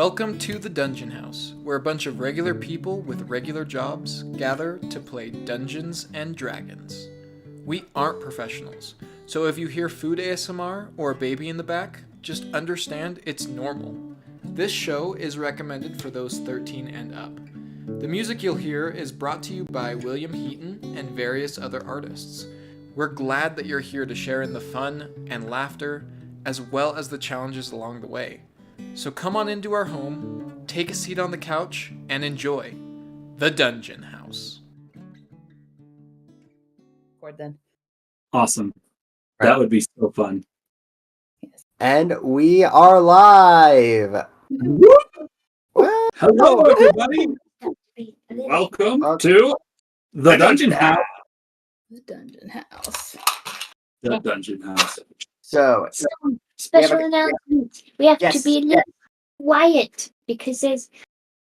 Welcome to the Dungeon House, where a bunch of regular people with regular jobs gather to play Dungeons and Dragons. We aren't professionals, so if you hear food ASMR or a baby in the back, just understand it's normal. This show is recommended for those 13 and up. The music you'll hear is brought to you by William Heaton and various other artists. We're glad that you're here to share in the fun and laughter, as well as the challenges along the way. So come on into our home, take a seat on the couch, and enjoy the Dungeon House. Record then. Awesome. That would be so fun. And we are live. Hello, everybody. Welcome to the Dungeon House. The Dungeon House. The Dungeon House. So, Special announcement. We have to be a little quiet because there's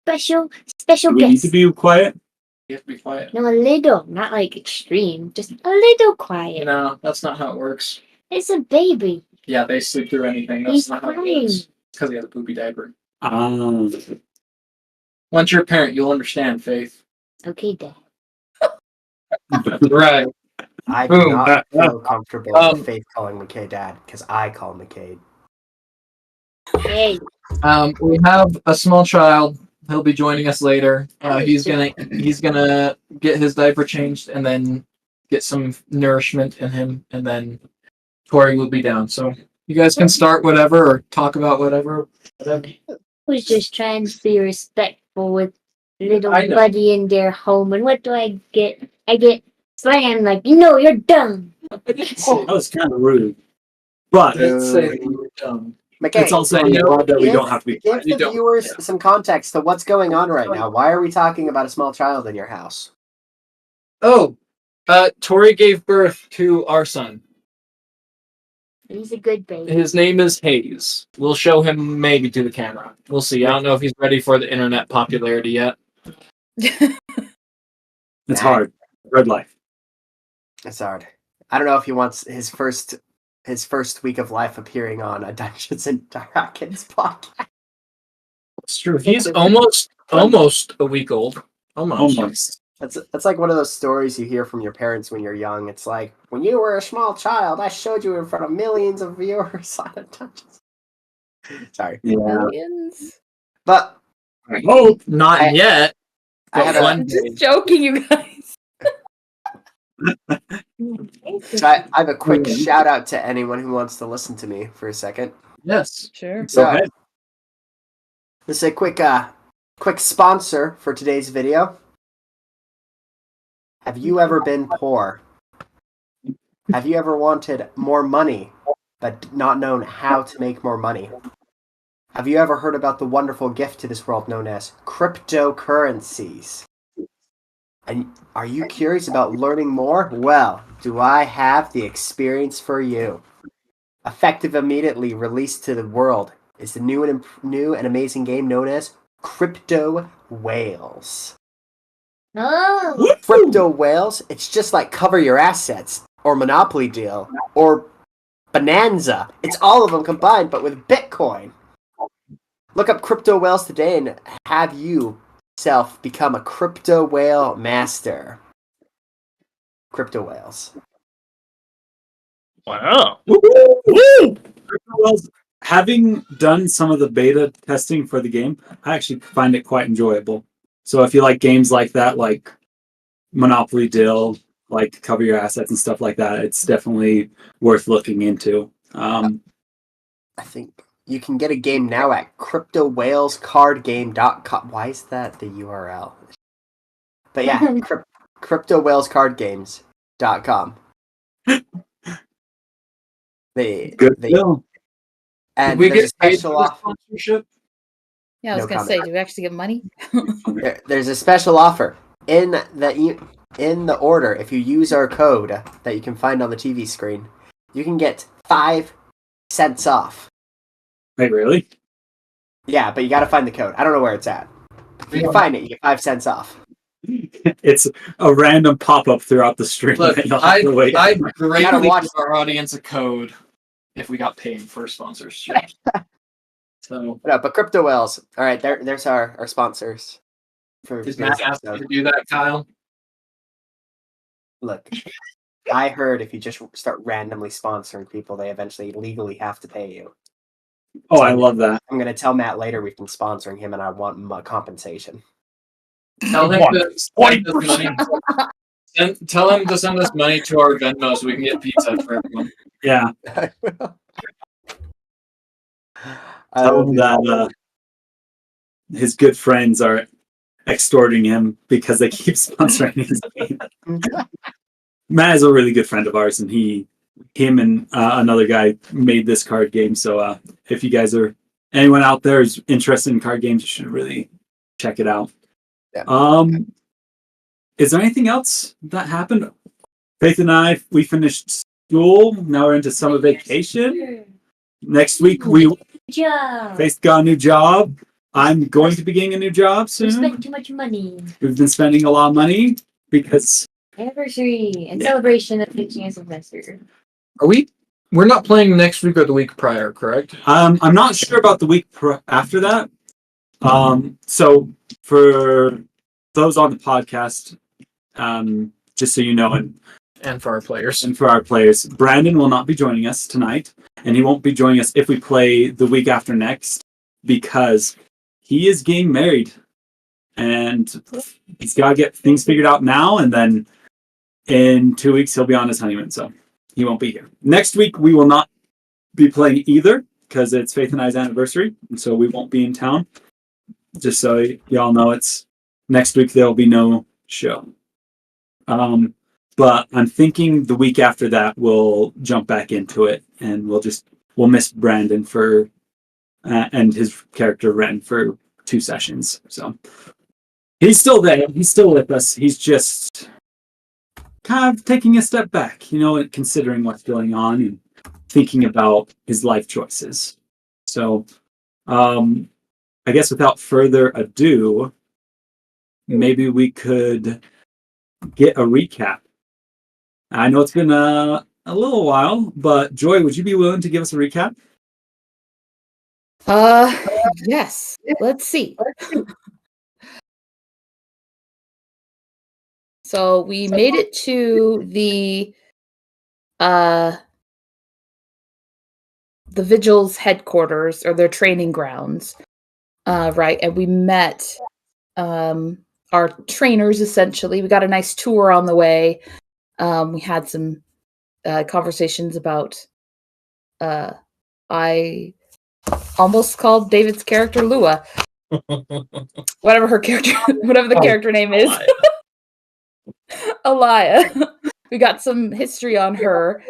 special Do we need guests. to be quiet? You have to be quiet. No, a little, not like extreme, just a little quiet. No, that's not how it works. It's a baby. Yeah, they sleep through anything. That's He's not how it crying. works. Because he has a poopy diaper. Um, Once you're a parent, you'll understand, Faith. Okay, Dad. That's right. I Boom. do not feel comfortable with Faith calling McKay dad because I call McKay. Hey, We have a small child. He'll be joining us later. He's gonna get his diaper changed and then get some nourishment in him, and then Tori will be down. So you guys can start whatever or talk about whatever. I was just trying to be respectful with little I know. buddy in their home, and what do I get? I get slammed like, you're dumb. that was kind of rude. But Let's say that you were dumb. McKay, it's also that we don't have to be give quiet. the You don't. viewers some context to what's going on right now. Why are we talking about a small child in your house? Oh, Tori gave birth to our son. He's a good baby. His name is Hayes. We'll show him maybe to the camera. We'll see. I don't know if he's ready for the internet popularity yet. It's hard. Red life. It's hard. I don't know if he wants his first week of life appearing on a Dungeons and Dragons podcast. It's true. He's almost a week old. Almost. That's like one of those stories you hear from your parents when you're young. It's like, when you were a small child, I showed you in front of millions of viewers on a Dungeons. Sorry. Yeah. Millions. But I hope. Not yet. I had But a- one I'm day. just joking, you guys. So I have a quick shout out to anyone who wants to listen to me for a second. Yes. Sure. Go ahead. This is a quick sponsor for today's video. Have you ever been poor? Have you ever wanted more money, but not known how to make more money? Have you ever heard about the wonderful gift to this world known as cryptocurrencies? And are you curious about learning more? Well, do I have the experience for you? Effective immediately released to the world is the new and amazing game known as Crypto Whales. Oh, Crypto Whales, it's just like Cover Your Assets, or Monopoly Deal, or Bonanza. It's all of them combined, but with Bitcoin. Look up Crypto Whales today and have you self become a crypto whale master. Crypto Whales. Wow. Well, having done some of the beta testing for the game, I actually find it quite enjoyable. So if you like games like that, like Monopoly Deal, like Cover Your Assets and stuff like that, it's definitely worth looking into. I think you can get a game now at cryptowhalescardgame.com. Why is that the URL? But yeah, cryptowhalescardgames.com. Good deal. And we there's a get paid special for the offer. sponsorship. Yeah, I was No gonna comment. say, do we actually get money? There's a special offer in the order. If you use our code that you can find on the TV screen, you can get 5 cents off. Wait, really? Yeah, but you got to find the code. I don't know where it's at. If you can find it, you get 5 cents off. It's a random pop-up throughout the stream. Look, that you'll have to wait. I'd Gotta greatly watch give our audience a code if we got paid for sponsorship. So No, but Crypto Wells. All right, there's our sponsors. For is today's Matt asking episode. to do that, Kyle? Look, I heard if you just start randomly sponsoring people, they eventually legally have to pay you. Oh, I love that. I'm gonna tell Matt later we've been sponsoring him, and I want compensation. Tell him to send us money. Tell him to send us money to our Venmo so we can get pizza for everyone. Yeah. I Tell will him do that his good friends are extorting him because they keep sponsoring his game. Matt is a really good friend of ours, and him and another guy made this card game. So if you guys are anyone out there is interested in card games, you should really check it out. Yeah. Is there anything else that happened? Faith and I, we finished school. Now we're into summer vacation. Next week, Faith got a new job. I'm going to be getting a new job We soon. spent too much money. We've been spending a lot of money because Anniversary and celebration of 15 years semester. We're not playing next week or the week prior, correct? I'm not sure about the week after that. So for those on the podcast, just so you know, And for our players. and for our players, Brandon will not be joining us tonight, and he won't be joining us if we play the week after next because he is getting married, and he's got to get things figured out now, and then in 2 weeks he'll be on his honeymoon, so he won't be here. Next week we will not be playing either because it's Faith and I's anniversary, and so we won't be in town. Just so y'all know, it's next week there will be no show. But I'm thinking the week after that we'll jump back into it, and we'll miss Brandon for and his character Ren for 2 sessions. So he's still there. He's still with us. He's just kind of taking a step back, considering what's going on and thinking about his life choices. So I guess without further ado, maybe we could get a recap. I know it's been a little while, but Joy, would you be willing to give us a recap? Yes. Let's see. So we made it to the Vigil's headquarters or their training grounds. Right, and we met our trainers essentially. We got a nice tour on the way. We had some conversations about I almost called David's character Lua. whatever the character name is. Alaya. We got some history on her.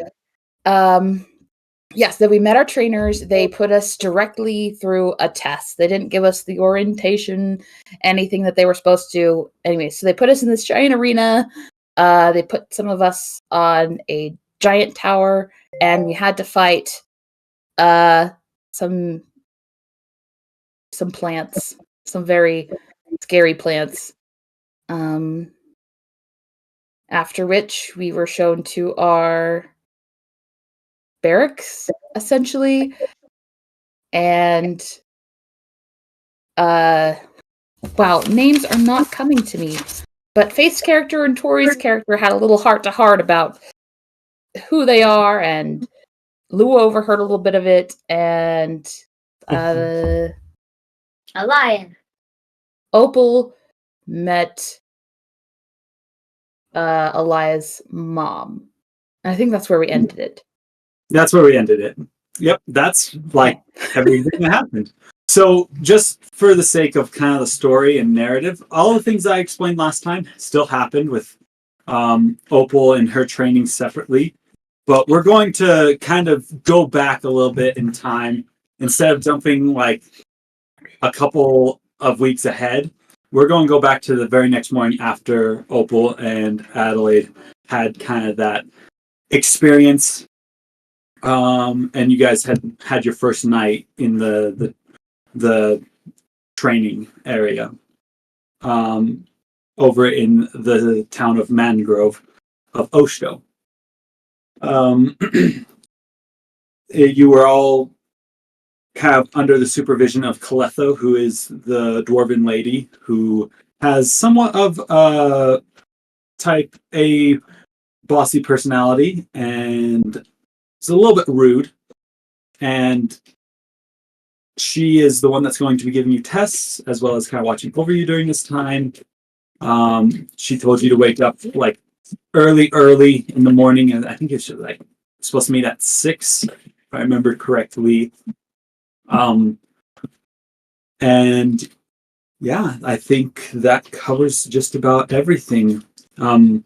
Yes, then we met our trainers. They put us directly through a test. They didn't give us the orientation, anything that they were supposed to. Anyway, so they put us in this giant arena. They put some of us on a giant tower, and we had to fight some plants, some very scary plants. After which we were shown to our barracks, essentially. And wow, names are not coming to me. But Faith's character and Tori's character had a little heart-to-heart about who they are, and Lua overheard a little bit of it, and A lion. Opal met Elia's mom. And I think that's where we ended it. That's where we ended it. Yep, that's like everything that happened. So just for the sake of kind of the story and narrative, all the things I explained last time still happened with Opal and her training separately. But we're going to kind of go back a little bit in time. Instead of jumping like a couple of weeks ahead, we're going to go back to the very next morning after Opal and Adelaide had kind of that experience. And you guys had your first night in the training area over in the town of Mangrove of Oshto. You were all kind of under the supervision of Caletho, who is the dwarven lady who has somewhat of a type A bossy personality and is a little bit rude. And she is the one that's going to be giving you tests as well as kind of watching over you during this time. She told you to wake up like early in the morning, and I think it's like supposed to meet at 6, if I remember correctly. And yeah, I think that covers just about everything. I'm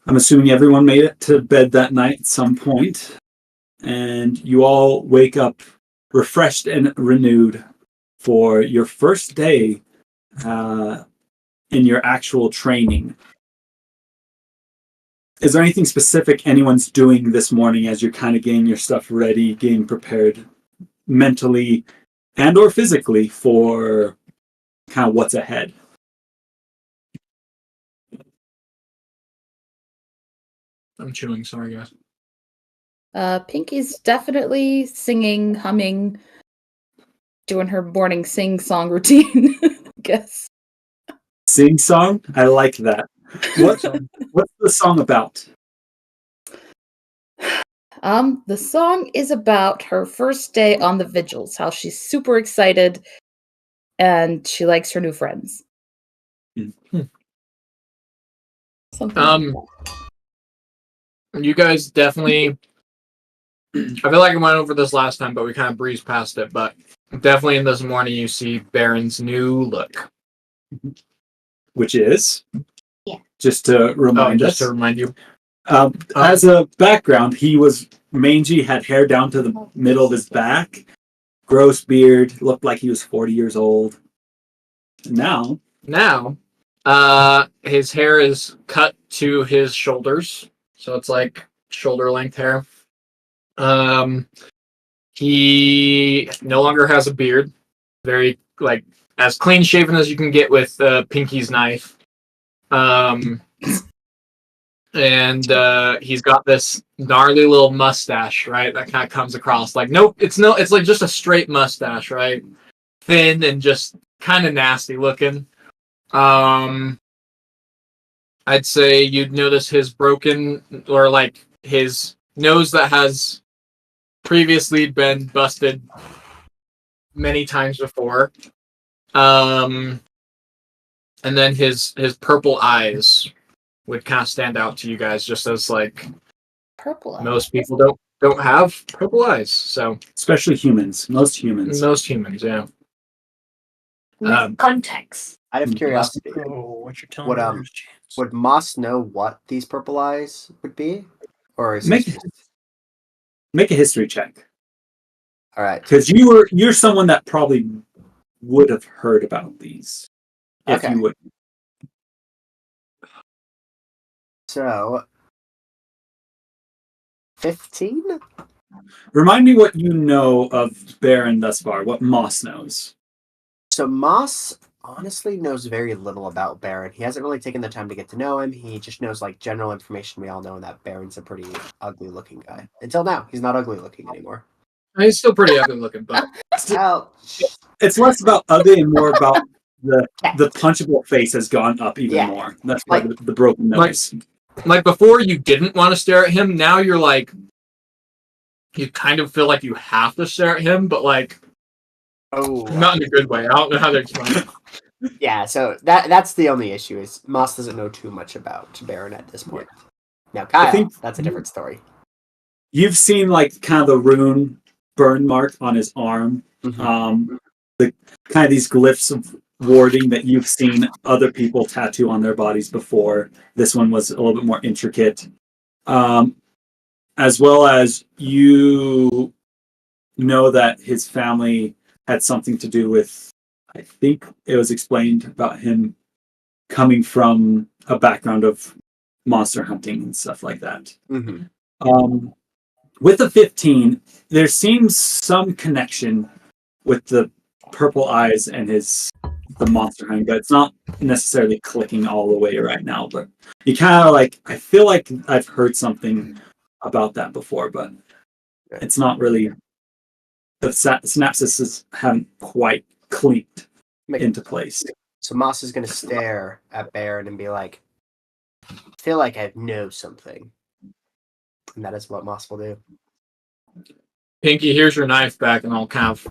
assuming everyone made it to bed that night at some point, and you all wake up refreshed and renewed for your first day in your actual training. Is there anything specific anyone's doing this morning as you're kind of getting your stuff ready, getting prepared mentally and or physically for kind of what's ahead? I'm chewing, sorry guys. Pinky's definitely singing, humming, doing her morning sing-song routine, I guess. Sing song? I like that. What's the song about? The song is about her first day on the Vigils, how she's super excited and she likes her new friends. Mm-hmm. Something like that. You guys definitely, I feel like I went over this last time, but we kind of breezed past it, but definitely in this morning you see Barren's new look. Which is? Yeah. Just to remind us. Just to remind you. As a background, he was mangy, had hair down to the middle of his back, gross beard, looked like he was 40 years old. Now, his hair is cut to his shoulders, so it's like shoulder length hair. He no longer has a beard, very like as clean shaven as you can get with Pinky's knife. And he's got this gnarly little mustache, right? That kind of comes across like it's like just a straight mustache, right? Thin and just kind of nasty looking. I'd say you'd notice his broken or like his nose that has previously been busted many times before. And then his purple eyes would kind of stand out to you guys, just as like Purple eyes. most people don't have purple eyes. So especially humans, most humans, yeah. Context. Out of curiosity, What you're telling me? would Moss know what these purple eyes would be, or is make a history check, all right? because you're someone that probably would have heard about these if Okay. you would. So, 15. Remind me what you know of Barren thus far. What Moss knows. So Moss honestly knows very little about Barren. He hasn't really taken the time to get to know him. He just knows like general information we all know, that Barren's a pretty ugly looking guy. Until now, he's not ugly looking anymore. He's still pretty ugly looking, but Well, It's less about ugly and more about the punchable face has gone up even more. That's why Like- the broken nose. like before you didn't want to stare at him. Now you're like, you kind of feel like you have to stare at him, but like not in a good way. I don't know how to explain it. Yeah, so that's the only issue is Moss doesn't know too much about Barren at this point. Now Kyle, that's a different story. You've seen like kind of the rune burn mark on his arm. The kind of these glyphs of warding that you've seen other people tattoo on their bodies before. This one was a little bit more intricate. As well as you know that his family had something to do with, I think it was explained about him coming from a background of monster hunting and stuff like that. With the 15, there seems some connection with the purple eyes and the monster hunting, but it's not necessarily clicking all the way right now. But you kind of like, I feel like I've heard something about that before, but it's not really the synapses haven't quite clicked into place. So Moss is going to stare at Barren and be like, I feel like I know something. And that is what Moss will do. Pinky, here's your knife back, and I'll kind of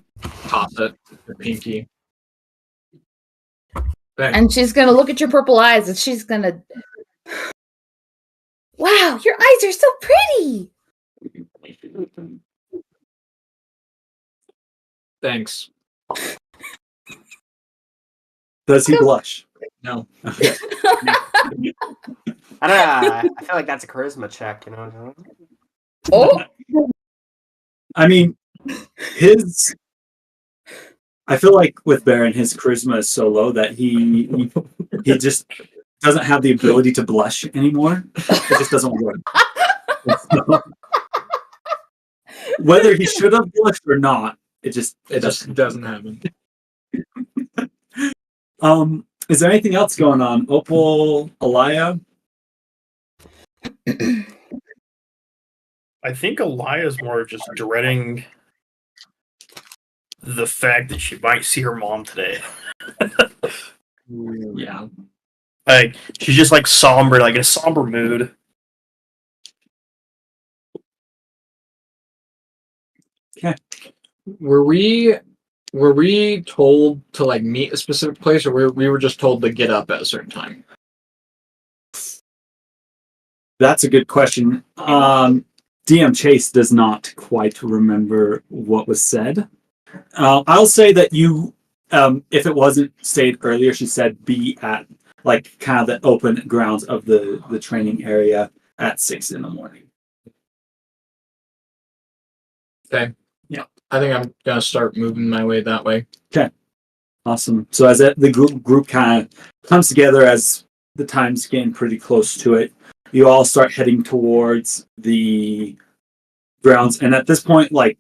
toss it to Pinky. Thanks. And she's gonna look at your purple eyes, and she's gonna, wow, your eyes are so pretty. Thanks. Does he blush? No. Okay. I don't know. I feel like that's a charisma check, you know? Oh, I mean, I feel like with Barren, his charisma is so low that he just doesn't have the ability to blush anymore. It just doesn't work. So, whether he should have blushed or not, it just doesn't happen. Is there anything else going on? Opal, Alaya? I think Alaya's more just dreading the fact that she might see her mom today. Yeah. Like, she's just like somber, like in a somber mood. Okay. Were we told to like meet a specific place, or we were just told to get up at a certain time? That's a good question. DM Chase does not quite remember what was said. I'll say that you, if it wasn't stated earlier, she said be at like kind of the open grounds of the training area at 6 a.m. Okay. Yeah. I think I'm gonna start moving my way that way. Okay. Awesome. So as the group kind of comes together, as the time's getting pretty close to it, you all start heading towards the grounds. And at this point, like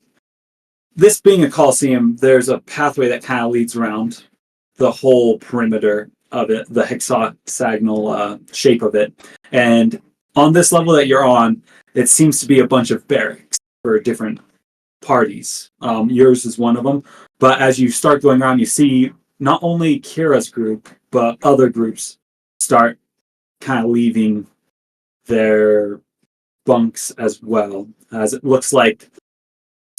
this being a coliseum, there's a pathway that kind of leads around the whole perimeter of it, the hexagonal shape of it. And on this level that you're on, it seems to be a bunch of barracks for different parties. Yours is one of them. But as you start going around, you see not only Kira's group, but other groups start kind of leaving their bunks as well, as it looks like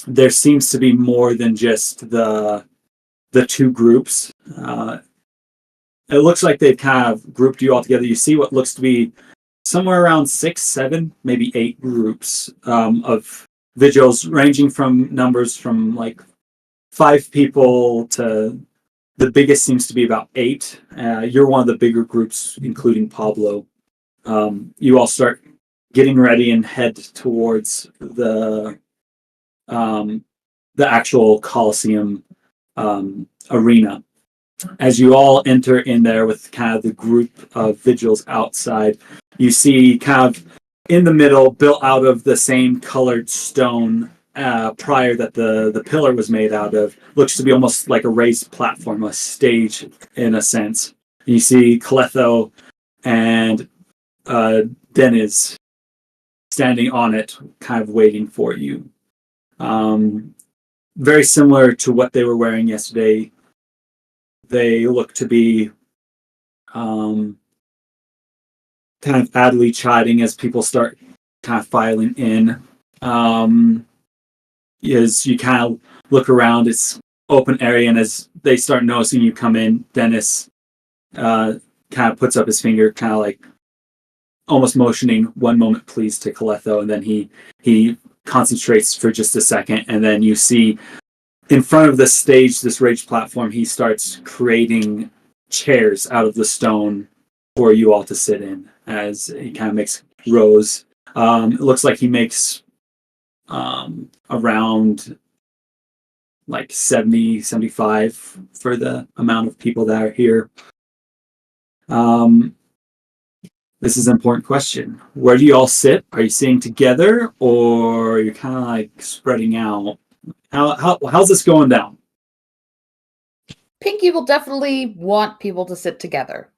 there seems to be more than just the two groups. It looks like they've kind of grouped you all together. You see what looks to be somewhere around 6, 7, maybe 8 groups of vigils, ranging from numbers from like 5 people to the biggest seems to be about 8. You're one of the bigger groups, including Pablo. You all start getting ready and head towards the actual Coliseum arena. As you all enter in there with kind of the group of vigils outside, you see kind of in the middle, built out of the same colored stone prior that the pillar was made out of, looks to be almost like a raised platform, a stage in a sense. You see Caletho and Deniz standing on it, kind of waiting for you. Very similar to what they were wearing yesterday. They look to be kind of adly chiding as people start kind of filing in. As you kind of look around, it's open area, and as they start noticing you come in, Dennis kind of puts up his finger, kind of like almost motioning, "1 moment, please," to Caletho, and then he concentrates for just a second, and then you see in front of the stage, this raised platform, he starts creating chairs out of the stone for you all to sit in, as he kind of makes rows. It looks like he makes around like 70, 75 for the amount of people that are here. This is an important question. Where do you all sit? Are you sitting together, or are you kind of like spreading out? How's this going down? Pinky will definitely want people to sit together.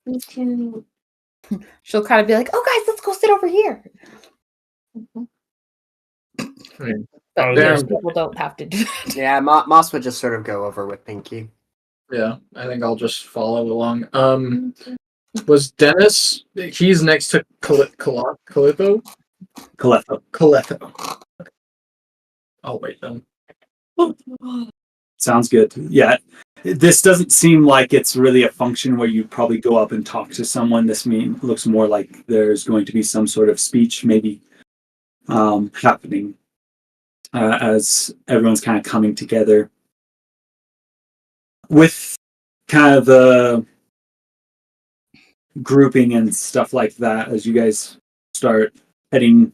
Me too. She'll kind of be like, "Oh, guys, let's go sit over here." But Oh, most yeah. people don't have to do that. Yeah, Moss would just sort of go over with Pinky. Yeah, I think I'll just follow along. Was Dennis? He's next to Caletho. Caletho. Caletho. Oh wait, then. Sounds good. Yeah. This doesn't seem like it's really a function where you probably go up and talk to someone. This looks more like there's going to be some sort of speech maybe happening as everyone's kind of coming together. With kind of the grouping and stuff like that, as you guys start heading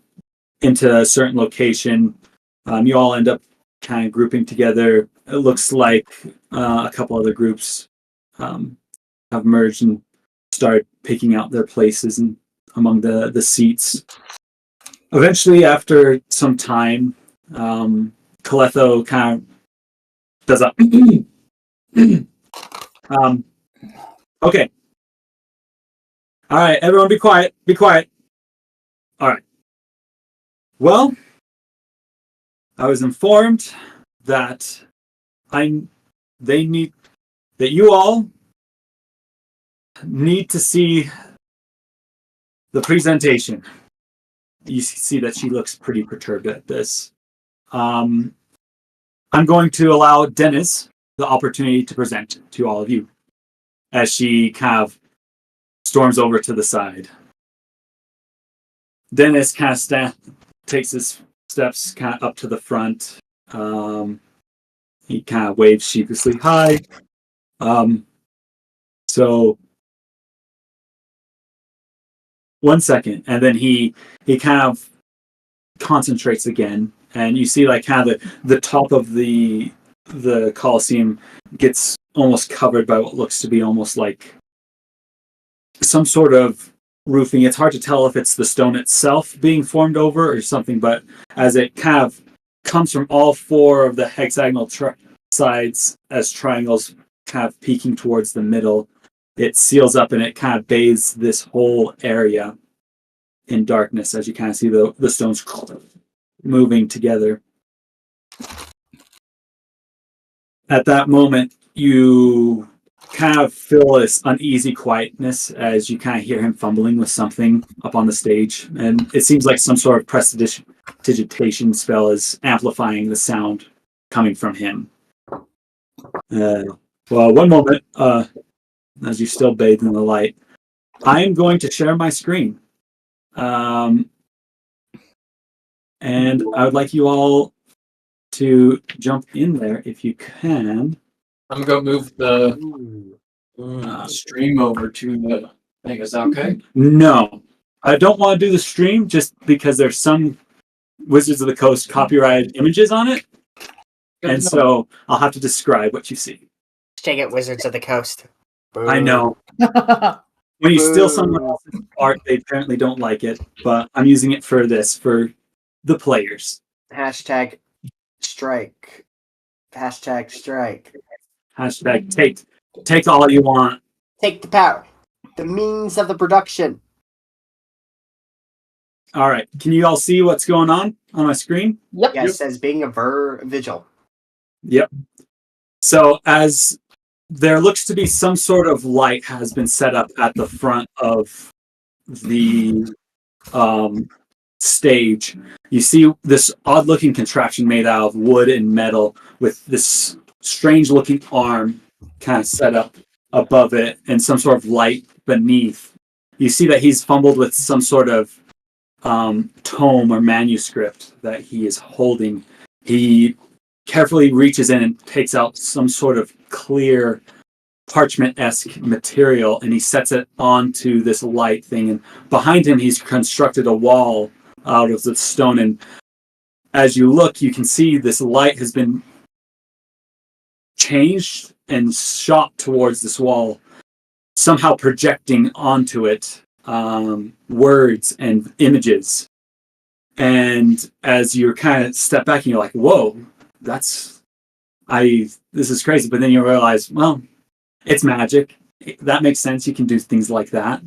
into a certain location, you all end up kind of grouping together. It looks like a couple other groups have merged and started picking out their places and among the seats. Eventually, after some time, Caletho kind of does a okay. All right, everyone be quiet. Be quiet. All right. Well, I was informed that you all need to see the presentation. You see that she looks pretty perturbed at this. I'm going to allow Dennis the opportunity to present to all of you as she kind of storms over to the side. Dennis kind of takes his steps kind of up to the front. He kind of waves sheepishly, hi. So 1 second, and then he kind of concentrates again, and you see like kind of the top of the Colosseum gets almost covered by what looks to be almost like some sort of roofing. It's hard to tell if it's the stone itself being formed over or something, but as it kind of comes from all four of the hexagonal sides as triangles kind of peeking towards the middle, it seals up and it kind of bathes this whole area in darkness as you kind of see the stones moving together. At that moment, you kind of feel this uneasy quietness as you kind of hear him fumbling with something up on the stage, and it seems like some sort of prestidigitation spell is amplifying the sound coming from him. Well, 1 moment, as you still bathe in the light, I am going to share my screen. And I would like you all to jump in there if you can. I'm gonna move the stream over to the thing. Is that okay? No, I don't want to do the stream just because there's some Wizards of the Coast copyrighted images on it. And so I'll have to describe what you see. Take it, Wizards of the Coast. Boom. I know. When you steal someone else's art, they apparently don't like it, but I'm using it for the players. Hashtag strike. Hashtag strike. Hashtag take all you want. Take the power. The means of the production. All right. Can you all see what's going on my screen? Yep. Yeah, it says being a Vigil. Yep. So as there looks to be some sort of light has been set up at the front of the stage. You see this odd-looking contraption made out of wood and metal with this strange-looking arm kind of set up above it and some sort of light beneath. You see that he's fumbled with some sort of tome or manuscript that he is holding. He carefully reaches in and takes out some sort of clear parchment-esque material, and he sets it onto this light thing, and behind him he's constructed a wall out of the stone, and as you look you can see this light has been changed and shot towards this wall, somehow projecting onto it words and images. And as you kind of step back and you're like, whoa, this is crazy. But then you realize, well, it's magic. That makes sense. You can do things like that.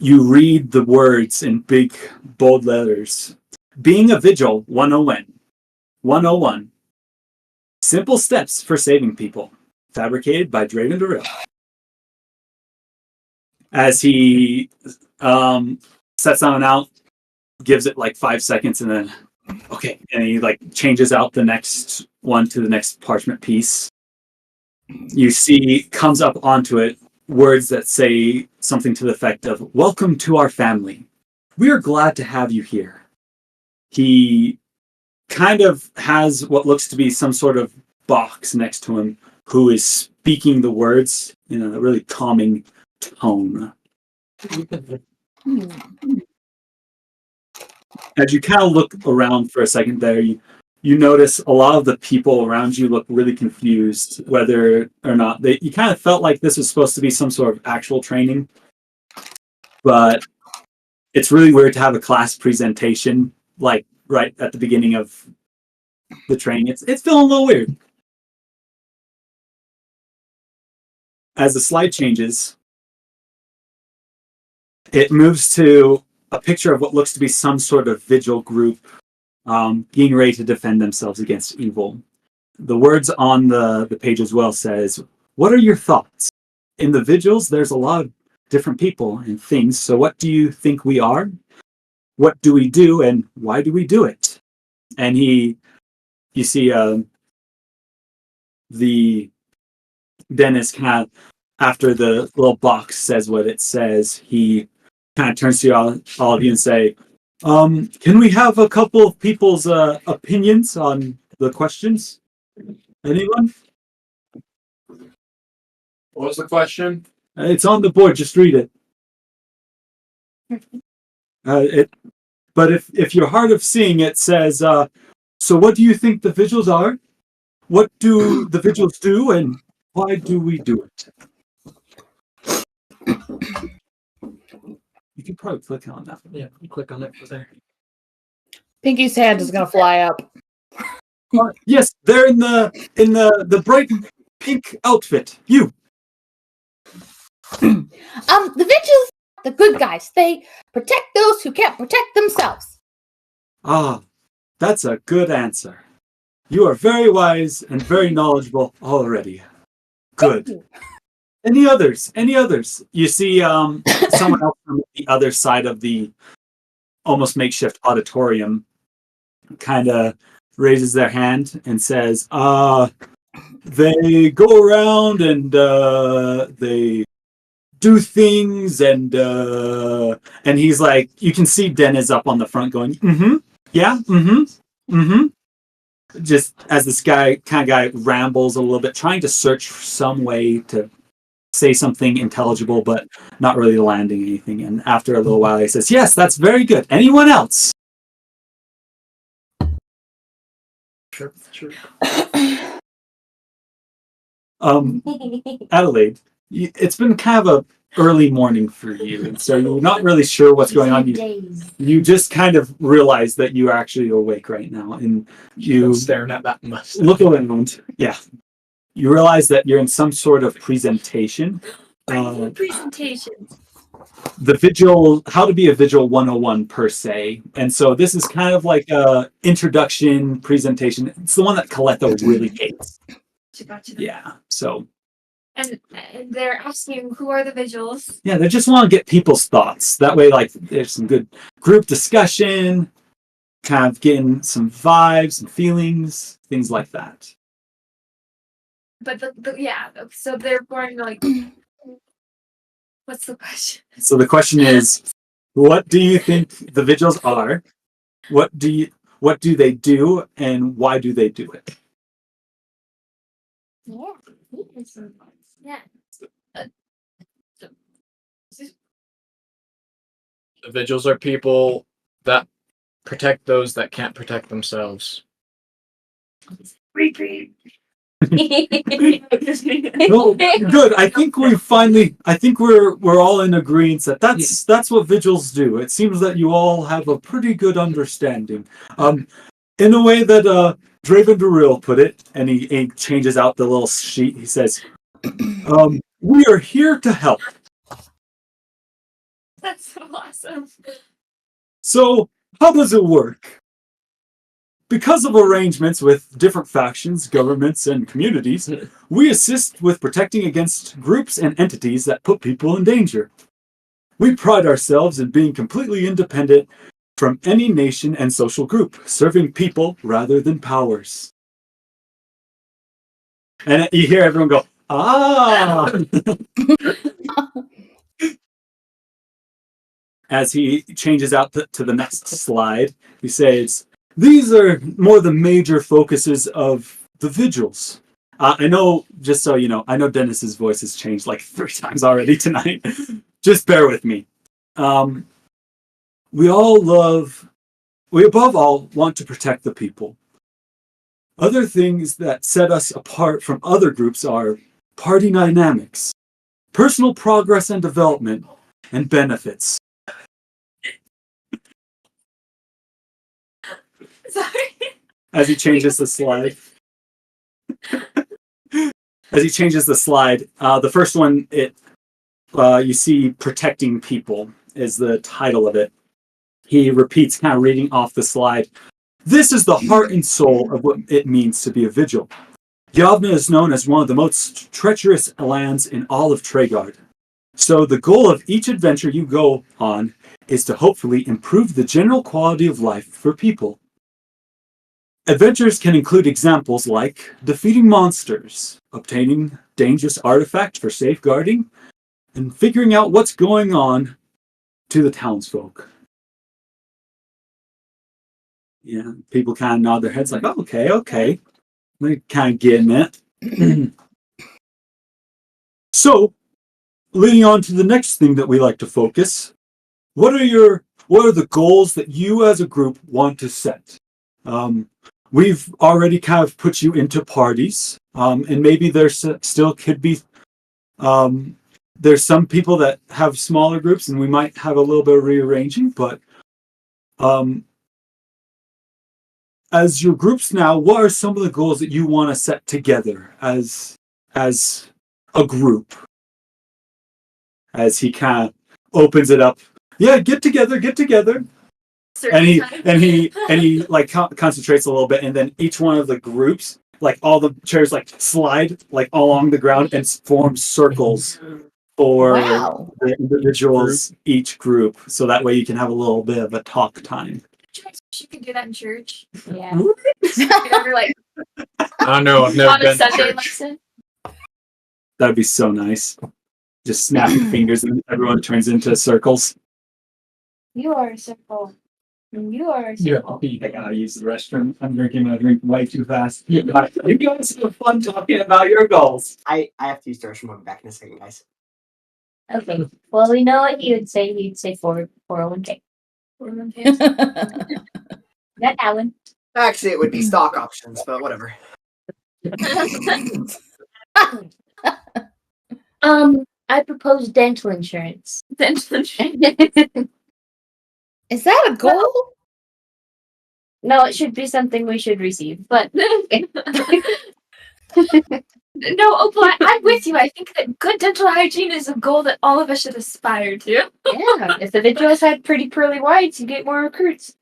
You read the words in big, bold letters. Being a Vigil 101. 101. Simple steps for saving people. Fabricated by Draven Darrell. As he sets on out, gives it like 5 seconds, and then okay, and he like changes out the next one to the next parchment piece. You see comes up onto it words that say something to the effect of "Welcome to our family. We are glad to have you here." He kind of has what looks to be some sort of box next to him, who is speaking the words in a really calming tone. As you kind of look around for a second there, you notice a lot of the people around you look really confused, whether or not you kind of felt like this was supposed to be some sort of actual training, but it's really weird to have a class presentation like right at the beginning of the training. It's feeling a little weird. As the slide changes, it moves to a picture of what looks to be some sort of Vigil group being ready to defend themselves against evil. The words on the page as well says, "What are your thoughts? In the Vigils, there's a lot of different people and things, so what do you think we are? What do we do, and why do we do it?" And you see the Dennis kind of, after the little box says what it says, he kind of turns to all of you and say, can we have a couple of people's opinions on the questions? Anyone? What was the question? It's on the board. Just read it. But if you're hard of seeing, it says, so what do you think the Vigils are? What do the Vigils do, and why do we do it? You can probably click on that. Yeah, click on it there. Pinky's hand is gonna fly up. Yes, they're in the bright pink outfit. You. The Vigils, the good guys. They protect those who can't protect themselves. Ah, that's a good answer. You are very wise and very knowledgeable already. Good. Any others? Any others? You see someone else from the other side of the almost makeshift auditorium kind of raises their hand and says, they go around and they do things, and he's like, you can see Dennis up on the front going, yeah, just as this guy rambles a little bit, trying to search for some way to say something intelligible, but not really landing anything. And after a little while, he says, yes, that's very good. Anyone else? Sure. Adelaide, it's been kind of a early morning for you, and so you're not really sure what's going on. You just kind of realize that you're actually awake right now, and you staring at that mustache. look around. Yeah, you realize that you're in some sort of presentation. Presentations. The Vigil, how to be a Vigil 101 per se, and so this is kind of like a introduction presentation. It's the one that Coletto really hates. Gotcha. Yeah, so. And they're asking, who are the Vigils? Yeah, they just want to get people's thoughts. That way, like, there's some good group discussion, kind of getting some vibes and feelings, things like that. But so they're going like, what's the question? So the question is, what do you think the Vigils are? What do they do, and why do they do it? Yeah. The Vigils are people that protect those that can't protect themselves. Repeat. Well, good. I think we're all in agreement that that's what Vigils do. It seems that you all have a pretty good understanding. In a way that Draven Darrell put it, and he changes out the little sheet. He says, we are here to help. That's so awesome. So how does it work? Because of arrangements with different factions, governments, and communities, we assist with protecting against groups and entities that put people in danger. We pride ourselves in being completely independent from any nation and social group, serving people rather than powers. And you hear everyone go, ah! As he changes out to the next slide, he says, these are more the major focuses of the vigils. I know, just so you know, I know Dennis's voice has changed like 3 times already tonight. Just bear with me. We above all want to protect the people. Other things that set us apart from other groups are party dynamics, personal progress and development, and benefits. Sorry. As he changes the slide. The first one, you see protecting people is the title of it. He repeats, kind of reading off the slide. This is the heart and soul of what it means to be a vigil. Yavna is known as one of the most treacherous lands in all of Tregard. So the goal of each adventure you go on is to hopefully improve the general quality of life for people. Adventures can include examples like defeating monsters, obtaining dangerous artifacts for safeguarding, and figuring out what's going on to the townsfolk. Yeah, people kind of nod their heads like, oh, okay. They're kind of getting it. So, leading on to the next thing that we like to focus, what are the goals that you as a group want to set? We've already kind of put you into parties, and maybe there still could be, there's some people that have smaller groups, and we might have a little bit of rearranging, but as your groups now, what are some of the goals that you want to set together as a group? As he kind of opens it up, yeah, get together. And he like concentrates a little bit, and then each one of the groups, like all the chairs, like slide like along the ground and form circles for the individuals, each group, so that way you can have a little bit of a talk time. You can do that in church. Yeah. Like I know, I've never on a been to Sunday church. lesson. That'd be so nice. Just snap your fingers and everyone turns into circles. You are a circle. You are a circle. I gotta use the restroom. I'm drinking my drink way too fast. You guys have fun talking about your goals. I have to use the restroom. I'll be back in a second, guys. Okay. Well, we know what he would say. He'd say 401k. That Alan. Actually, it would be stock options, but whatever. I propose dental insurance. Dental insurance. Is that a goal? No, it should be something we should receive. But No, Opal, I'm with you. I think that good dental hygiene is a goal that all of us should aspire to. yeah, if the Vigils had pretty pearly whites, you get more recruits.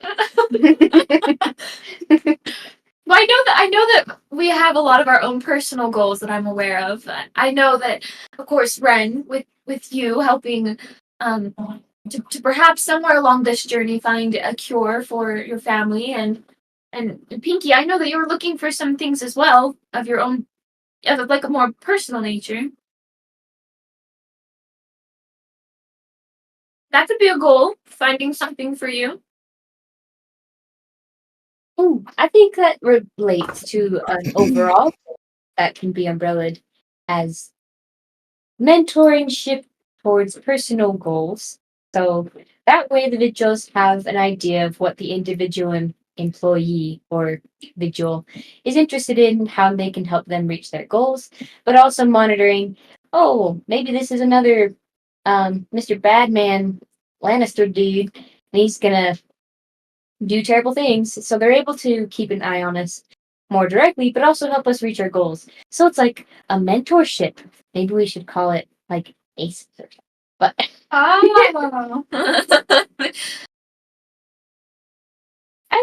Well, I know that we have a lot of our own personal goals that I'm aware of. I know that, of course, Ren, with you helping to perhaps somewhere along this journey find a cure for your family, and Pinky, I know that you were looking for some things as well of your own, of like a more personal nature. That could be a goal, finding something for you. Ooh, I think that relates to an overall that can be umbrellaed as mentorship towards personal goals. So that way the Vigils have an idea of what the individual employee or Vigil is interested in, how they can help them reach their goals, but also monitoring, oh, maybe this is another Mr. Badman Lannister dude, and he's gonna do terrible things. So they're able to keep an eye on us more directly, but also help us reach our goals. So it's like a mentorship. Maybe we should call it like ACEs or something. But I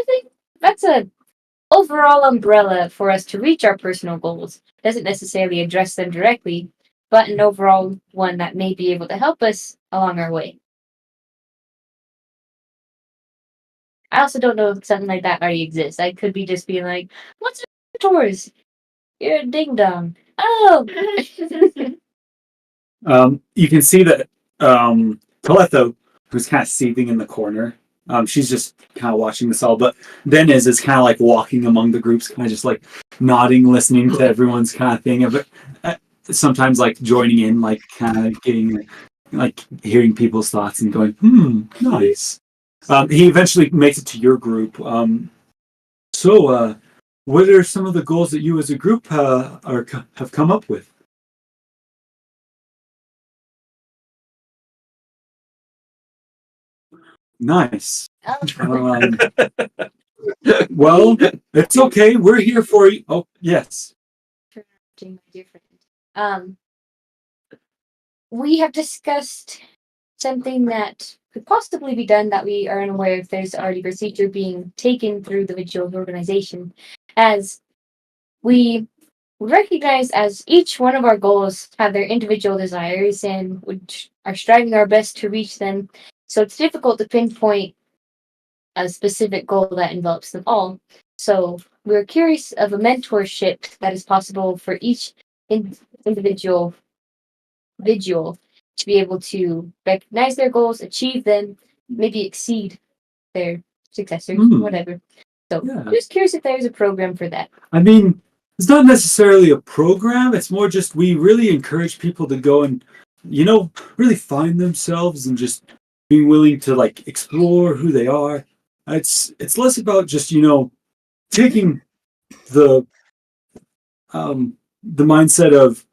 think that's a overall umbrella for us to reach our personal goals. Doesn't necessarily address them directly, but an overall one that may be able to help us along our way. I also don't know if something like that already exists. I could be just being like, what's mentors? You're a ding dong. Oh! You can see that Caletho, who's kind of seething in the corner, she's just kind of watching this all. But Deniz is kind of like walking among the groups, kind of just like nodding, listening to everyone's kind of thing. But sometimes like joining in, like kind of getting, like hearing people's thoughts and going, nice. He eventually makes it to your group. So, what are some of the goals that you as a group have come up with? Nice. Well, it's okay. We're here for you. Oh, yes. My dear friend. We have discussed something that could possibly be done that we are unaware if there's already procedure being taken through the Vigil organization, as we recognize as each one of our goals have their individual desires and which are striving our best to reach them. So it's difficult to pinpoint a specific goal that envelops them all. So we're curious of a mentorship that is possible for each individual Vigil to be able to recognize their goals, achieve them, maybe exceed their successors, whatever. So just curious if there's a program for that. I mean, it's not necessarily a program. It's more just we really encourage people to go and, really find themselves and just being willing to like explore who they are. It's less about just, taking the mindset of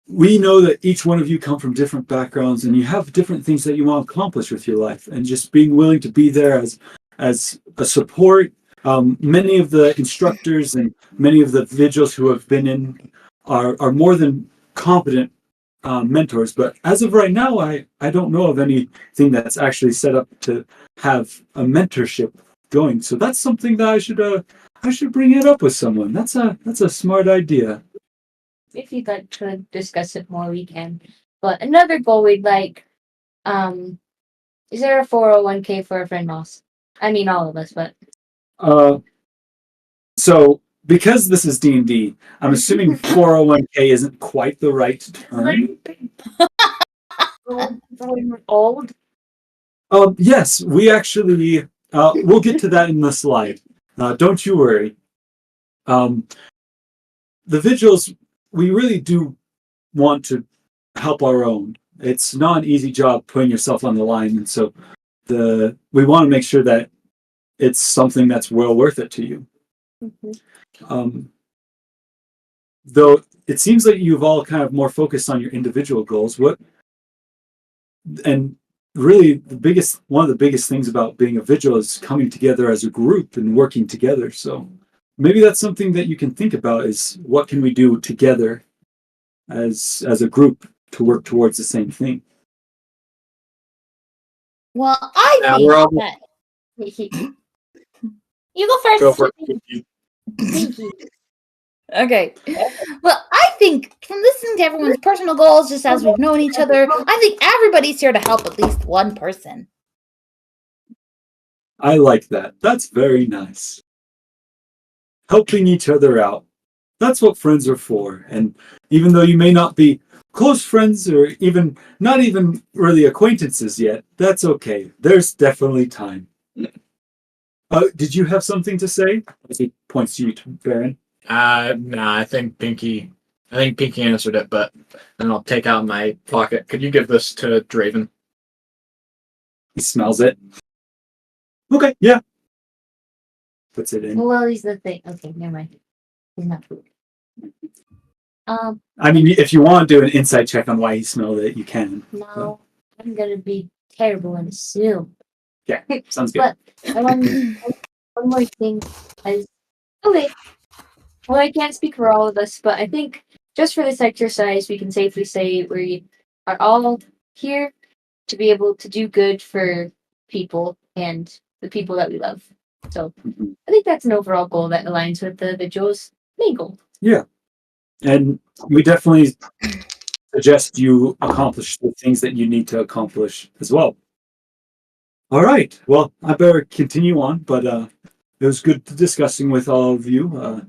we know that each one of you come from different backgrounds and you have different things that you want to accomplish with your life, and just being willing to be there as a support. Many of the instructors and many of the vigils who have been in are more than competent mentors, but as of right now, I don't know of anything that's actually set up to have a mentorship going. So that's something that I should bring it up with someone. That's a smart idea. If you'd like to discuss it more, we can. But another goal we'd like, is there a 401k for our friend Moss? I mean, all of us, but. So because this is D&D, I'm assuming 401k isn't quite the right term. Old? Yes, we actually, we'll get to that in the slide. Don't you worry. The vigils, we really do want to help our own. It's not an easy job putting yourself on the line, and so we want to make sure that it's something that's well worth it to you. Though it seems like you've all kind of more focused on your individual goals. And really one of the biggest things about being a vigil is coming together as a group and working together. So maybe that's something that you can think about, is what can we do together as a group to work towards the same thing. Well, I think that you go first. Go for it. Thank you. Okay. Well, I think from listening to everyone's personal goals, just as we've known each other, I think everybody's here to help at least one person. I like that. That's very nice. Helping each other out. That's what friends are for. And even though you may not be close friends or not even really acquaintances yet, that's okay. There's definitely time. Did you have something to say? As he points to you, Barren. No, I think Pinky answered it, but then I'll take out my pocket. Could you give this to Draven? He smells it. Okay, yeah. Puts it in. Well, he's the thing. Okay, never mind. He's not food. I mean, if you want to do an insight check on why he smelled it, you can. No, I'm gonna be terrible and assume. Yeah, sounds good. But one more thing is, okay. Well, I can't speak for all of us, but I think just for this exercise, we can safely say we are all here to be able to do good for people and the people that we love. So I think that's an overall goal that aligns with the Vigil's main goal. Yeah. And we definitely suggest you accomplish the things that you need to accomplish as well. All right. Well, I better continue on, but it was good discussing with all of you.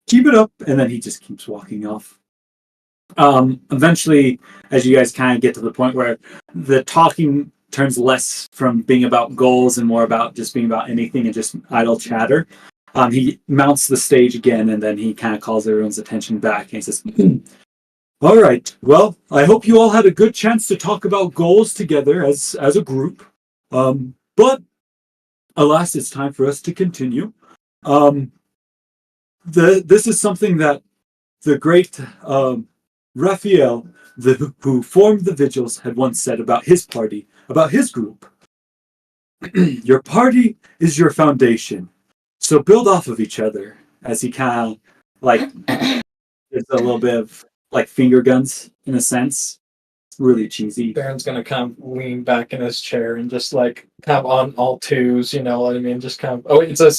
Keep it up. And then he just keeps walking off. Eventually, as you guys kind of get to the point where the talking turns less from being about goals and more about just being about anything and just idle chatter, he mounts the stage again, and then he kind of calls everyone's attention back, and he says, all right, well, I hope you all had a good chance to talk about goals together as a group, but alas, it's time for us to continue. This is something that the great Raphael, who formed the Vigils, had once said about his party, about his group. Your party is your foundation, so build off of each other. As he kind of like there's a little bit of like finger guns in a sense. It's really cheesy. Barren's gonna kind of lean back in his chair and just like kind of on all twos, you know what I mean? Just kind of he'll just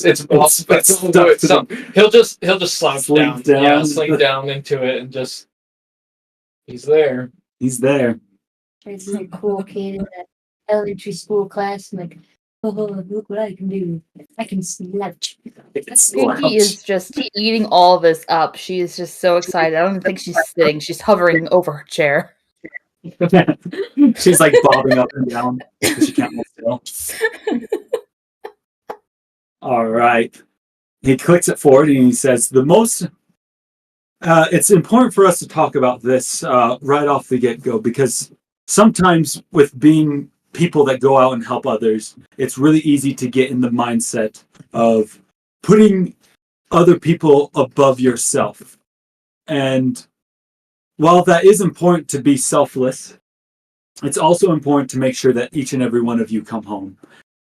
slouch down. Yeah, slink down into it and just he's there. He's there. It's some cool kid in that elementary school class. I'm like, oh, look what I can do. I can slouch. Pinky is just eating all this up. She is just so excited. I don't even think she's sitting. She's hovering over her chair. She's like bobbing up and down because she can't hold still. All right. He clicks it forward and he says, it's important for us to talk about this right off the get-go, because sometimes with being people that go out and help others, it's really easy to get in the mindset of putting other people above yourself. And while that is important to be selfless, it's also important to make sure that each and every one of you come home.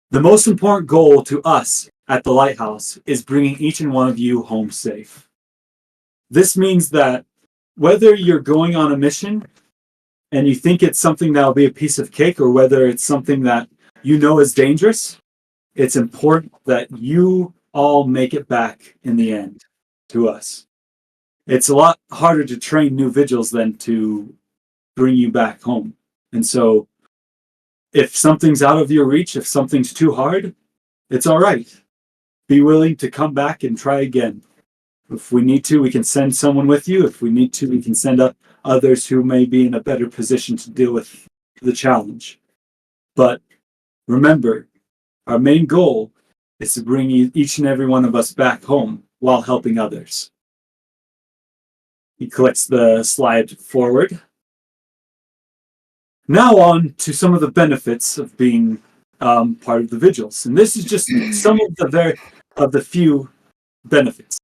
The most important goal to us at the Lighthouse is bringing each and one of you home safe. This means that whether you're going on a mission and you think it's something that'll be a piece of cake, or whether it's something that you know is dangerous, it's important that you all make it back in the end to us. It's a lot harder to train new Vigils than to bring you back home. And so if something's out of your reach, if something's too hard, it's all right. Be willing to come back and try again. If we need to, we can send someone with you. If we need to, we can send up others who may be in a better position to deal with the challenge. But remember, our main goal is to bring each and every one of us back home while helping others. He clicks the slide forward. Now on to some of the benefits of being part of the Vigils. And this is just some of the few benefits.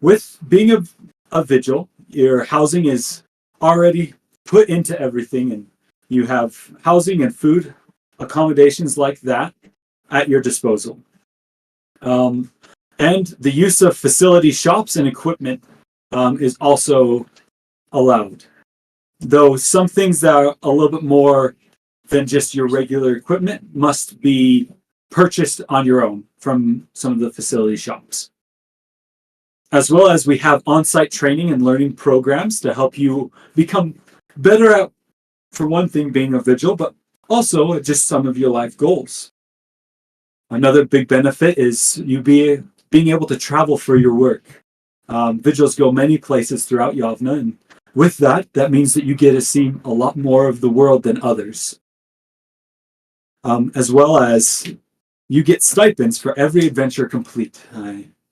With being a Vigil, your housing is already put into everything, and you have housing and food accommodations like that at your disposal. And the use of facility shops and equipment is also allowed. Though some things that are a little bit more than just your regular equipment must be purchased on your own from some of the facility shops. As well as we have on-site training and learning programs to help you become better at, for one thing, being a Vigil, but also just some of your life goals. Another big benefit is you being able to travel for your work. Vigils go many places throughout Yavna, and with that means that you get to see a lot more of the world than others. As well as you get stipends for every adventure complete.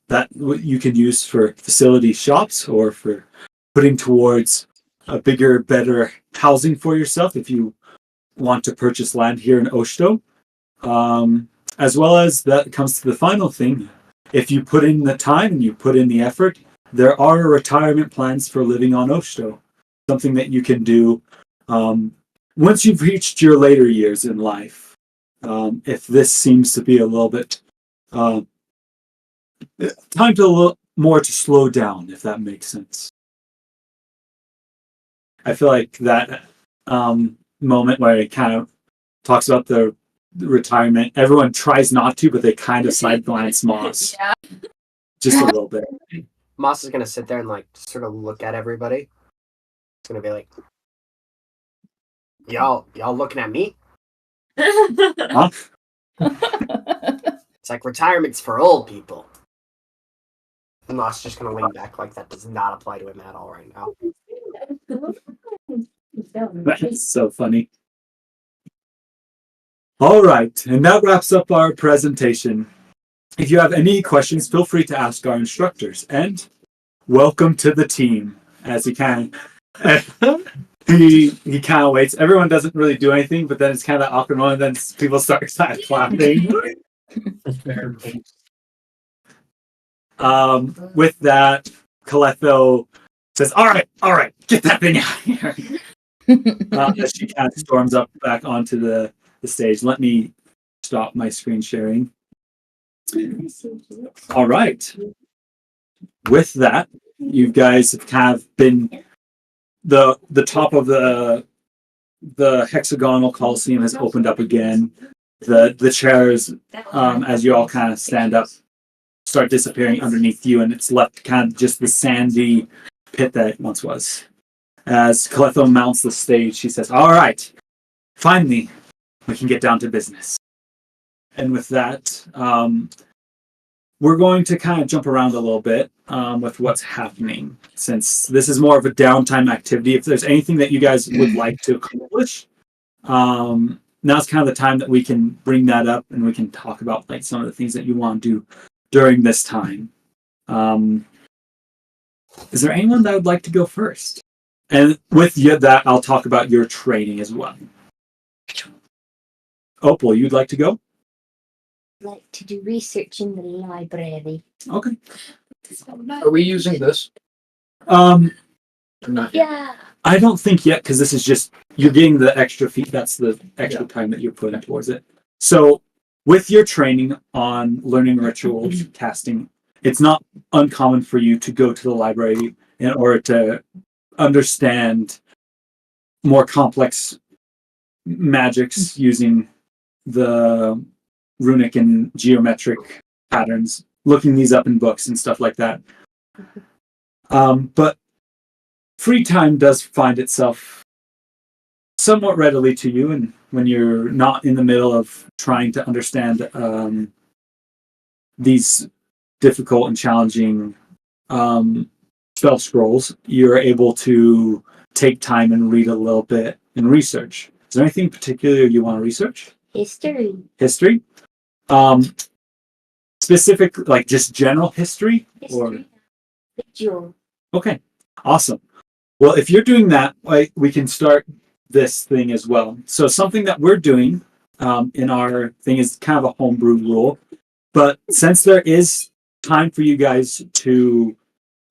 That you can use for facility shops or for putting towards a bigger, better housing for yourself if you want to purchase land here in Oshto. As well as that comes to the final thing. If you put in the time and you put in the effort, there are retirement plans for living on Oshto. Something that you can do once you've reached your later years in life. If this seems to be a little bit time to a little more to slow down, if that makes sense. I feel like that moment where it kind of talks about the retirement. Everyone tries not to, but they kind of side glance Moss Yeah. just a little bit. Moss is gonna sit there and like sort of look at everybody. It's gonna be like, y'all looking at me? Huh? It's like retirement's for old people. And Moss just gonna lean back like that does not apply to him at all right now. That's so funny. All right, and that wraps up our presentation. If you have any questions, feel free to ask our instructors. And welcome to the team, as he can. He kind of waits. Everyone doesn't really do anything, but then it's kind of that awkward moment. Then people start clapping. With that, Caletho says, "All right, get that thing out of here." As she kind of storms up back onto the stage. Let me stop my screen sharing. All right. With that, you guys have kind of been the top of the hexagonal coliseum has opened up again. The chairs, as you all kind of stand up, start disappearing underneath you, and it's left kind of just the sandy pit that it once was. As Caletho mounts the stage, she says, "All right, finally, we can get down to business." And with that, we're going to kind of jump around a little bit with what's happening, since this is more of a downtime activity. If there's anything that you guys would like to accomplish, now's kind of the time that we can bring that up and we can talk about like some of the things that you want to do during this time. Is there anyone that would like to go first? And with that, I'll talk about your training as well. Opal, you'd like to go? Like to do research in the library. Okay. Are we using this? Or not yet? Yeah. I don't think yet, because this is just, you're getting the extra feet. That's the extra time that you're putting towards it. So with your training on learning rituals, casting, it's not uncommon for you to go to the library in order to understand more complex magics using the runic and geometric patterns, looking these up in books and stuff like that. But free time does find itself somewhat readily to you, and when you're not in the middle of trying to understand these difficult and challenging spell scrolls, you're able to take time and read a little bit and research. Is there anything particular you want to research? History. History? Specific, like just general history? Or Vigil. okay, awesome. Well, if you're doing that, we can start this thing as well. So something that we're doing in our thing is kind of a homebrew rule. But since there is time for you guys to,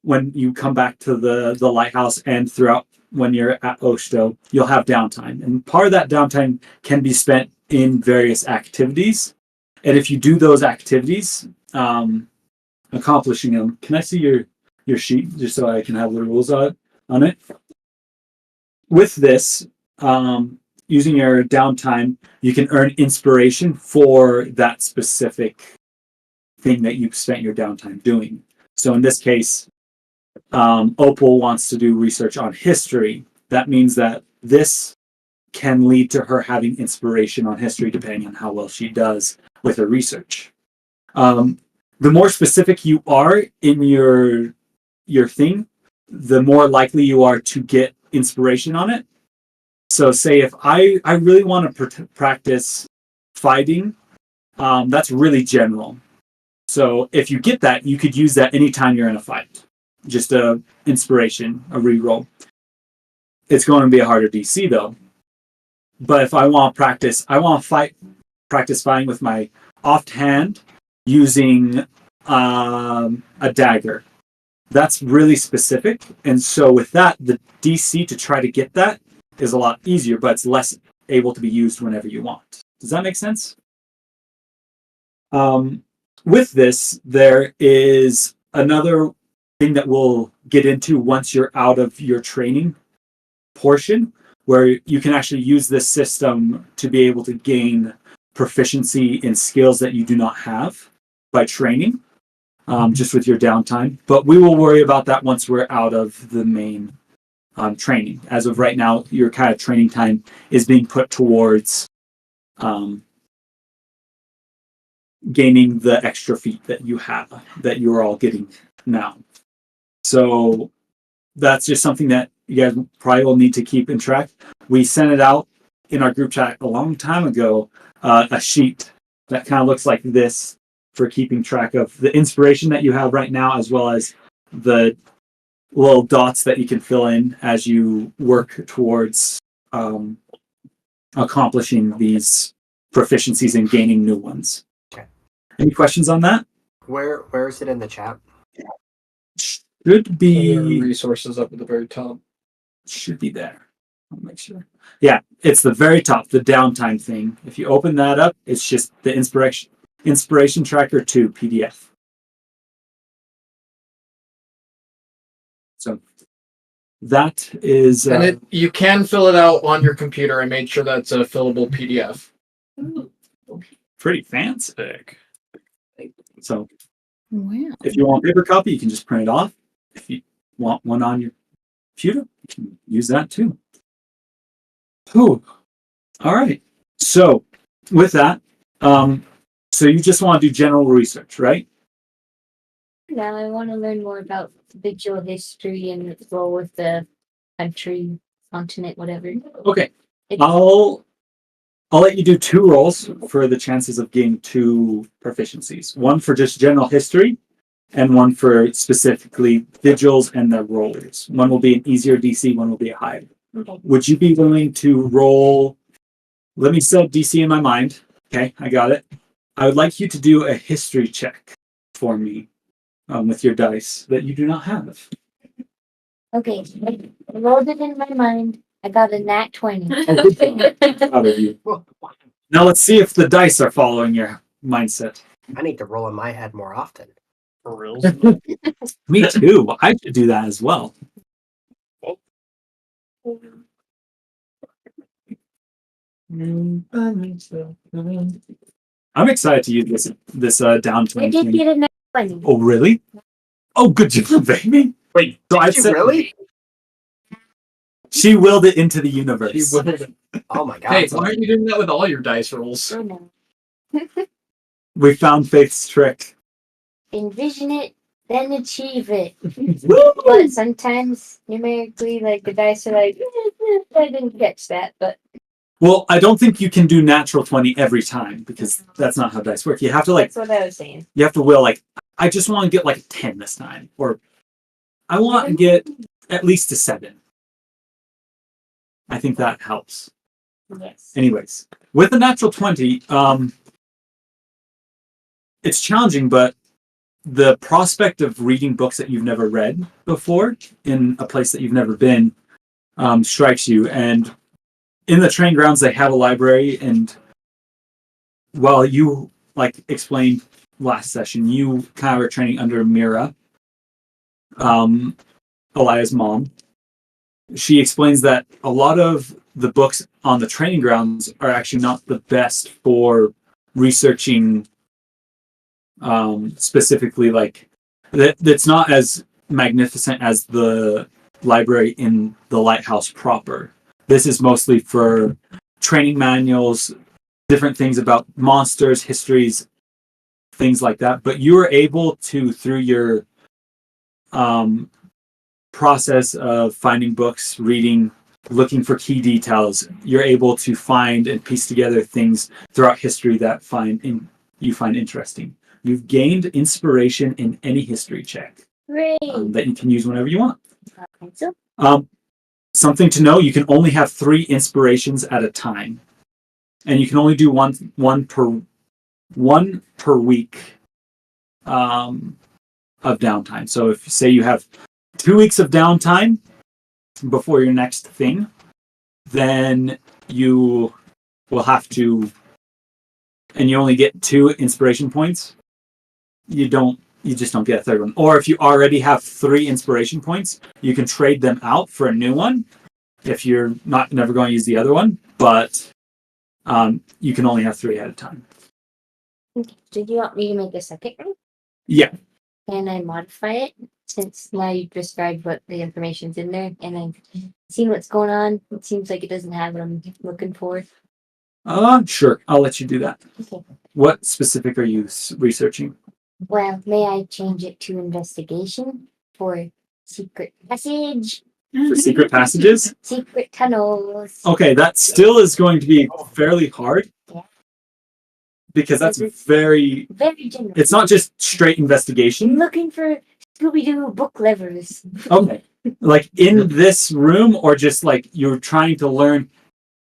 when you come back to the lighthouse and throughout when you're at Oshto, you'll have downtime. And part of that downtime can be spent in various activities. And if you do those activities, accomplishing them, can I see your sheet just so I can have the rules on it? With this, using your downtime, you can earn inspiration for that specific thing that you've spent your downtime doing. So in this case, Opal wants to do research on history. That means that this can lead to her having inspiration on history depending on how well she does with her research. The more specific you are in your thing, the more likely you are to get inspiration on it. So say if I really want to practice fighting, that's really general. So if you get that, you could use that anytime you're in a fight. Just a inspiration, a reroll. It's going to be a harder DC though. But if I want to practice, practice fighting with my offhand using a dagger. That's really specific. And so with that, the DC to try to get that is a lot easier, but it's less able to be used whenever you want. Does that make sense? With this, there is another thing that we'll get into once you're out of your training portion, where you can actually use this system to be able to gain proficiency in skills that you do not have by training, just with your downtime. But we will worry about that once we're out of the main training. As of right now, your kind of training time is being put towards gaining the extra feat that you have, that you're all getting now. So that's just something that you guys probably will need to keep in track. We sent it out in our group chat a long time ago, a sheet that kind of looks like this for keeping track of the inspiration that you have right now, as well as the little dots that you can fill in as you work towards accomplishing these proficiencies and gaining new ones. Okay. Any questions on that? Where is it in the chat? Should be resources up at the very top. Should be there. I'll make sure. Yeah, it's the very top, the downtime thing. If you open that up, it's just the inspiration tracker 2 PDF. So that is And you can fill it out on your computer. I made sure that's a fillable PDF. pretty fancy. So Wow. if you want a paper copy, you can just print it off. If you want one on your computer, you can use that too. Whew. All right. So with that, so you just want to do general research, right? Now I want to learn more about Vigil history and its role with the country, continent, whatever. Okay. It's- I'll let you do 2 rolls for the chances of getting 2 proficiencies. One for just general history, and one for specifically vigils and their rollers. One will be an easier DC, one will be a higher. Okay. Would you be willing to roll? Let me set DC in my mind. Okay, I got it. I would like you to do a history check for me with your dice that you do not have. Okay, I rolled it in my mind. I got a nat 20. Oh, good job. Proud of you. Now let's see if the dice are following your mindset. I need to roll in my head more often. For reals. Me too. I should do that as well. I'm excited to use this downtime I did thing. get a nat 20. Oh, really? Oh, good job, baby. Wait, So I Did you really? She willed it into the universe. Oh my god. Hey, why aren't you doing that with all your dice rolls? Oh no. We found Faith's trick. Envision it, then achieve it. Woo! But sometimes numerically, like the dice are like, I didn't catch that, but Well, I don't think you can do natural 20 every time because that's not how dice work. You have to that's what I was saying. you have to will I just want to get like a 10 this time, or I want to get at least a 7. I think that helps. Yes. Anyways, with the natural 20, it's challenging, but the prospect of reading books that you've never read before in a place that you've never been strikes you. And in the train grounds, they have a library. And while you explained last session, you kind of are training under Mira, Elia's mom. She explains that a lot of the books on the training grounds are actually not the best for researching specifically that's not as magnificent as the library in the Lighthouse proper. This is mostly for training manuals, different things about monsters, histories, things like that. But you are able to, through your process of finding books, reading, looking for key details, you're able to find and piece together things throughout history that you find interesting. You've gained inspiration in any history check Great. that you can use whenever you want. Okay, so Something to know, you can only have 3 inspirations at a time. And you can only do one per week of downtime. So if say you have 2 weeks of downtime before your next thing, then you will have to, and you only get 2 inspiration points. You just don't get a third one. Or if you already have 3 inspiration points, you can trade them out for a new one if you're never going to use the other one. But You can only have 3 at a time. Okay. Did you want me to make a second one? Yeah. Can I modify it? Since now you described what the information's in there and I've seen what's going on. It seems like it doesn't have what I'm looking for. Sure. I'll let you do that. Okay. What specific are you researching? Well, may I change it to investigation for secret passage? For secret passages? Secret tunnels. Okay, that still is going to be fairly hard. Yeah. Because that's It's very... Very general. It's not just straight investigation. Looking for Scooby-Doo book levers. Okay. Like in this room, or just like you're trying to learn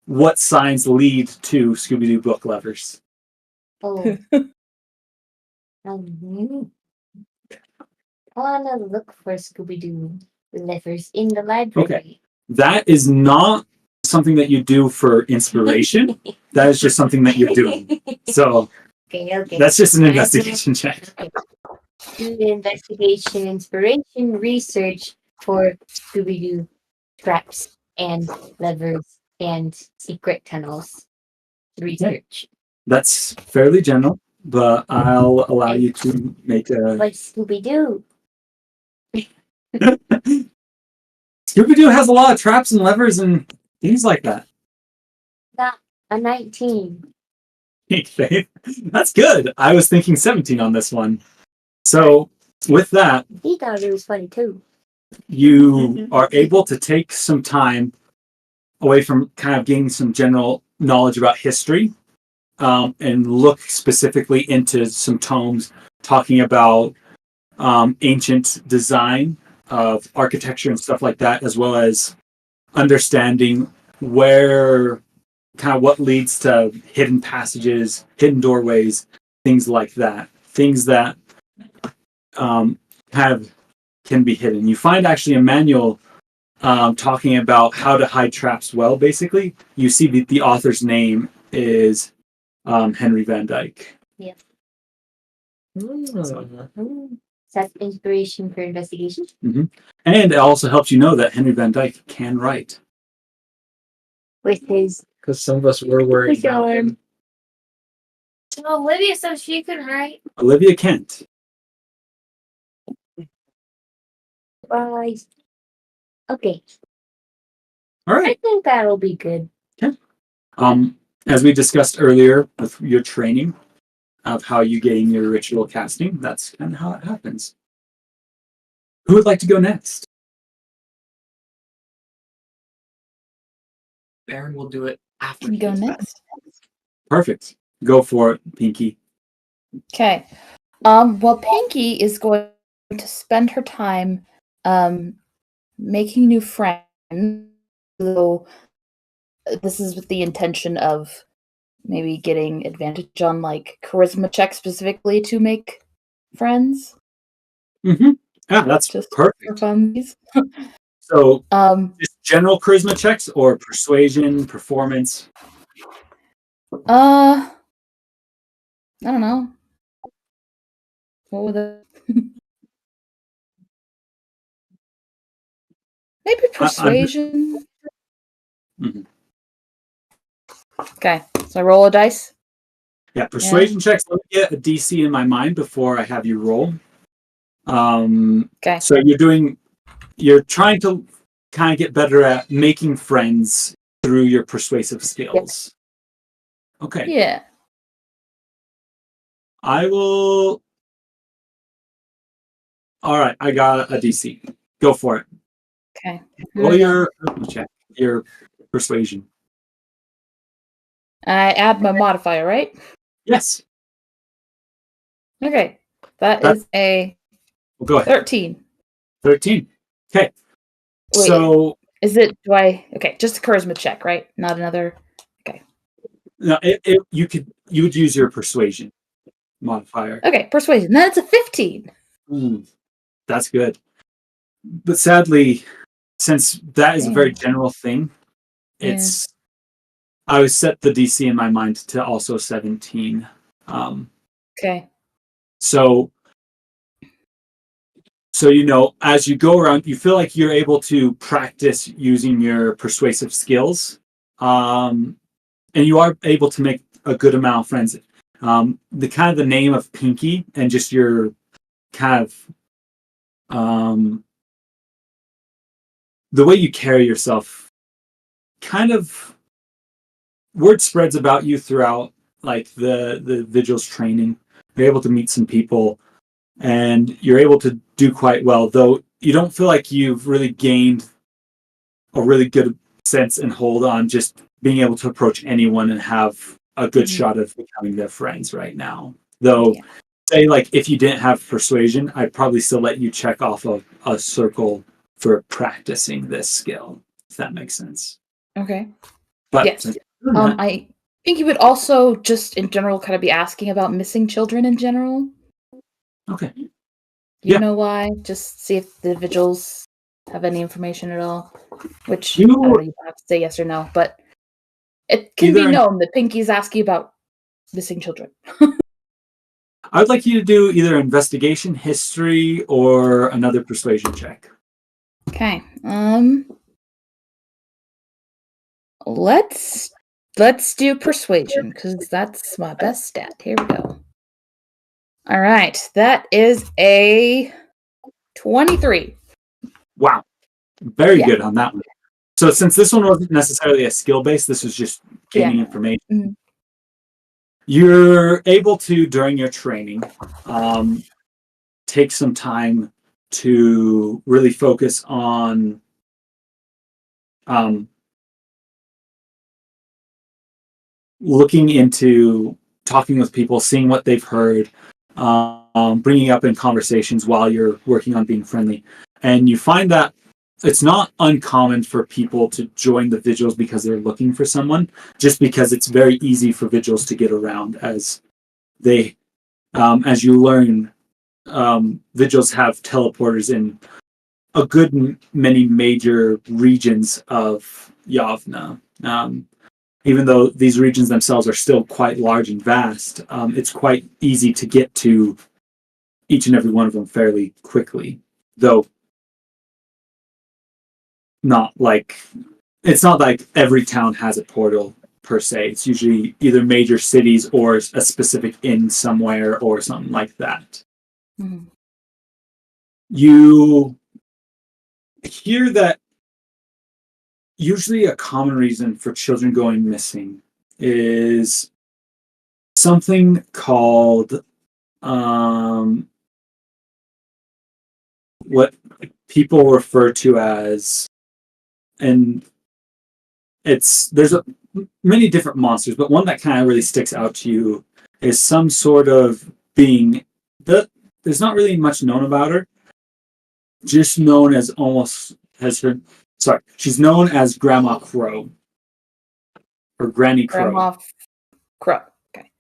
what signs lead to Scooby-Doo book levers? Oh. I want to look for Scooby-Doo levers in the library. Okay. That is not something that you do for inspiration. That is just something that you're doing. So Okay. that's just an investigation check. Do the investigation, inspiration, research for Scooby-Doo traps and levers and secret tunnels. Research. That's fairly general, but I'll allow you to make a... Like Scooby-Doo. Scooby-Doo has a lot of traps and levers and things like that. Not a 19. That's good. I was thinking 17 on this one. So with that, He thought it was funny too. you are able to take some time away from kind of gaining some general knowledge about history, and look specifically into some tomes talking about ancient design of architecture and stuff like that, as well as understanding where kind of what leads to hidden passages, hidden doorways, things like that. Things that can be hidden. You find actually a manual talking about how to hide traps well, basically. You see the author's name is Henry Van Dyke. Yep. That's inspiration for investigation. And it also helps you know that Henry Van Dyke can write. With his Because some of us were worried about him. Well, Olivia says she can write. Olivia Kent. eyes. Okay. All I right. think that'll be good. As we discussed earlier with your training of how you gain your ritual casting, that's kind of how it happens. Who would like to go next? Barren will do it after Can we he go gets back. next? Perfect. Go for it, Pinky. Okay. Well, Pinky is going to spend her time making new friends. So this is with the intention of maybe getting advantage on like charisma checks specifically to make friends. Mm-hmm. Yeah, that's Just perfect. for funsies. So, just general charisma checks or persuasion, performance? I don't know. What would the maybe persuasion? Mhm. Okay, so I roll a dice. Yeah, persuasion checks. Let me get a DC in my mind before I have you roll. Okay. So you're trying to kind of get better at making friends through your persuasive skills. Okay. Yeah. I will. All right, I got a DC. Go for it. Okay. Roll your check, your persuasion. I add my modifier, right? Yes. Okay. That is a Well, go ahead. 13. 13. Okay. Wait. So Is it okay, just a charisma check, right? Not another. no, you would use your persuasion modifier. Okay, persuasion. Then it's a 15. Ooh, that's good. But sadly, since that is a very general thing, it's I always set the DC in my mind to also 17. Okay. So as you go around, you feel like you're able to practice using your persuasive skills. and you are able to make a good amount of friends. The name of Pinky and just your kind of the way you carry yourself, kind of word spreads about you throughout like the Vigil's training. You're able to meet some people, and you're able to do quite well, though you don't feel like you've really gained a really good sense and hold on just being able to approach anyone and have a good shot of becoming their friends right now. Though, say like if you didn't have persuasion, I'd probably still let you check off a circle for practicing this skill, if that makes sense. Okay. But yes. I think you would also just in general kind of be asking about missing children in general. Okay. You know why? Just see if the Vigils have any information at all. Which you I don't know, you don't have to say yes or no, but it can be known that Pinky's asking about missing children. I would like you to do either investigation, history, or another persuasion check. Okay. Let's do persuasion because that's my best stat. Here we go. All right, that is a 23. Wow, very good on that one. So since this one wasn't necessarily a skill base, this was just gaining information. Mm-hmm. You're able to, during your training, take some time to really focus on looking into talking with people, seeing what they've heard, bringing up in conversations while you're working on being friendly. And you find that it's not uncommon for people to join the Vigils because they're looking for someone, just because it's very easy for Vigils to get around as they, as you learn, Vigils have teleporters in a good many major regions of Yavna. Even though these regions themselves are still quite large and vast, it's quite easy to get to each and every one of them fairly quickly. Though, it's not like every town has a portal per se. It's usually either major cities or a specific inn somewhere or something like that. Mm-hmm. You hear that usually a common reason for children going missing is something called what people refer to as, and there's many different monsters, but one that kind of really sticks out to you is some sort of being that there's not really much known about her, just known as she's known as Grandma Crow or Granny Crow. Grandma Crow. Okay.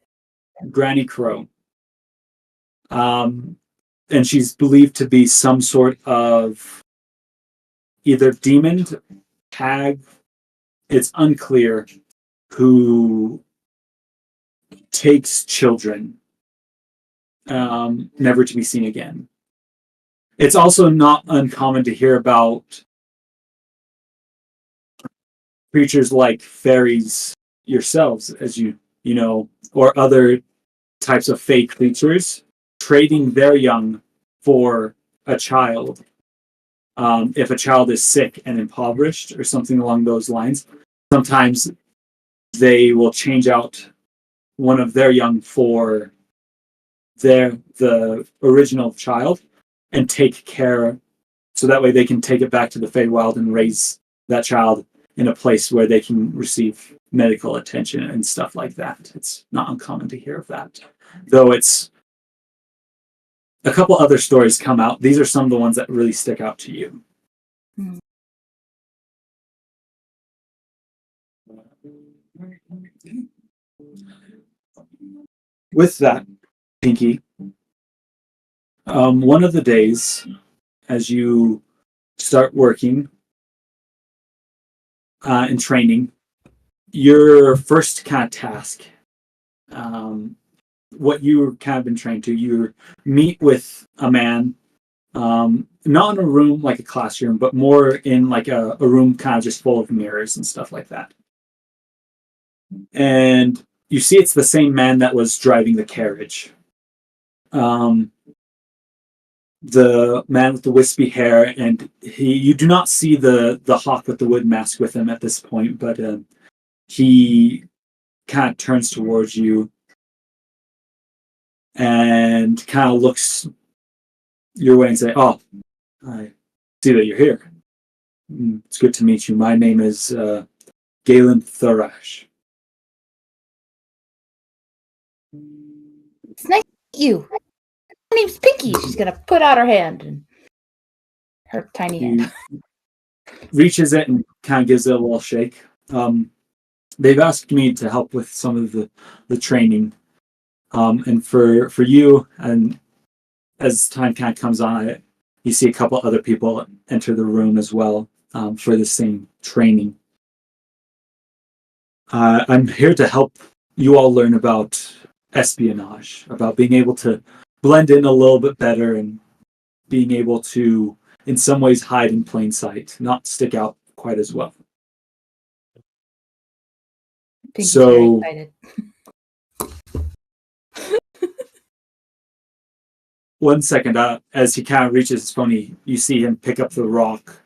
Granny Crow. And she's believed to be some sort of either demon, hag. It's unclear who takes children, never to be seen again. It's also not uncommon to hear about creatures like fairies yourselves, as you know, or other types of fake creatures trading their young for a child. If a child is sick and impoverished or something along those lines, sometimes they will change out one of their young for the original child and take care, so that way they can take it back to the Feywild and raise that child in a place where they can receive medical attention and stuff like that. It's not uncommon to hear of that. Though it's a couple other stories come out. These are some of the ones that really stick out to you. Mm-hmm. With that, Pinky, one of the days as you start working and training, your first kind of task, what you've kind of been trained to, you meet with a man, not in a room like a classroom, but more in like a room kind of just full of mirrors and stuff like that. and you see it's the same man that was driving the carriage. The man with the wispy hair, and you do not see the hawk with the wood mask with him at this point, but he kind of turns towards you and kind of looks your way and say, "Oh, I see that you're here. It's good to meet you. My name is Galen Tharash." It's nice to meet you. My name's Pinky. She's gonna put out her hand and her tiny hand. Reaches it and kind of gives it a little shake. They've asked me to help with some of the training, and for you, and as time kind of comes on, you see a couple other people enter the room as well for the same training. I'm here to help you all learn about espionage, about being able to blend in a little bit better and being able to, in some ways, hide in plain sight, not stick out quite as well. Pinky's So- very excited. 1 second, as he kind of reaches his phone, you see him pick up the rock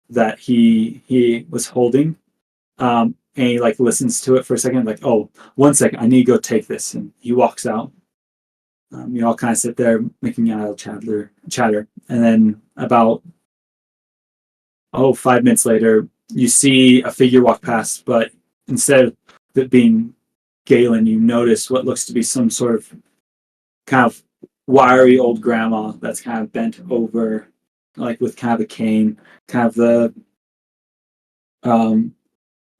that he was holding, and he like listens to it for a second, like, "Oh, 1 second, I need to go take this," and he walks out. You all kind of sit there making idle chatter, and then about 5 minutes later, you see a figure walk past, but instead of it being Galen, you notice what looks to be some sort of kind of wiry old grandma that's kind of bent over, like with kind of a cane, kind of the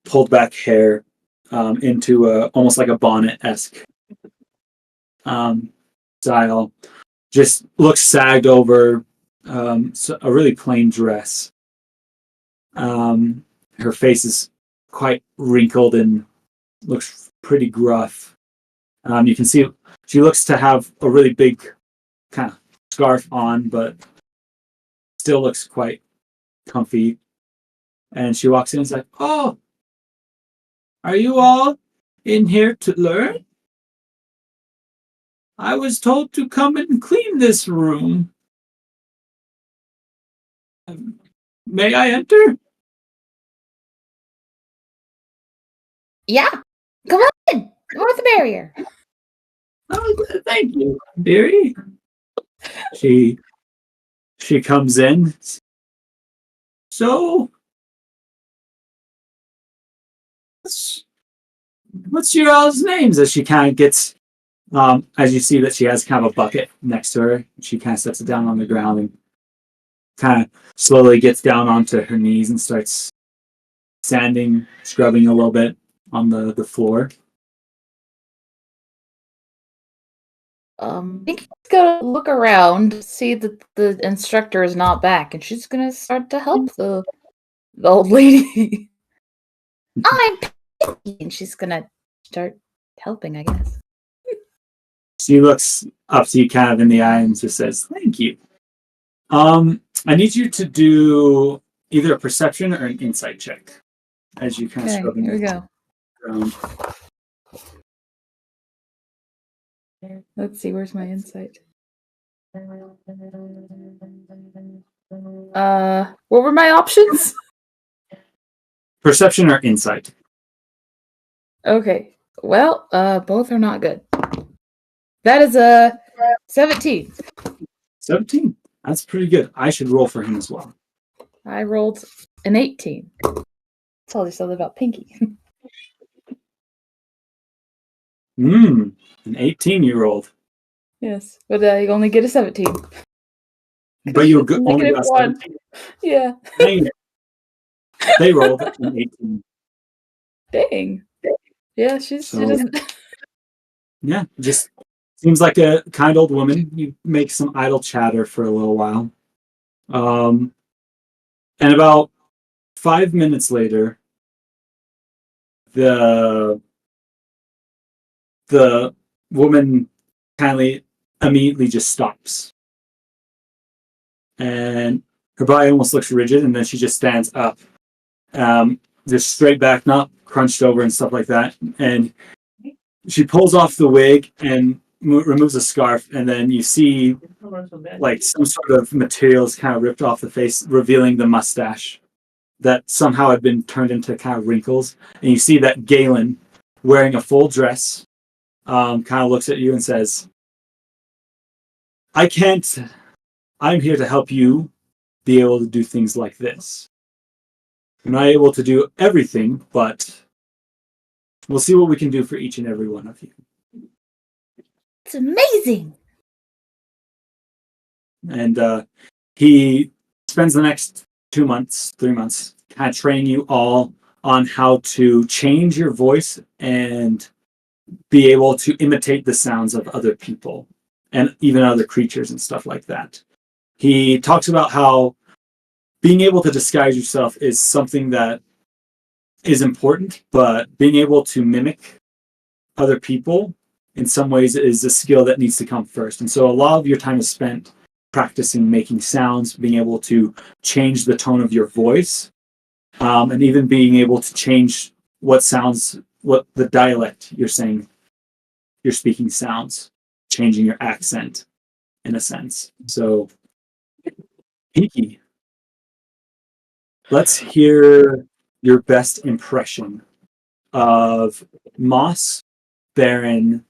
pulled back hair into almost like a bonnet-esque style. Just looks sagged over, so a really plain dress. Her face is quite wrinkled and looks pretty gruff. You can see she looks to have a really big kind of scarf on, but still looks quite comfy. And she walks in and is like, "Oh, are you all in here to learn? I was told to come and clean this room. May I enter?" Yeah, come on in. North barrier. "Oh, thank you, dearie." She comes in. "So, what's your all's names?" As she kind of gets, as you see that she has kind of a bucket next to her, she kind of sets it down on the ground and kind of slowly gets down onto her knees and starts sanding, scrubbing a little bit on the floor. Pinky's gonna look around, see that the instructor is not back, and she's gonna start to help the old lady. I'm Pinky, and she's gonna start helping, I guess. She looks up to you kind of in the eye and just says, "Thank you. I need you to do either a perception or an insight check as you kind of Okay, scrubbing here we the go. ground." Let's see, where's my insight? What were my options? Perception or insight. Okay, well, both are not good. That is a 17. 17. That's pretty good. I should roll for him as well. I rolled an 18. Told you something about Pinky. An 18 you rolled. Yes, but you only get a 17. But you only Negative got 1. 17. Yeah. Dang it. They rolled an 18. Dang. Yeah, she doesn't. Yeah, just seems like a kind old woman. You make some idle chatter for a little while. And about 5 minutes later, the woman kindly immediately just stops. And her body almost looks rigid, and then she just stands up. just straight back, not crunched over and stuff like that. And she pulls off the wig and removes a scarf, and then you see like some sort of materials kind of ripped off the face, revealing the mustache that somehow had been turned into kind of wrinkles. And you see that Galen, wearing a full dress, kind of looks at you and says, I'm here to help you be able to do things like this. I'm not able to do everything, but we'll see what we can do for each and every one of you. It's amazing. And he spends the next 3 months, kind of training you all on how to change your voice and be able to imitate the sounds of other people and even other creatures and stuff like that. He talks about how being able to disguise yourself is something that is important, but being able to mimic other people in some ways is a skill that needs to come first. And so a lot of your time is spent practicing making sounds, being able to change the tone of your voice, and even being able to change what the dialect you're speaking sounds, changing your accent in a sense. So, Pinky, let's hear your best impression of Moss, Barren,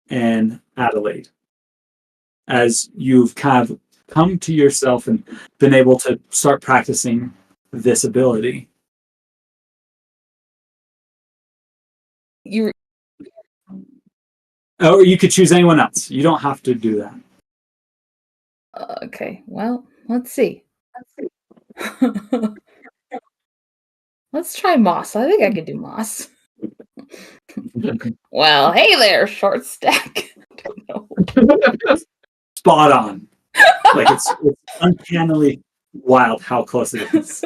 and Adelaide, as you've kind of come to yourself and been able to start practicing this ability. Or you could choose anyone else. You don't have to do that. Okay, well, let's see. Let's try Moss. I think I could do Moss. Well, hey there, short stack. Spot on. Like it's uncannily wild how close it is.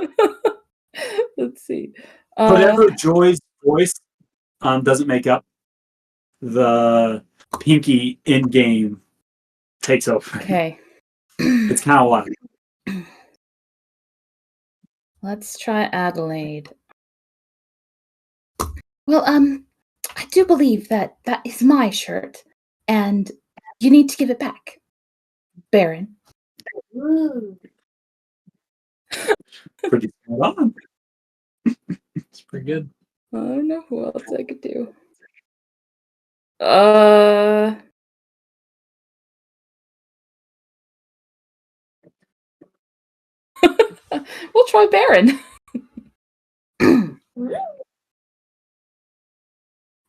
Let's see. Whatever Joy's voice doesn't make up, the Pinky in game takes over. Okay. It's kind of wild. Let's try Adelaide. Well, I do believe that is my shirt, and you need to give it back, Barren. Ooh. Pretty spot on. It's pretty good. I don't know who else I could do. We'll try Barren.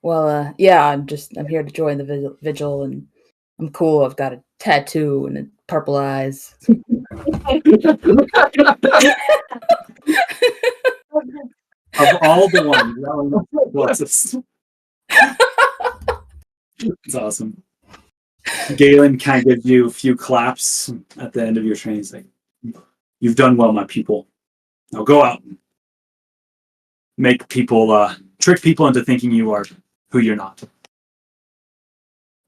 Well, yeah, I'm here to join the Vigil, and I'm cool. I've got a tattoo and purple eyes. Of all the ones, that one was it's awesome. Galen kind of gives you a few claps at the end of your training. He's like, "You've done well, my people. Now go out and make people, trick people into thinking you are who you're not."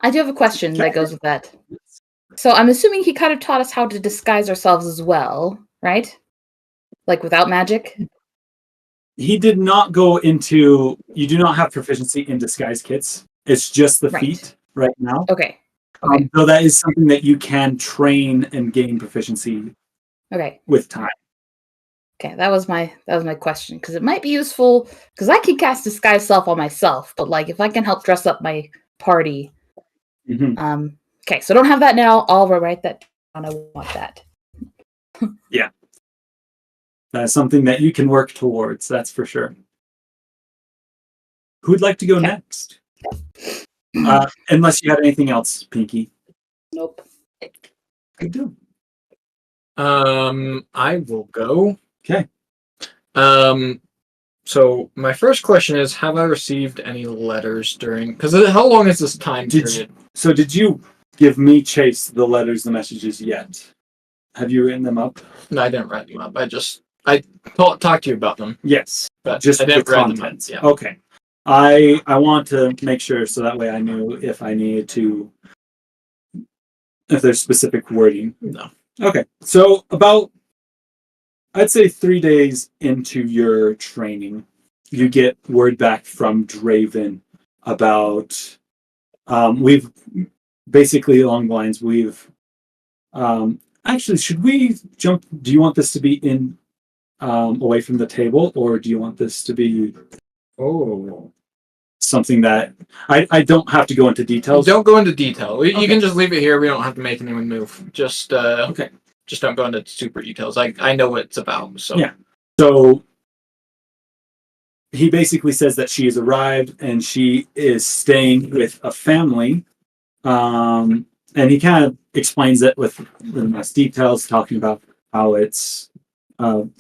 I do have a question that goes with that. So I'm assuming he kind of taught us how to disguise ourselves as well, right? Like without magic? He did not go into. You do not have proficiency in disguise kits. It's just the feat right now. Okay. So that is something that you can train and gain proficiency. Okay. With time. Okay, that was my question, because it might be useful, because I can cast disguise self on myself, but like if I can help dress up my party. Mm-hmm. Okay, so I don't have that now. I'll write that down. I want that. Yeah. That's something that you can work towards, that's for sure. Who'd like to go next? Unless you had anything else, Pinky. Nope. I do. I will go. Okay. So my first question is, have I received any letters during? Because how long is this time period? Did you give me Chase the letters, the messages yet? Have you written them up? No, I didn't write them up. I talked to you about them. Yes, but just I didn't the write them up. contents. Yeah. Okay. I want to make sure so that way I knew if I needed to, if there's specific wording. No. Okay. So about, I'd say 3 days into your training, you get word back from Draven about we've basically along the lines we've actually should we jump? Do you want this to be in away from the table, or do you want this to be something that I don't have to go into details? Don't go into detail. You Okay. can just leave it here. We don't have to make anyone move. Just Okay. Just don't go into super details. I know what it's about. So Yeah. So he basically says that she has arrived and she is staying with a family. And he kind of explains it with nice details, talking about how it's how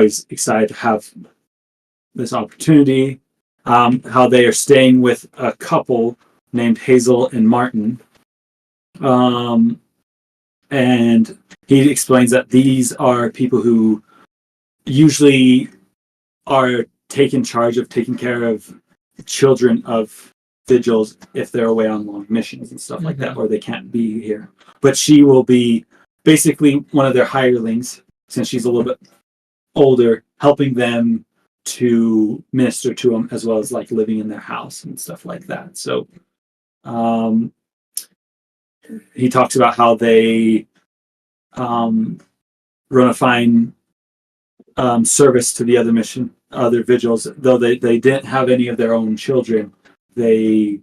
he's excited to have this opportunity, how they are staying with a couple named Hazel and Martin. And he explains that these are people who usually are taking charge of taking care of children of Vigils if they're away on long missions and stuff like that, or they can't be here. But she will be basically one of their hirelings, since she's a little bit older, helping them to minister to them, as well as like living in their house and stuff like that. So he talks about how they run a fine service to the other Vigils, though they didn't have any of their own children. They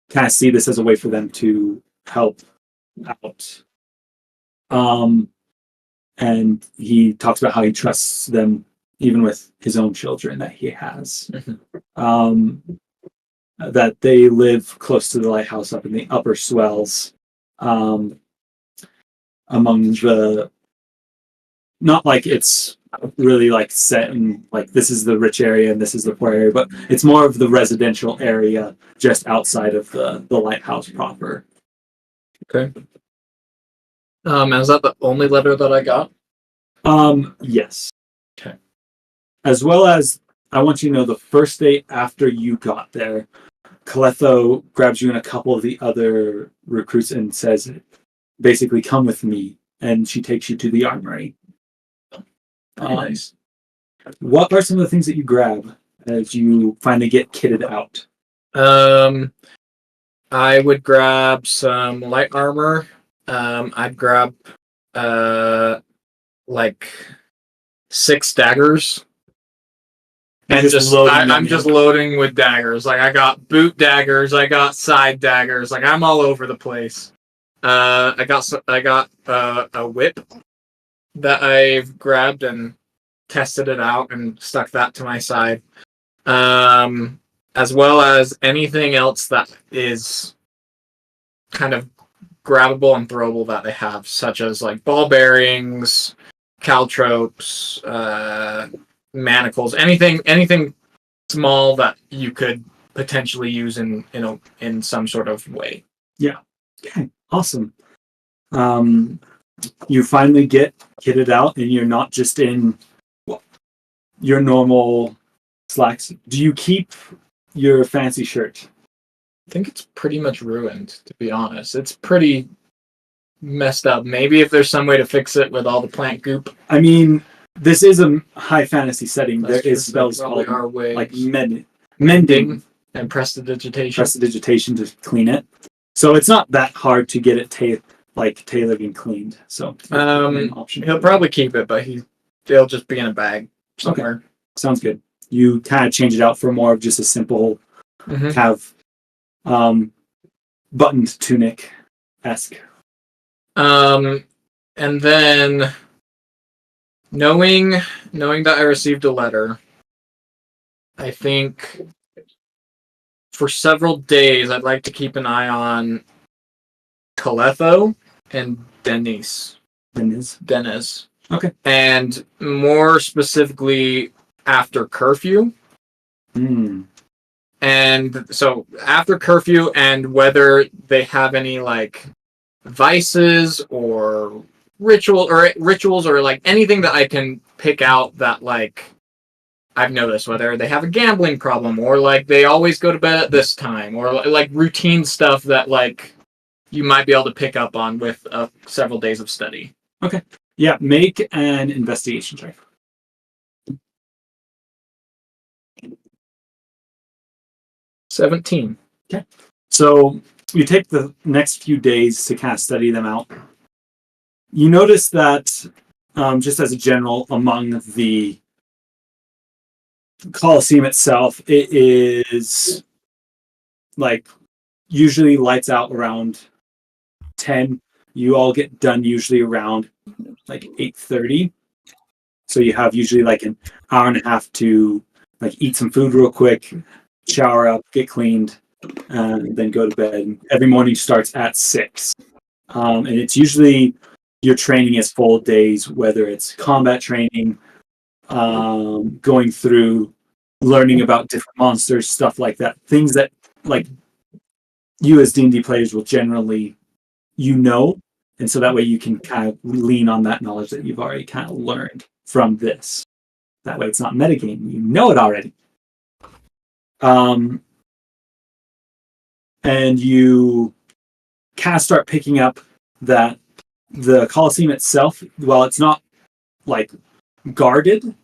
kind of see this as a way for them to help out. And he talks about how he trusts them even with his own children that he has. That they live close to the lighthouse up in the Upper Swells, among the, not like it's really like set in like this is the rich area and this is the poor area, but it's more of the residential area just outside of the lighthouse proper. okay. Is that the only letter that I got? Yes. Okay. As well as I want you to know the first day after you got there, Caletho grabs you and a couple of the other recruits and says, basically, come with me. And she takes you to the armory. Nice. What are some of the things that you grab as you finally get kitted out? I would grab some light armor. I'd grab like 6 daggers. And I'm just loading with daggers. Like I got boot daggers, I got side daggers. Like I'm all over the place. I got a whip that I've grabbed and tested it out and stuck that to my side. As well as anything else that is kind of grabbable and throwable that they have, such as like ball bearings, caltropes, manacles, anything small that you could potentially use in some sort of way. Yeah. Okay. Awesome. You finally get kitted out, and you're not just in your normal slacks. Do you keep your fancy shirt? I think it's pretty much ruined, to be honest. It's pretty messed up. Maybe if there's some way to fix it with all the plant goop. I mean, this is a high fantasy setting. There is spells called our way like mending and prestidigitation. Prestidigitation to clean it. So it's not that hard to get it tailored and cleaned. So he'll probably keep it, but they'll just be in a bag somewhere. Okay. Sounds good. You kind of change it out for more of just a simple buttoned tunic-esque. And then knowing that I received a letter, I think for several days I'd like to keep an eye on Caletho and Denise. Okay. And more specifically after curfew. And so after curfew, and whether they have any like vices or rituals or like anything that I can pick out that like I've noticed, whether they have a gambling problem or like they always go to bed at this time, or like routine stuff that like you might be able to pick up on with several days of study. Okay. Yeah, make an investigation check. 17. So you take the next few days to kind of study them out. You notice that, just as a general, among the Colosseum itself, it is like usually lights out around 10. You all get done usually around like 8:30. So you have usually like an hour and a half to like eat some food real quick, shower up, get cleaned, and then go to bed. Every morning starts at 6. And it's usually your training is full days, whether it's combat training, going through learning about different monsters, stuff like that. Things that like you as D&D players will generally, and so that way you can kind of lean on that knowledge that you've already kind of learned from this. That way it's not metagame. You know it already. And you kind of start picking up that the Colosseum itself, while it's not like guarded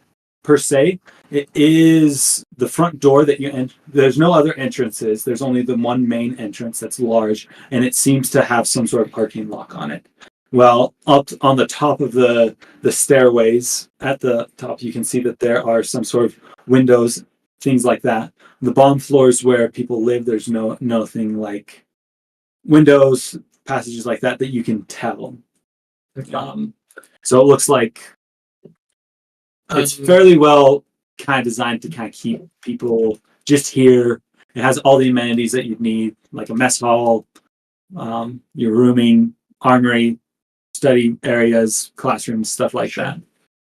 per se, it is the front door that you enter. There's no other entrances. There's only the one main entrance that's large, and it seems to have some sort of arcane lock on it. Well, up on the top of the stairways, at the top, you can see that there are some sort of windows, things like that. The bottom floors where people live, there's nothing like windows, passages like that you can tell. So it looks like it's fairly well kind of designed to kind of keep people just here. It has all the amenities that you'd need, like a mess hall, your rooming, armory, study areas, classrooms, stuff like that.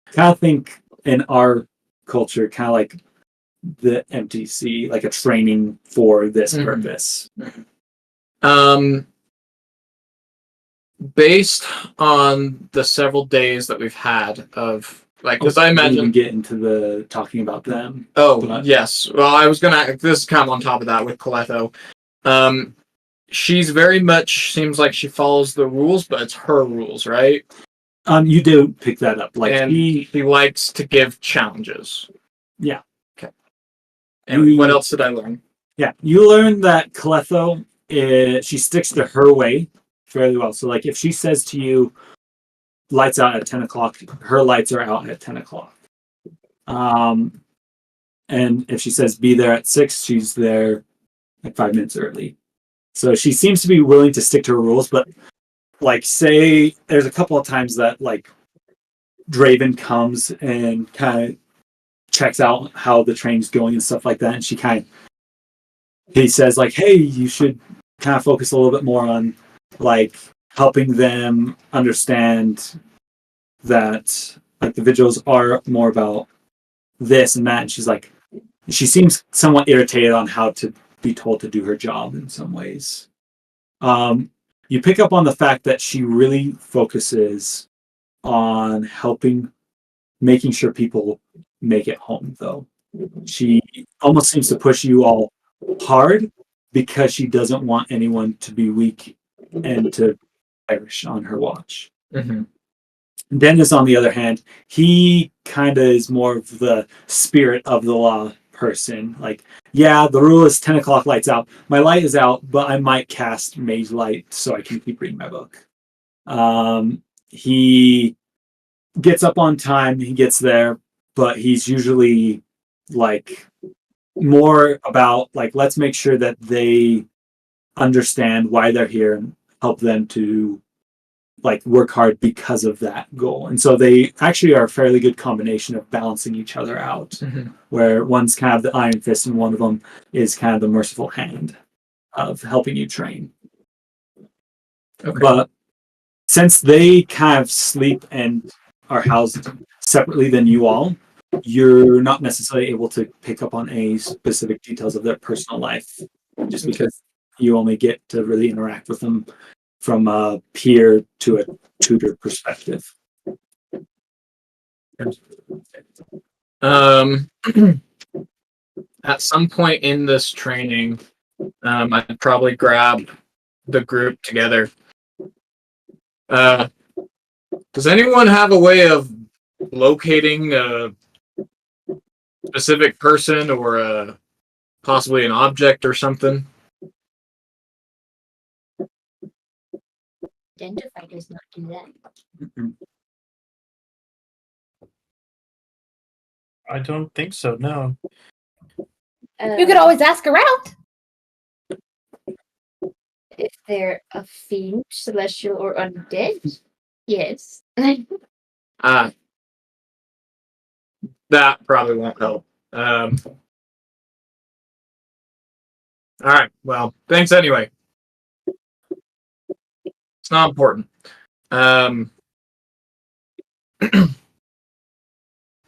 Kind of think in our culture, kind of like the MTC, like a training for this purpose. Based on the several days that we've had of like, because I imagine we get into the talking about them. Yes. Well, I was gonna. This is kind of on top of that with Coletto. She's very much seems like she follows the rules, but it's her rules, right? You do pick that up. Like, and he likes to give challenges. Yeah. Okay. And what else did I learn? Yeah, you learn that Coletto, she sticks to her way fairly well. So, like, if she says to you, lights out at 10 o'clock, her lights are out at 10 o'clock. And if she says be there at 6, she's there like 5 minutes early. So she seems to be willing to stick to her rules, but like, say there's a couple of times that like Draven comes and kind of checks out how the train's going and stuff like that, and he says like, hey, you should kind of focus a little bit more on like helping them understand that like the vigils are more about this and that. And she's like, she seems somewhat irritated on how to be told to do her job in some ways. You pick up on the fact that she really focuses on making sure people make it home, though. She almost seems to push you all hard because she doesn't want anyone to be weak and to perish on her watch. Mm-hmm. Dennis, on the other hand, he kind of is more of the spirit of the law person. Like, yeah, the rule is 10 o'clock lights out. My light is out, but I might cast Mage Light so I can keep reading my book. He gets up on time, he gets there, but he's usually like more about like, let's make sure that they understand why they're here and help them to like work hard because of that goal. And so they actually are a fairly good combination of balancing each other out, where one's kind of the iron fist and one of them is kind of the merciful hand of helping you train. Okay. But since they kind of sleep and are housed separately than you all, you're not necessarily able to pick up on any specific details of their personal life, just because you only get to really interact with them from a peer to a tutor perspective. At some point in this training, I'd probably grab the group together. Does anyone have a way of locating a specific person or Possibly an object or something. Identify does not do that. I don't think so. No. You could always ask around. If they're a fiend, celestial, or undead, yes. That probably won't help. All right. Well, thanks anyway. It's not important. I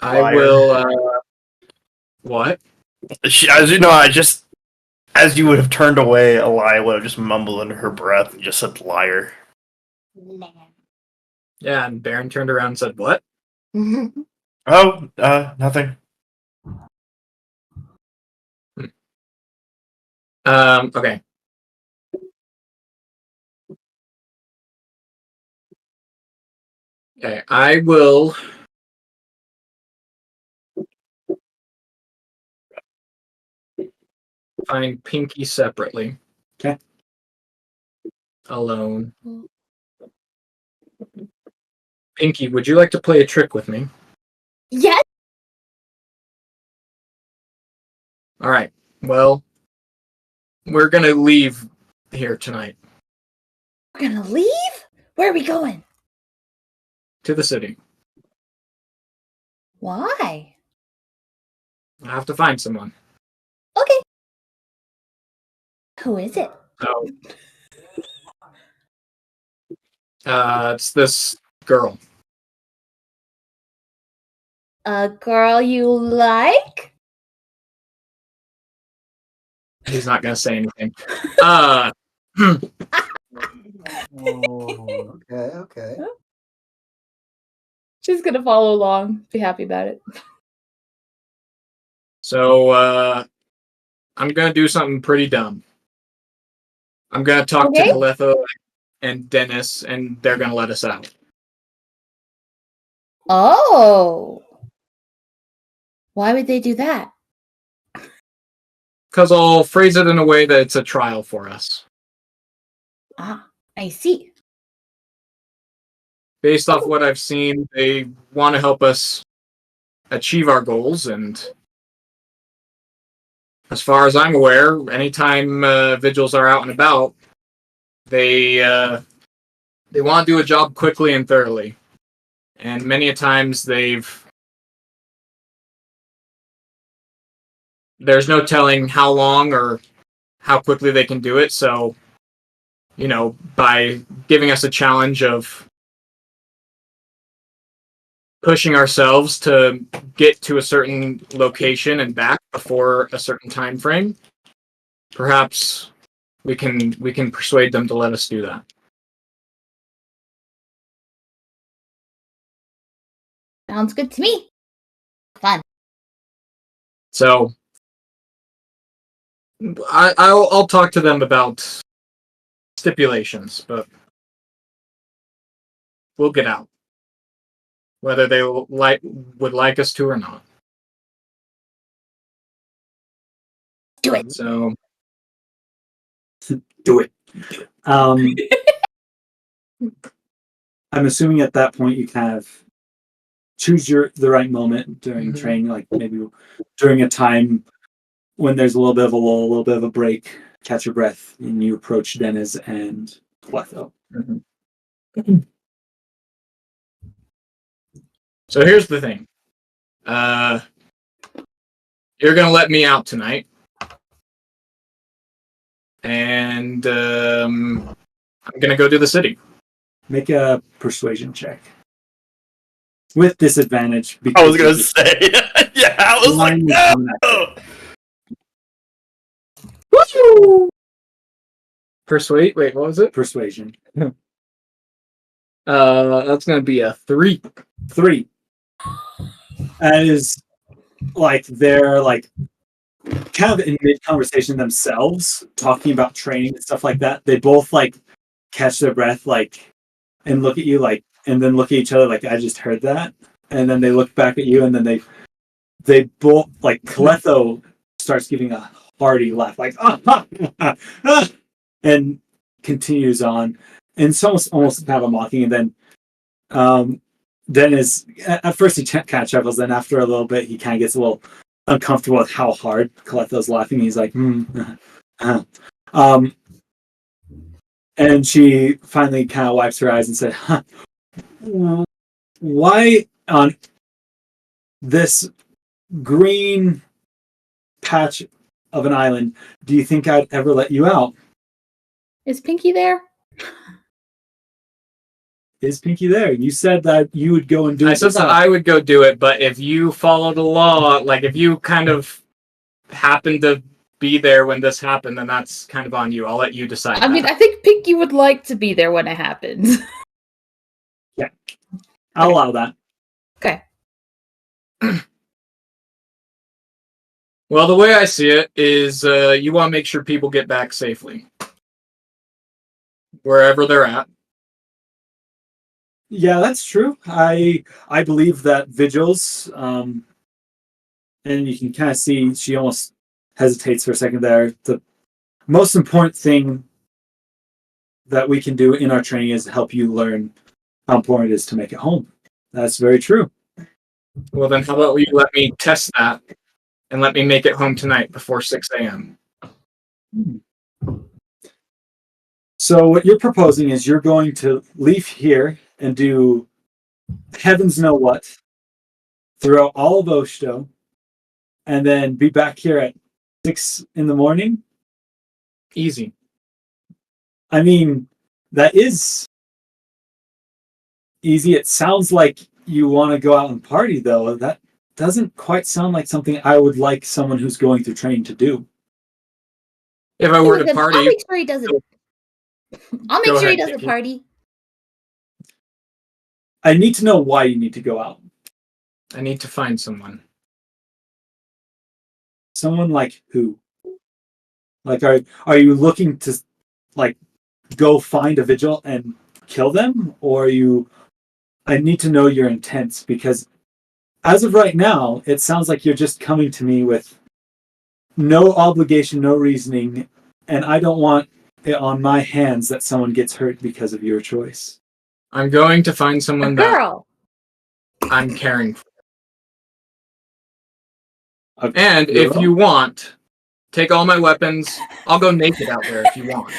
Liar. will. What? As you know, as you would have turned away, Elia would have just mumbled under her breath and just said liar. Yeah, and Barren turned around and said, "What?" Oh, nothing. Okay. Okay, I will find Pinky separately. Okay. Alone. Pinky, would you like to play a trick with me? Yes. All right. Well, we're gonna leave here tonight We're gonna leave? Where are we going? to the city. Why? I have to find someone. Okay. Who is it? So, it's this girl. A girl you like? He's not gonna say anything. Oh, okay. She's gonna follow along. Be happy about it. So, I'm gonna do something pretty dumb. I'm gonna talk Okay. to Caletho and Dennis, and they're gonna let us out. Oh. Why would they do that? Because I'll phrase it in a way that it's a trial for us. Ah, I see. Based off what I've seen, they want to help us achieve our goals, and as far as I'm aware, anytime vigils are out and about, they want to do a job quickly and thoroughly. And many a times there's no telling how long or how quickly they can do it, so, by giving us a challenge of pushing ourselves to get to a certain location and back before a certain time frame, perhaps we can persuade them to let us do that. Sounds good to me. Fun. So I'll talk to them about stipulations, but we'll get out, whether they would like us to or not. Do it. So Do it. I'm assuming at that point you kind of choose the right moment during training, like maybe during a time when there's a little bit of a lull, a little bit of a break, catch your breath, and you approach Dennis and Cletho. So here's the thing. You're gonna let me out tonight, and I'm gonna go to the city. Make a persuasion check with disadvantage. I was gonna say, yeah, I was like, no. Persuade. Wait, what was it? Persuasion. That's gonna be a 3. 3. That is like they're like kind of in mid conversation themselves, talking about training and stuff like that. They both like catch their breath, like, and look at you, like, and then look at each other, like, I just heard that, and then they look back at you, and then they both like Caletho starts giving a hearty laugh, like and continues on. And it's almost kind of mocking. And then Dennis, at first he kind of chuckles, then after a little bit he kind of gets a little uncomfortable with how hard Coletto's laughing. He's like, and she finally kind of wipes her eyes and said, why on this green patch of an island do you think I'd ever let you out? Is Pinky there? Is Pinky there? You said that you would go and do it. I said that I would go do it, but if you follow the law, like if you kind of happened to be there when this happened, then that's kind of on you. I'll let you decide. I mean, I think Pinky would like to be there when it happens. Yeah, I'll allow that. Okay. Well, the way I see it is you want to make sure people get back safely. Wherever they're at. Yeah, that's true. I believe that Vigil's, and you can kind of see she almost hesitates for a second there. The most important thing that we can do in our training is to help you learn how important it is to make it home. That's very true. Well, then how about you let me test that and let me make it home tonight before 6 a.m. So what you're proposing is you're going to leave here and do heavens know what throughout all of Oshto, and then be back here at 6 in the morning? Easy. I mean, that is easy. It sounds like you want to go out and party, though. That doesn't quite sound like something I would like someone who's going through training to do. If I were to Listen, party, I'll make sure he doesn't. I'll make Go sure he ahead, doesn't Pinky. party. I need to know why you need to go out. I need to find someone. Someone like who? Like, are you looking to, like, go find a Vigil and kill them? Or are you... I need to know your intents, because as of right now, it sounds like you're just coming to me with no obligation, no reasoning, and I don't want it on my hands that someone gets hurt because of your choice. I'm going to find A someone that girl. I'm caring for. A And if girl? you want, take all my weapons. I'll go naked out there if you want.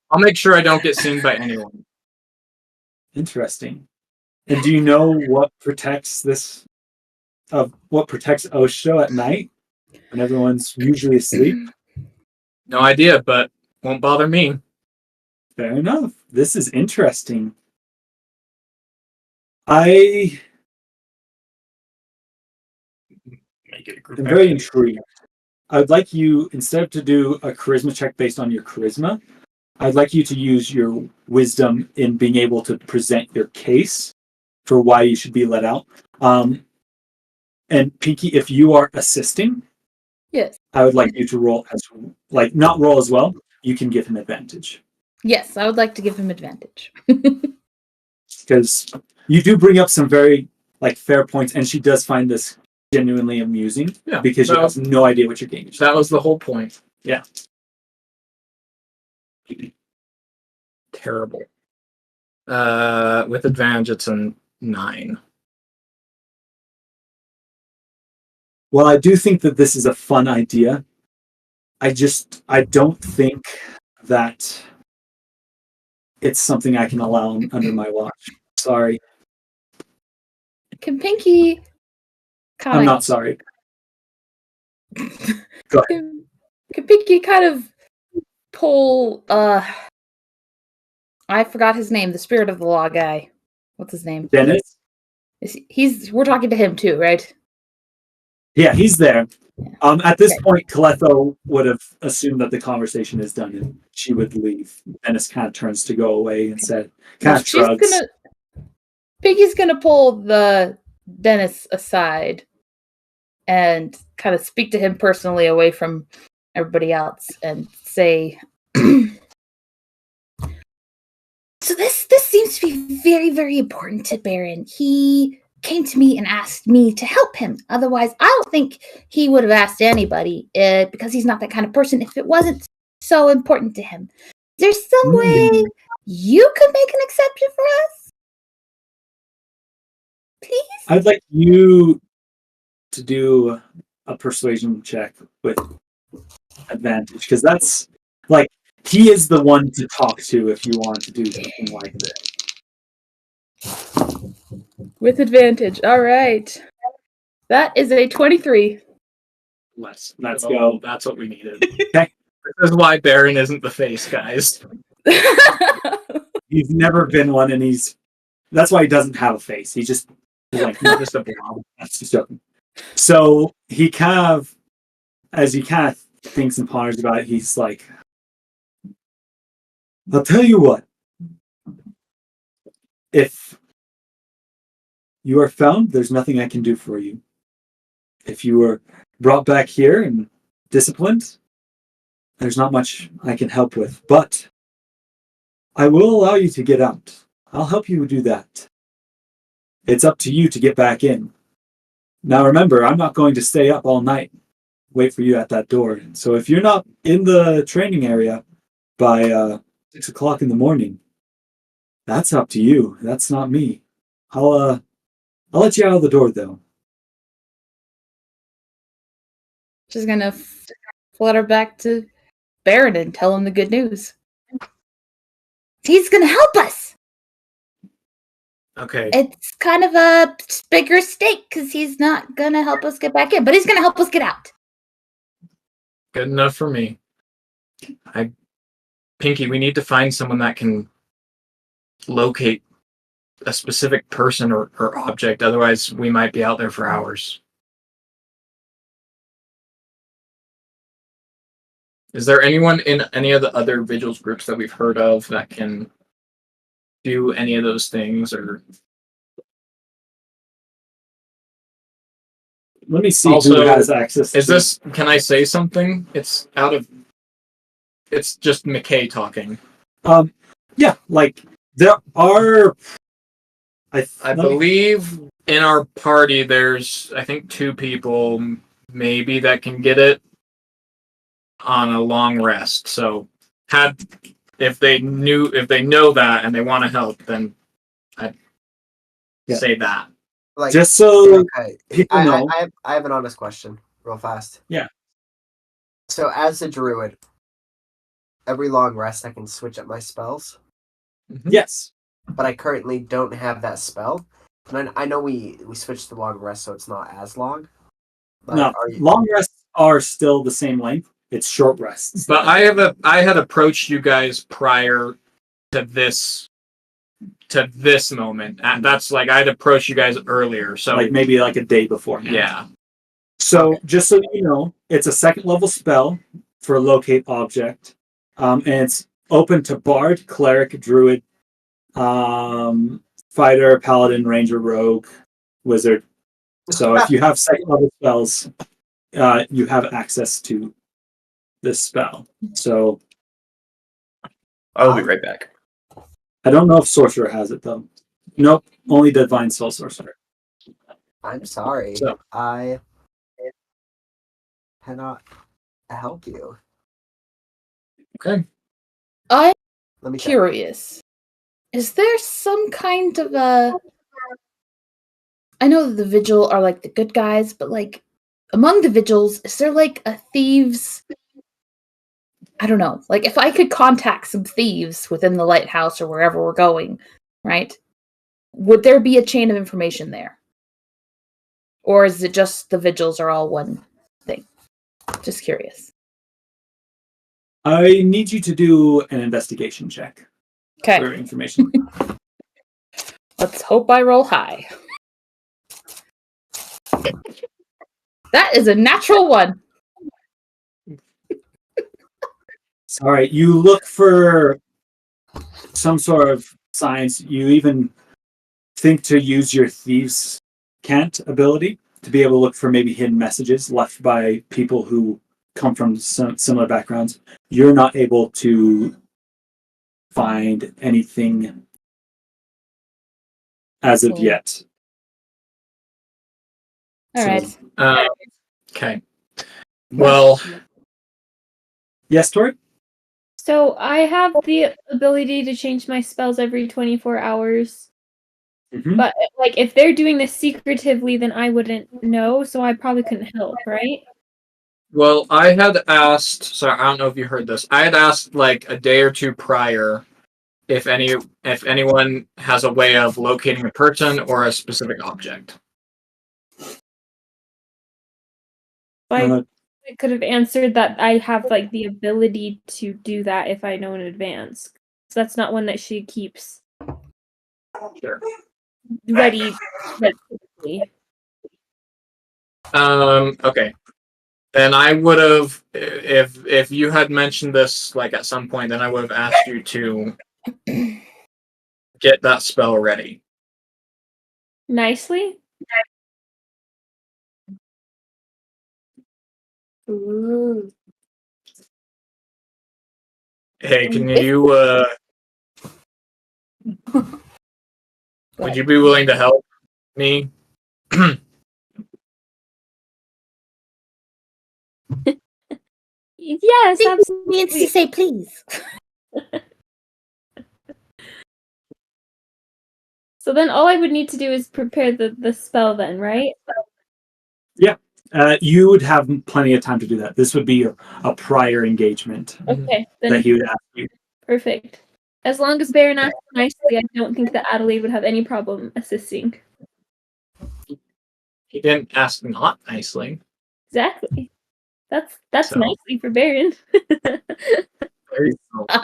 I'll make sure I don't get seen by anyone. Interesting. And do you know what protects this? What protects Osho at night when everyone's usually asleep? No idea, but won't bother me. Fair enough. This is interesting. I Make it a group am very activity. intrigued. I would like you, instead of to do a charisma check based on your charisma, I'd like you to use your wisdom in being able to present your case for why you should be let out. And Pinky, if you are assisting, Yes. I would like you to roll as, like, not roll as well. You can give him advantage. Yes, I would like to give him advantage. Because you do bring up some very, like, fair points, and she does find this genuinely amusing, Yeah, because you have no idea what you're getting. that was the whole point. Yeah. Terrible. With advantage, it's a 9. Well, I do think that this is a fun idea. I don't think that it's something I can allow under my watch. Sorry. Can Pinky kind I'm of not sorry. Go ahead. can Pinky kind of pull I forgot his name, the spirit of the law guy. What's his name? Dennis? We're talking to him too, right? Yeah, he's there. At this Okay. point, Coletto would have assumed that the conversation is done and she would leave. Dennis kind of turns to go away and said, kind of shrugs. Pinky's gonna pull the Dennis aside and kind of speak to him personally away from everybody else and say, so this seems to be very, very important to Barren. He came to me and asked me to help him. Otherwise, I don't think he would have asked anybody because he's not that kind of person if it wasn't so important to him. Is there some way you could make an exception for us? Please? I'd like you to do a persuasion check with advantage, because that's like he is the one to talk to if you want to do something like this. With advantage. All right. That is a 23. Let's go. That's what we needed. Okay. This is why Barren isn't the face, guys. He's never been one, and that's why he doesn't have a face. He's just like just a blob. That's just joking. So he kind of, as he kind of thinks and ponders about it, he's like, I'll tell you what. If you are found, there's nothing I can do for you. If you were brought back here and disciplined, there's not much I can help with. But I will allow you to get out. I'll help you do that. It's up to you to get back in. Now remember, I'm not going to stay up all night, wait for you at that door. So if you're not in the training area by 6 o'clock in the morning, that's up to you. That's not me. I'll let you out of the door, though. Just gonna flutter back to Barren and tell him the good news. He's gonna help us! Okay. It's kind of a bigger stake because he's not gonna help us get back in, but he's gonna help us get out. Good enough for me. Pinky, we need to find someone that can locate a specific person or object. Otherwise, we might be out there for hours. Is there anyone in any of the other Vigils groups that we've heard of that can do any of those things? Or let me see also, who has access to this? Can I say something? It's just McKay talking. Yeah, like there are. I believe in our party there's, I think, 2 people maybe that can get it on a long rest. So if they know that and they want to help, then I'd say that. Like, just so okay, people know. I have an honest question, real fast. Yeah. So as a druid, every long rest I can switch up my spells. Mm-hmm. Yes. But I currently don't have that spell. And I know we switched to long rest, so it's not as long. But No, long rests are still the same length. It's short rests. But I had approached you guys prior to this moment. And that's like I'd approached you guys earlier. So like maybe like a day before. Yeah. So just so you know, it's a 2nd level spell for a locate object. And it's open to bard, cleric, druid, fighter, paladin, ranger, rogue, wizard. So if you have 2nd level spells, you have access to this spell. So I'll be right back. I don't know if sorcerer has it though. Nope, only divine soul sorcerer. I'm sorry. So- I cannot help you. Okay. I'm Let me check. curious. Is there some kind of a... I know that the Vigil are like the good guys, but like among the Vigils, is there like a thieves... I don't know. Like if I could contact some thieves within the lighthouse or wherever we're going, right? Would there be a chain of information there? Or is it just the Vigils are all one thing? Just curious. I need you to do an investigation check Okay. for information. Let's hope I roll high. That is a natural 1. All right, you look for some sort of signs. You even think to use your thieves' cant ability to be able to look for maybe hidden messages left by people who come from similar backgrounds. You're not able to find anything as of yet. All right. Okay. Well, Yes, Tori? So I have the ability to change my spells every 24 hours. Mhm. But like if they're doing this secretively, then I wouldn't know, so I probably couldn't help, right? well, I had asked. Sorry, I don't know if you heard this. I had asked like a day or two prior if anyone has a way of locating a person or a specific object. Uh, I could have answered that I have like the ability to do that if I know in advance. So that's not one that she keeps Sure. ready like quickly. Okay. Then I would have, if you had mentioned this like at some point, then I would have asked you to get that spell ready. Nicely? Ooh. Hey, can you? Would you be willing to help me? Yes, Means to absolutely. say please. So then all I would need to do is prepare the spell then, right? you would have plenty of time to do that. This would be a prior engagement Okay, that then he would ask you. perfect. As long as Barren acts nicely, I don't think that Adelaide would have any problem assisting. He didn't ask not nicely. Exactly. That's So- nicely for Barren.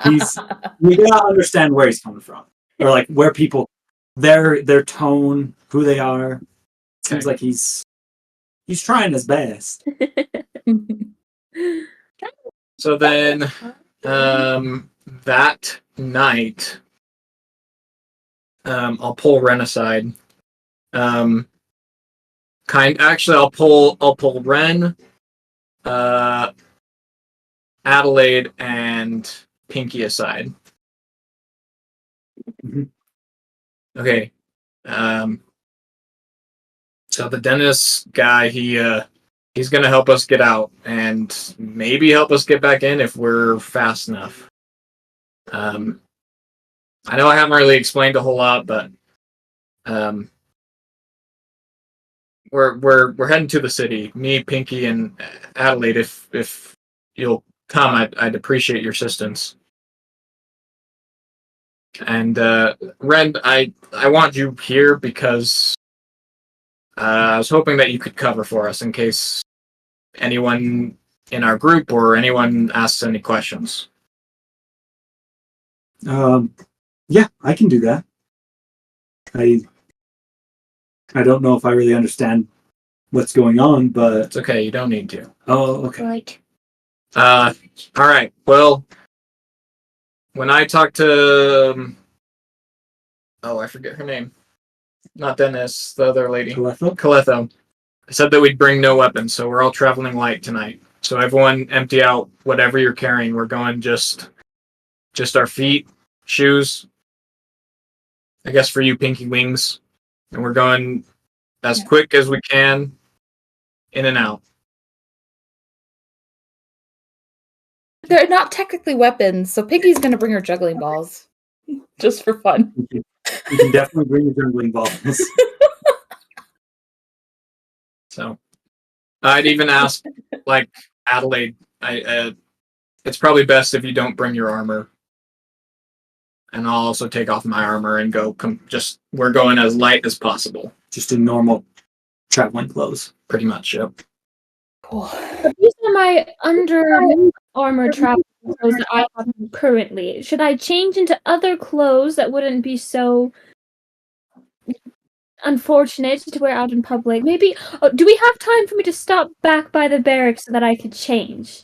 He's you gotta understand where he's coming from, or like where people, their tone, who they are. Seems Okay. like he's trying his best. So then, that night, I'll pull Ren aside. Actually, I'll pull Ren, Adelaide, and Pinky aside. Mhm. Okay. So the dentist guy, he's gonna help us get out and maybe help us get back in if we're fast enough. I know I haven't really explained a whole lot, but we're heading to the city. Me, Pinky, and Adelaide. If you'll come, I'd appreciate your assistance. And Ren, I want you here because I was hoping that you could cover for us in case anyone in our group or anyone asks any questions. Yeah, I can do that. I don't know if I really understand what's going on, but It's okay. You don't need to. oh, okay. Right. All right. Well, when I talked to, I forget her name. Not Dennis, the other lady. Caletho. I said that we'd bring no weapons, so we're all traveling light tonight. So everyone empty out whatever you're carrying. We're going just our feet, shoes. I guess for you, Pinky Wings. And we're going as quick as we can, in and out. They're not technically weapons, so Piggy's gonna bring her juggling balls. Just for fun. You can definitely bring the juggling balls. So I'd even ask, like, Adelaide, it's probably best if you don't bring your armor. And I'll also take off my armor and go, we're going as light as possible. Just in normal traveling clothes. Pretty much, yep. Cool. But these are my under armor travel clothes that I have currently. Should I change into other clothes that wouldn't be so unfortunate to wear out in public? Maybe. Do we have time for me to stop back by the barracks so that I could change?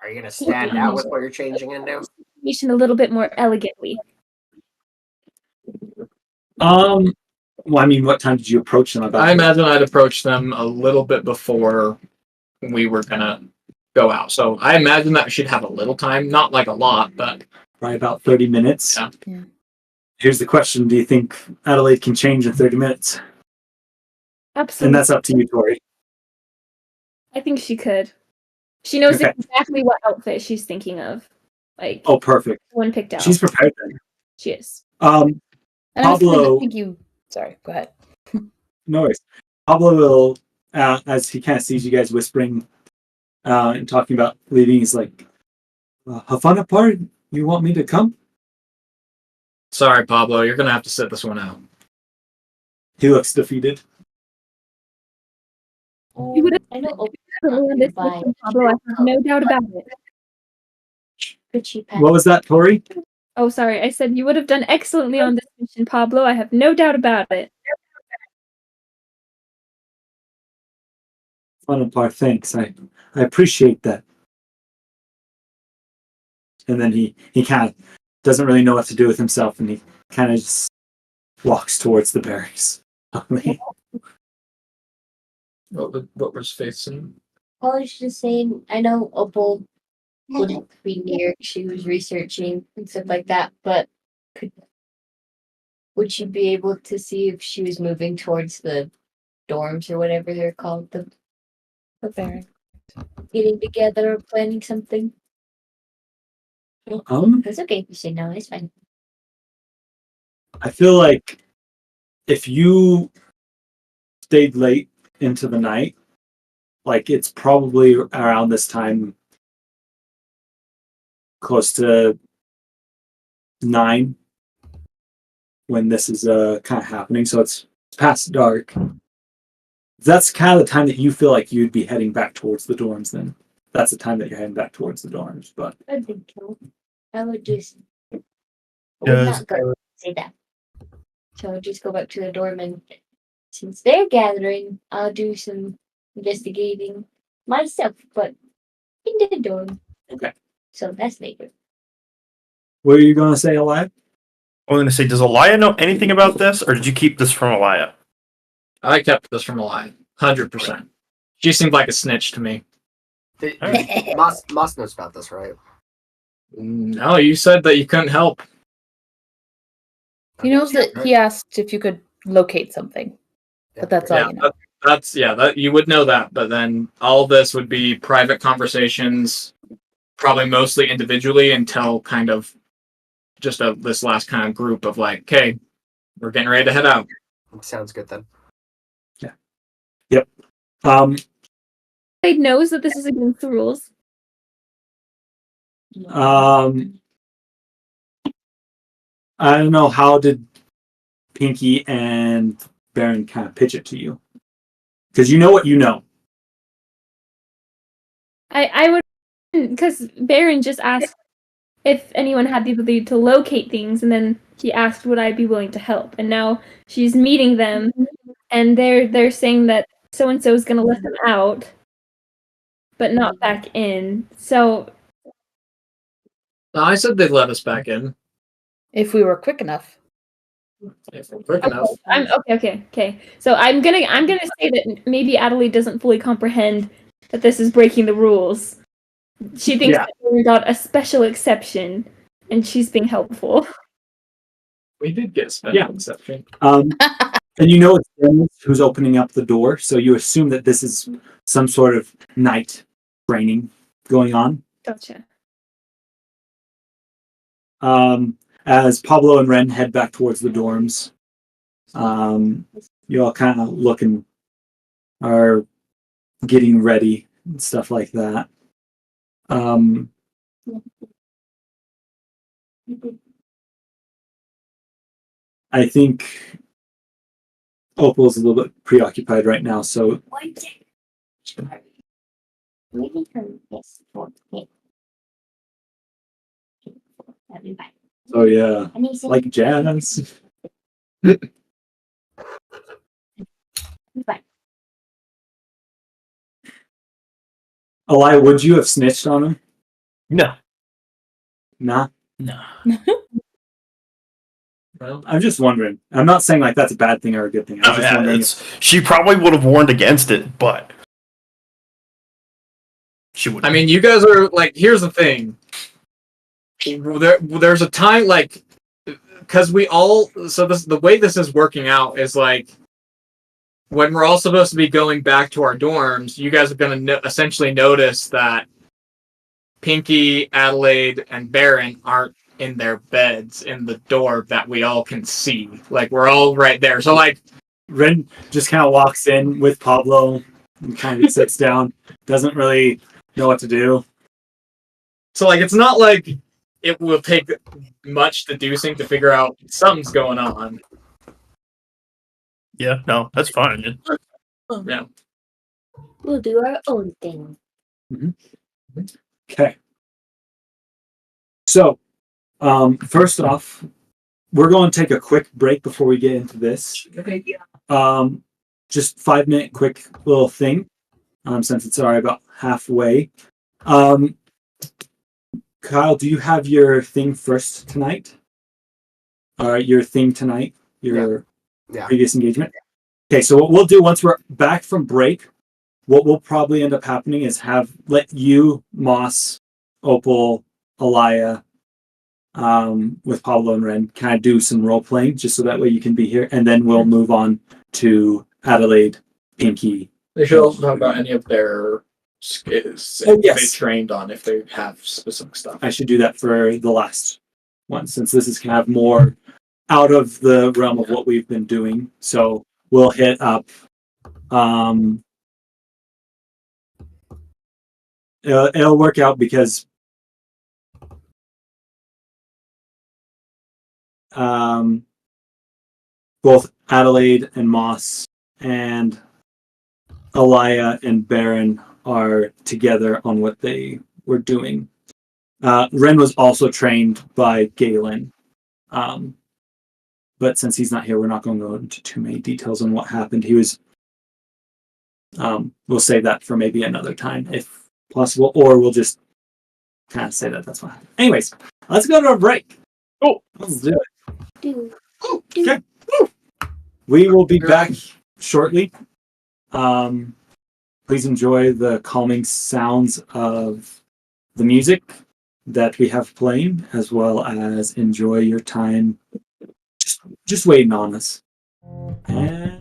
Are you gonna stand out with what you're changing into? A little bit more elegantly. Well, I mean, what time did you approach them about? I imagine I'd approach them a little bit before we were gonna go out. So I imagine that we should have a little time, not like a lot, but Probably about 30 minutes. Yeah. Here's the question: do you think Adelaide can change in 30 minutes? Absolutely. And that's up to you, Tori. I think she could. She knows Okay. exactly what outfit she's thinking of. Like, Oh, perfect. one picked out. She's prepared then. She is. And I was thinking, Pablo. I think you. Sorry, go ahead. No worries. Pablo will, as he kind of sees you guys whispering and talking about leaving, he's like, Havana party? You want me to come? Sorry, Pablo, you're gonna have to sit this one out. He looks defeated. You would I know on this mission, Pablo. I have no doubt about it. What was that, Tori? Oh, sorry. I said you would have done excellently on this mission, Pablo. I have no doubt about it. Funapar, thanks. I appreciate that. And then he kind of doesn't really know what to do with himself, and he kind of just walks towards the barracks. What was facing? I was just saying, I know Opal wouldn't be near. She was researching and stuff like that, but would she be able to see if she was moving towards the dorms or whatever they're called? The Barren. getting together or planning something? It's okay if you say no, it's fine. I feel like if you stayed late into the night, like it's probably around this time, close to 9, when this is kind of happening. So it's past dark. That's kind of the time that you feel like you'd be heading back towards the dorms. Then that's the time that you're heading back towards the dorms. But I think so. I would just I would Does- not go say that. So I'll just go back to the dorm, and since they're gathering, I'll do some investigating myself, but in the dorm. Okay. So that's later. what are you going to say, Alive? I'm going to say, does Elia know anything about this, or did you keep this from Elia? I kept this from Elia, 100%. She seemed like a snitch to me. Moss knows about this, right? No, you said that you couldn't help. He knows that he asked if you could locate something, but that's all Yeah, you know. that you would know that, but then all this would be private conversations, probably mostly individually, until kind of just this last kind of group of like, okay, we're getting ready to head out. Sounds good then. Yep. They knows that this is against the rules. I don't know, how did Pinky and Barren kind of pitch it to you? Because you know what you know. I would, because Barren just asked if anyone had the ability to locate things, and then he asked would I be willing to help, and now she's meeting them, and they're saying that so and so is going to let them out, but not back in. So I said they'd let us back in If we were quick enough. if we're quick enough. I'm okay. So I'm gonna say that maybe Adelaide doesn't fully comprehend that this is breaking the rules. She thinks that we got a special exception, and she's being helpful. We did get a special exception. And you know it's Dennis who's opening up the door, so you assume that this is some sort of night training going on. Gotcha. As Pablo and Ren head back towards the dorms, you all kind of look and are getting ready and stuff like that. I think Opal's a little bit preoccupied right now, so oh yeah, like jazz. Elia, would you have snitched on him? No. Nah. No. Well, I'm just wondering. I'm not saying like that's a bad thing or a good thing. I'm just wondering. She probably would have warned against it, but she would. I mean, you guys are like. Here's the thing. There's a time like, because we all. So the way this is working out is like, when we're all supposed to be going back to our dorms, you guys are going to essentially notice that Pinky, Adelaide, and Barren aren't in their beds in the door that we all can see. Like, we're all right there. So, like, Ren just kind of walks in with Pablo and kind of sits down. Doesn't really know what to do. so like, it's not like it will take much deducing to figure out something's going on. Yeah, no, that's fine. Yeah. We'll do our own thing. Okay. So, first off, we're going to take a quick break before we get into this. Okay. Just 5-minute quick little thing, since it's already about halfway. Kyle, do you have your thing first tonight? Your thing tonight? Your previous engagement? Okay, so what we'll do once we're back from break, what will probably end up happening is let you, Moss, Opal, Alaya, with Pablo and Ren, kind of do some role playing, just so that way you can be here, and then we'll move on to Adelaide, Pinky. They should also talk about any of their skills Oh, yes. they trained on if they have specific stuff. I should do that for the last one, since this is kind of more out of the realm of what we've been doing. So we'll hit up. It'll work out because both Adelaide and Moss and Alaya and Barren are together on what they were doing. Ren was also trained by Galen. But since he's not here, we're not going to go into too many details on what happened. He was... we'll save that for maybe another time, if possible, or we'll just kind of say that's what happened. Anyways, let's go to a break. Oh, let's do it. Okay. We will be back shortly. Please enjoy the calming sounds of the music that we have playing, as well as enjoy your time just waiting on us. And...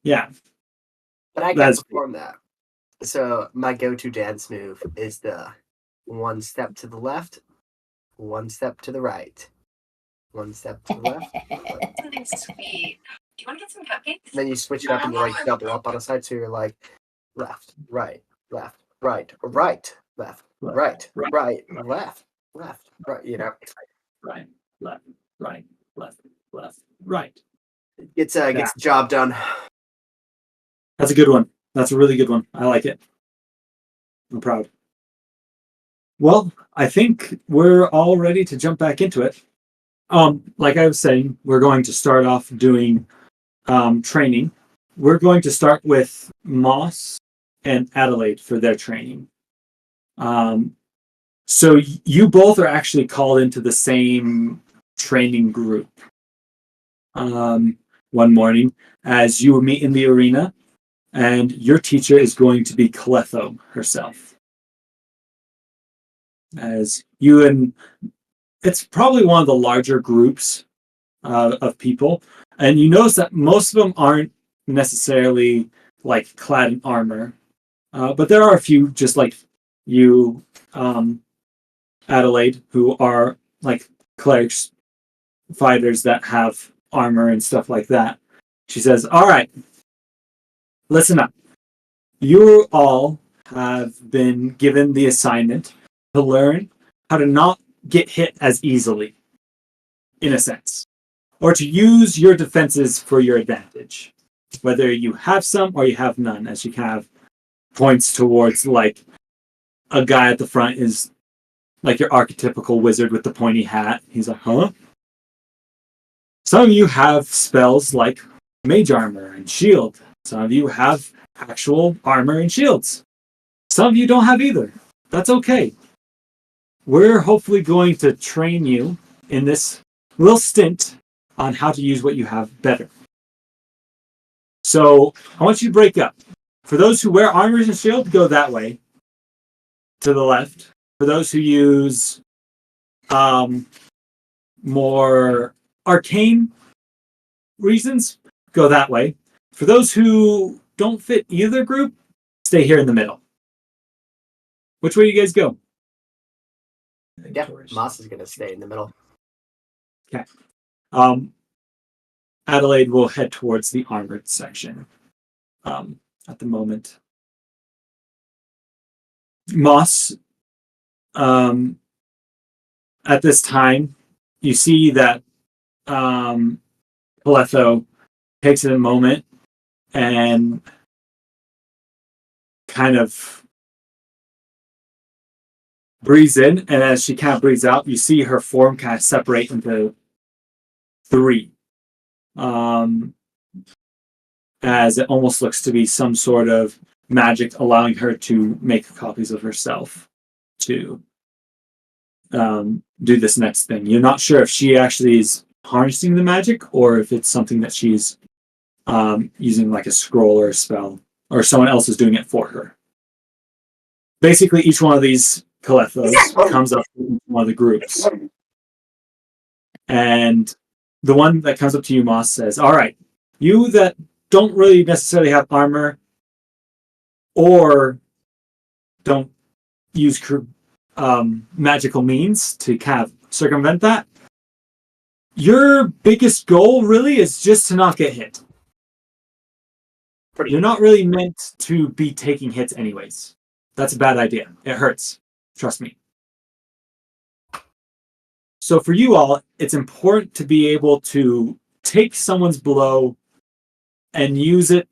Yeah. But I That's can't perform that. So my go-to dance move is the 1 step to the left, 1 step to the right, 1 step to the left. Something sweet. Do you want to get some cupcakes? Then you switch it up and you like double up on a side, so you're like left, right, left, right, right, left, right, right, left, left, right. You know, right, left, right, right. gets the job done. That's a good one. That's a really good one. I like it. I'm proud. Well, I think we're all ready to jump back into it. Like I was saying, we're going to start off doing training. We're going to start with Moss and Adelaide for their training. So you both are actually called into the same training group. One morning, as you meet in the arena, and your teacher is going to be Cletho herself. As you and it's probably one of the larger groups of people, and you notice that most of them aren't necessarily like clad in armor, but there are a few just like you, Adelaide, who are like clerics, fighters that have armor and stuff like that. She says, "All right, listen up. You all have been given the assignment to learn how to not get hit as easily, in a sense, or to use your defenses for your advantage, whether you have some or you have none," as she kind of points towards like a guy at the front is like your archetypical wizard with the pointy hat. He's like, huh? Some of you have spells like mage armor and shield. Some of you have actual armor and shields. Some of you don't have either. That's okay. We're hopefully going to train you in this little stint on how to use what you have better. So I want you to break up. For those who wear armor and shield, go that way, to the left. For those who use more arcane reasons, go that way. For those who don't fit either group, stay here in the middle. Which way do you guys go? Yeah, Moss is gonna stay in the middle. Okay. Adelaide will head towards the armored section at the moment. Moss, at this time, you see that Cletho takes a moment and kind of breathes in, and as she kind of breathes out, you see her form kind of separate into three. As it almost looks to be some sort of magic allowing her to make copies of herself to do this next thing. You're not sure if she actually is harnessing the magic or if it's something that she's using like a scroll or a spell, or someone else is doing it for her. Basically, each one of these Calethos comes up with one of the groups. And the one that comes up to you, Moss, says, all right, you that don't really necessarily have armor or don't use magical means to kind of circumvent that, your biggest goal really is just to not get hit. You're not really meant to be taking hits anyways. That's a bad idea. It hurts. Trust me. So for you all, it's important to be able to take someone's blow and use it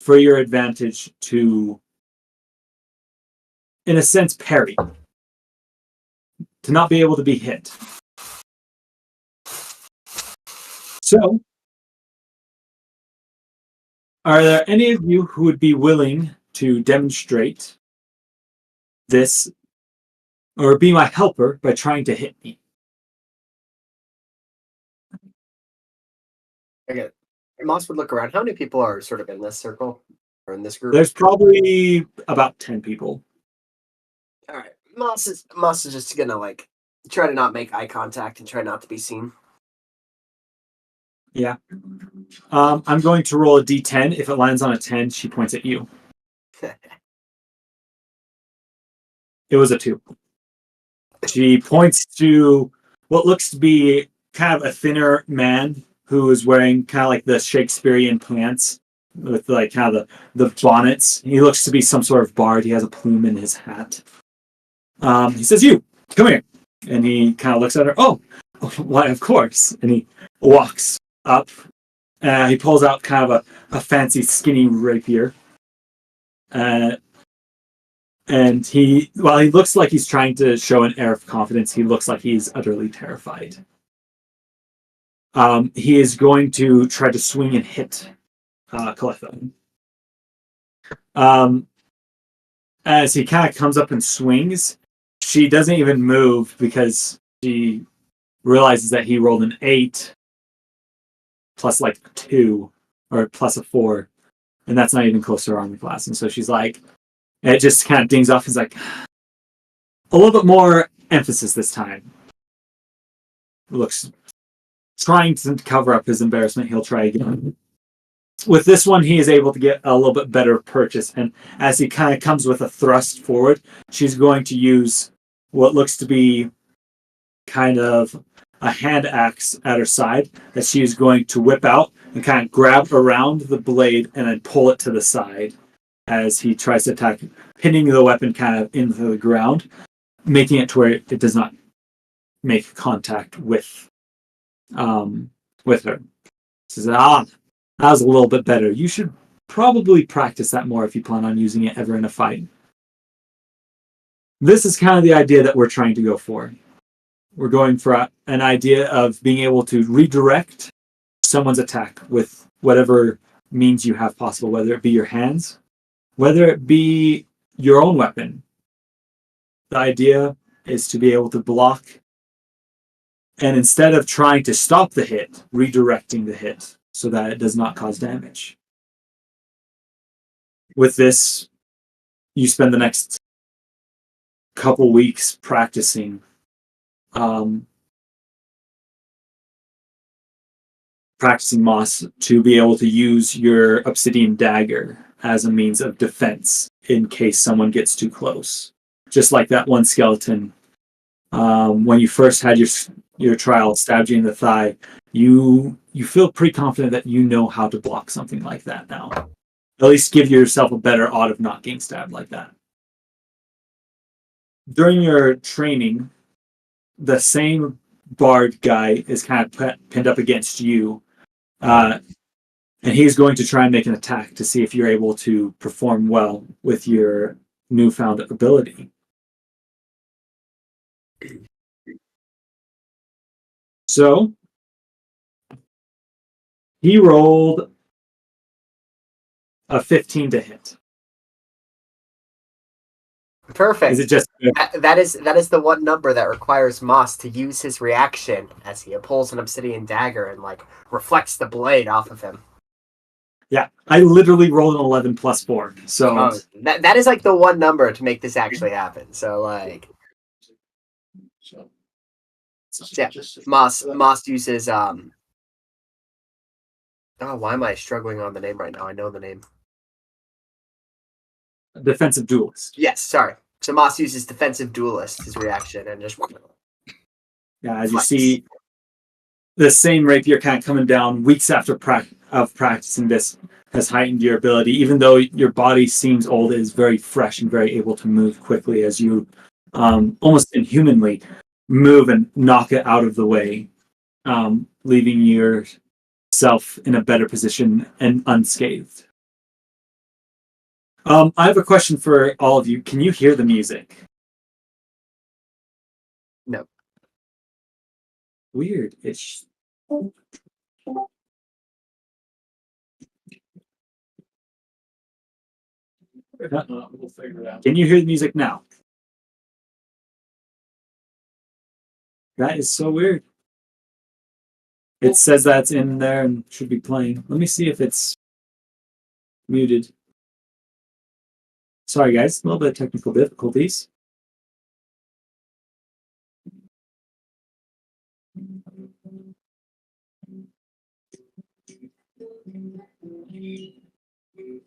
for your advantage to, in a sense, parry. To not be able to be hit. So, are there any of you who would be willing to demonstrate this or be my helper by trying to hit me? Okay. Moss would look around. How many people are sort of in this circle or in this group? There's probably about 10 people. All right. Moss is just gonna like try to not make eye contact and try not to be seen. Yeah. I'm going to roll a d10. If it lands on a 10, she points at you. It was a 2. She points to what looks to be kind of a thinner man who is wearing kind of like the Shakespearean pants with like kind of the bonnets. He looks to be some sort of bard. He has a plume in his hat. He says, "You, come here." And he kind of looks at her. Oh, why, of course. And he walks up. He pulls out kind of a fancy skinny rapier. And while he looks like he's trying to show an air of confidence, he looks like he's utterly terrified. He is going to try to swing and hit Caletha. As he kind of comes up and swings, she doesn't even move because she realizes that he rolled an 8 plus like 2 or plus a 4, and that's not even close to her armor class. And so she's like, it just kind of dings off. He's like, a little bit more emphasis this time. Looks trying to cover up his embarrassment. He'll try again. With this one, he is able to get a little bit better purchase. And as he kind of comes with a thrust forward, she's going to use what looks to be kind of a hand axe at her side that she is going to whip out and kind of grab around the blade and then pull it to the side as he tries to attack, pinning the weapon kind of into the ground, making it to where it does not make contact with her. Says, that was a little bit better. You should probably practice that more if you plan on using it ever in a fight. This is kind of the idea that we're trying to go for. We're going for an idea of being able to redirect someone's attack with whatever means you have possible, whether it be your hands, whether it be your own weapon. The idea is to be able to block, and instead of trying to stop the hit, redirecting the hit so that it does not cause damage. With this, you spend the next couple weeks practicing Moss to be able to use your obsidian dagger as a means of defense in case someone gets too close. Just like that one skeleton, when you first had your trial stabbed you in the thigh, you feel pretty confident that you know how to block something like that now. At least give yourself a better odd of not getting stabbed like that. During your training, the same bard guy is kind of pinned up against you, and he's going to try and make an attack to see if you're able to perform well with your newfound ability. So he rolled a 15 to hit. Perfect. Is it just that is the one number that requires Moss to use his reaction as he pulls an obsidian dagger and like reflects the blade off of him. Yeah, I literally rolled an 11 plus 4. So that is like the one number to make this actually happen. So like, yeah, Moss uses oh, why am I struggling on the name right now? I know the name. Defensive duelist. Yes, sorry. So Moss uses defensive duelist, his reaction, and just yeah, as you see, the same rapier kind of coming down weeks after practicing this has heightened your ability. Even though your body seems old, it is very fresh and very able to move quickly as you almost inhumanly move and knock it out of the way, leaving yourself in a better position and unscathed. I have a question for all of you. Can you hear the music? No. Weird. We'll figure it out. Can you hear the music now? That is so weird. It says that's in there and should be playing. Let me see if it's muted. Sorry, guys. A little bit of technical difficulties.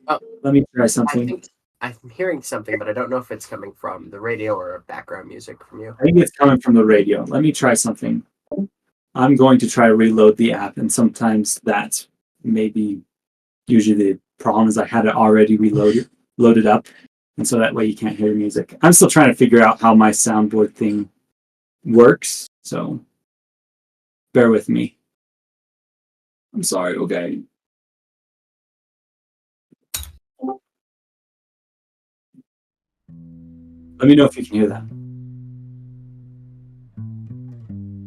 Oh, Let me try I something. think I'm hearing something, but I don't know if it's coming from the radio or background music from you. I think it's coming from the radio. Let me try something. I'm going to try to reload the app, and sometimes that's maybe usually the problem is I had it already loaded up, and so that way you can't hear music. I'm still trying to figure out how my soundboard thing works, so bear with me. I'm sorry, okay. Let me know if you can hear that.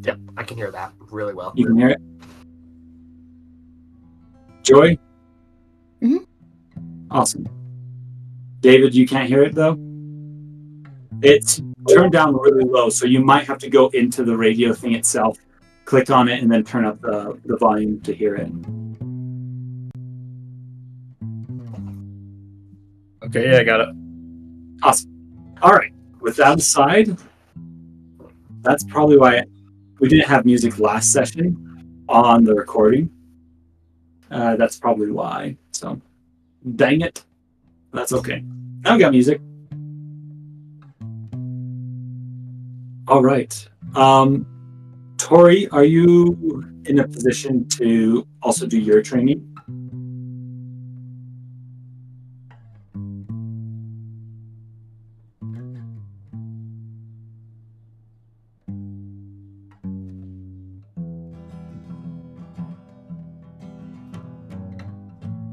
Yep, I can hear that really well. You can hear it? Joy? Mhm. Awesome. David, you can't hear it though? It's turned down really low, so you might have to go into the radio thing itself, click on it, and then turn up the volume to hear it. Okay, yeah, I got it. Awesome. All right. With that aside, that's probably why we didn't have music last session on the recording. That's probably why. So, dang it. That's okay. Now we got music. All right. Tori, are you in a position to also do your training?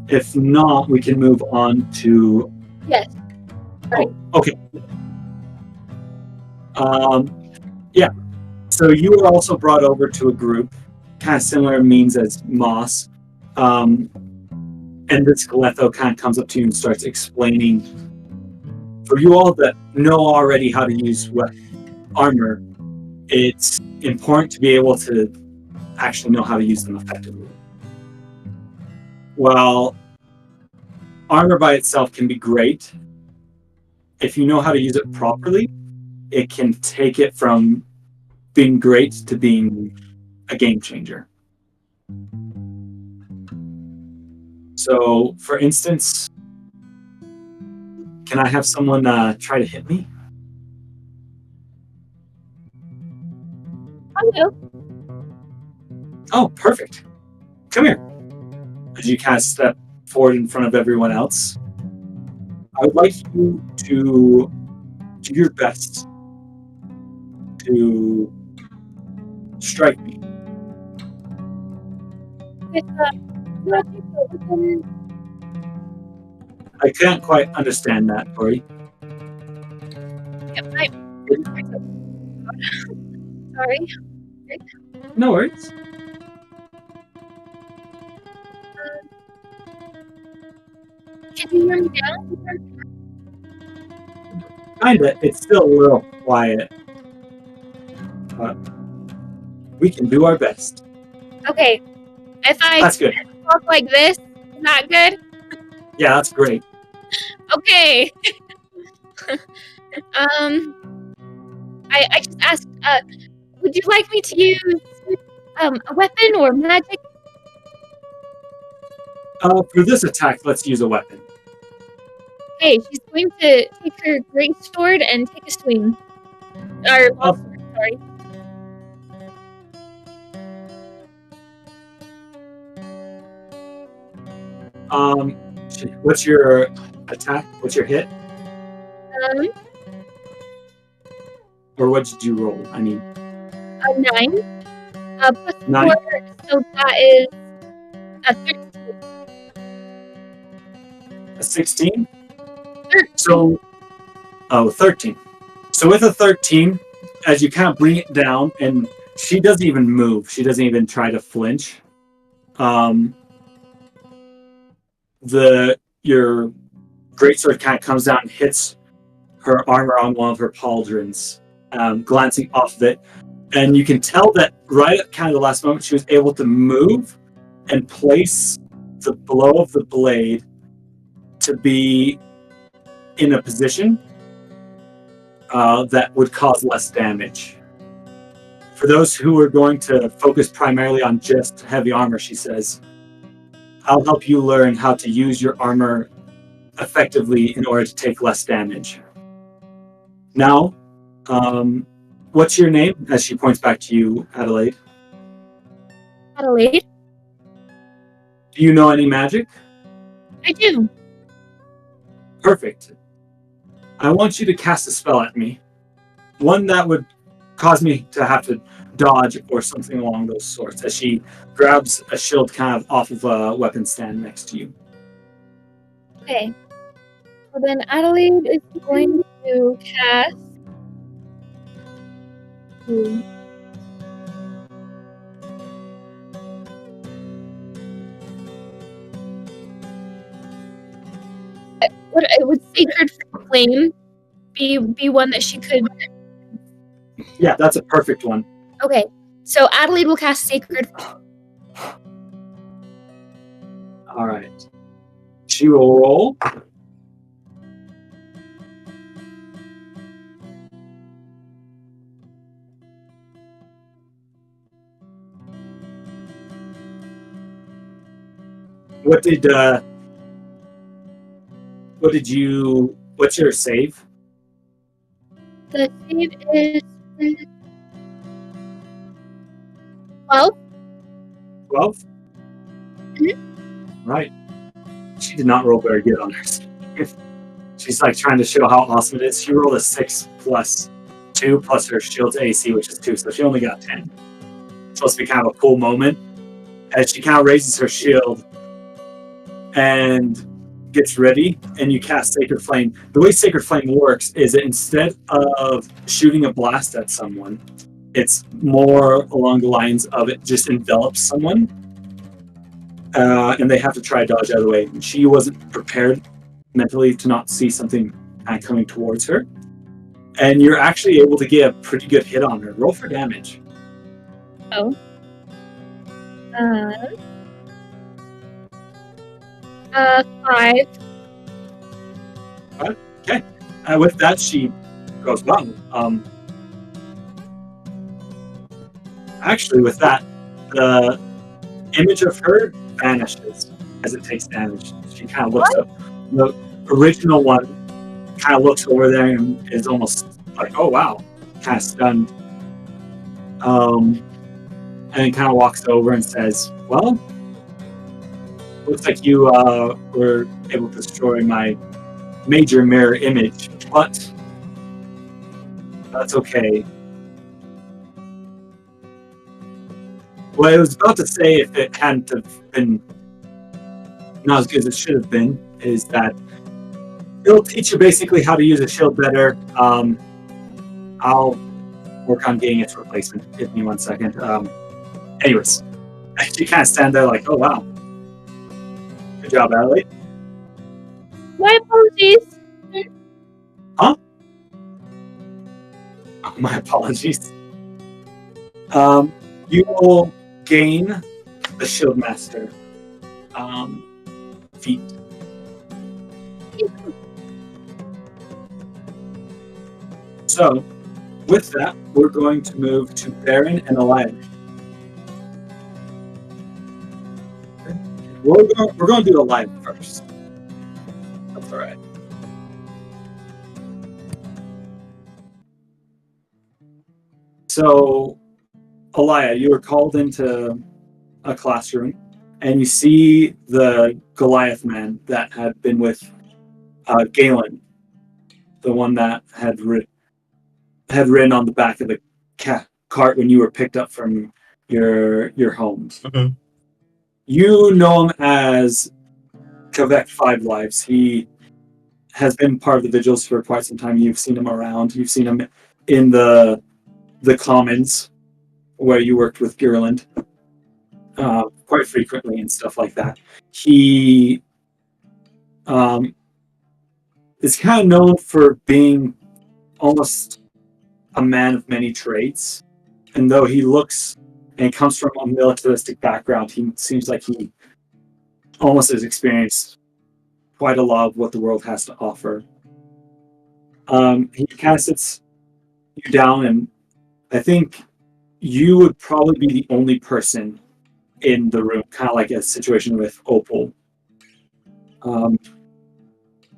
If not, we can move on to. Yes. Oh, okay. Yeah. So you were also brought over to a group, kind of similar means as Moss. And this Galetho kind of comes up to you and starts explaining. For you all that know already how to use armor, it's important to be able to actually know how to use them effectively. While armor by itself can be great, if you know how to use it properly, it can take it from being great to being a game changer. So, for instance, can I have someone try to hit me? I will. Oh, perfect. Come here. As you kind of step forward in front of everyone else, I would like you to do your best to strike me. With magic or weapon. I can't quite understand that, Tori. Yep, sorry. No worries. Can you hear me now? Kinda. It's still a little quiet. But we can do our best. Okay. If I That's good. talk like this, is that good? Yeah, that's great. Okay. I just asked, would you like me to use a weapon or magic? For this attack, let's use a weapon. Okay, she's going to take her great sword and take a swing. Or longsword, sorry. What's your attack? What's your hit? Or what did you roll? I mean, A 9. Plus 9? 4, so that is a 13. A 16? 13. So, 13. So with a 13, as you kind of bring it down, and she doesn't even move. She doesn't even try to flinch. Your greatsword kind of comes down and hits her armor on one of her pauldrons, glancing off of it. And you can tell that right at kind of the last moment, she was able to move and place the blow of the blade to be in a position that would cause less damage. For those who are going to focus primarily on just heavy armor, she says, I'll help you learn how to use your armor effectively in order to take less damage. Now, what's your name? As she points back to you, Adelaide. Adelaide? Do you know any magic? I do. Perfect. I want you to cast a spell at me. One that would cause me to have to dodge or something along those sorts, as she grabs a shield kind of off of a weapon stand next to you. Okay. So then Adelaide is going to cast. Would Sacred Flame be one that she could? Yeah, that's a perfect one. Okay, so Adelaide will cast Sacred. All right. She will roll. What's your save? The save is 12. 12? Right. She did not roll very good on her save. She's like trying to show how awesome it is. She rolled a 6 plus 2 plus her shield's AC, which is 2, so she only got 10. It's supposed to be kind of a cool moment as she kind of raises her shield and gets ready, and you cast Sacred Flame. The way Sacred Flame works is that instead of shooting a blast at someone, it's more along the lines of it just envelops someone, and they have to try to dodge out of the way. She wasn't prepared mentally to not see something kind of coming towards her, and you're actually able to get a pretty good hit on her. Roll for damage. Oh. 5. Okay. With that, she goes, wow. Actually, with that, the image of her vanishes as it takes damage. She kind of looks up. The original one kind of looks over there and is almost like, oh, wow, kind of stunned. And then kind of walks over and says, well, looks like you were able to destroy my major mirror image, but that's okay. What I was about to say, if it hadn't have been not as good as it should have been, is that it'll teach you basically how to use a shield better. I'll work on getting its replacement. Give me 1 second. Anyways, you kind of stand there like, oh wow. Good job, Adelaide. My apologies. Huh? Oh, my apologies. You will gain the Shieldmaster feat. So, with that, we're going to move to Barren and Elise. We're going to do Elise first. That's all right. So, Elia, you were called into a classroom, and you see the Goliath man that had been with Galen, the one that had ridden on the back of the cart when you were picked up from your homes. Mm-hmm. You know him as Kavek Five Lives. He has been part of the Vigils for quite some time. You've seen him around. You've seen him in the Commons, where you worked with Girland quite frequently and stuff like that. He is kind of known for being almost a man of many trades. And though he looks and comes from a militaristic background, he seems like he almost has experienced quite a lot of what the world has to offer. He kind of sits you down, and I think you would probably be the only person in the room, kind of like a situation with Opal.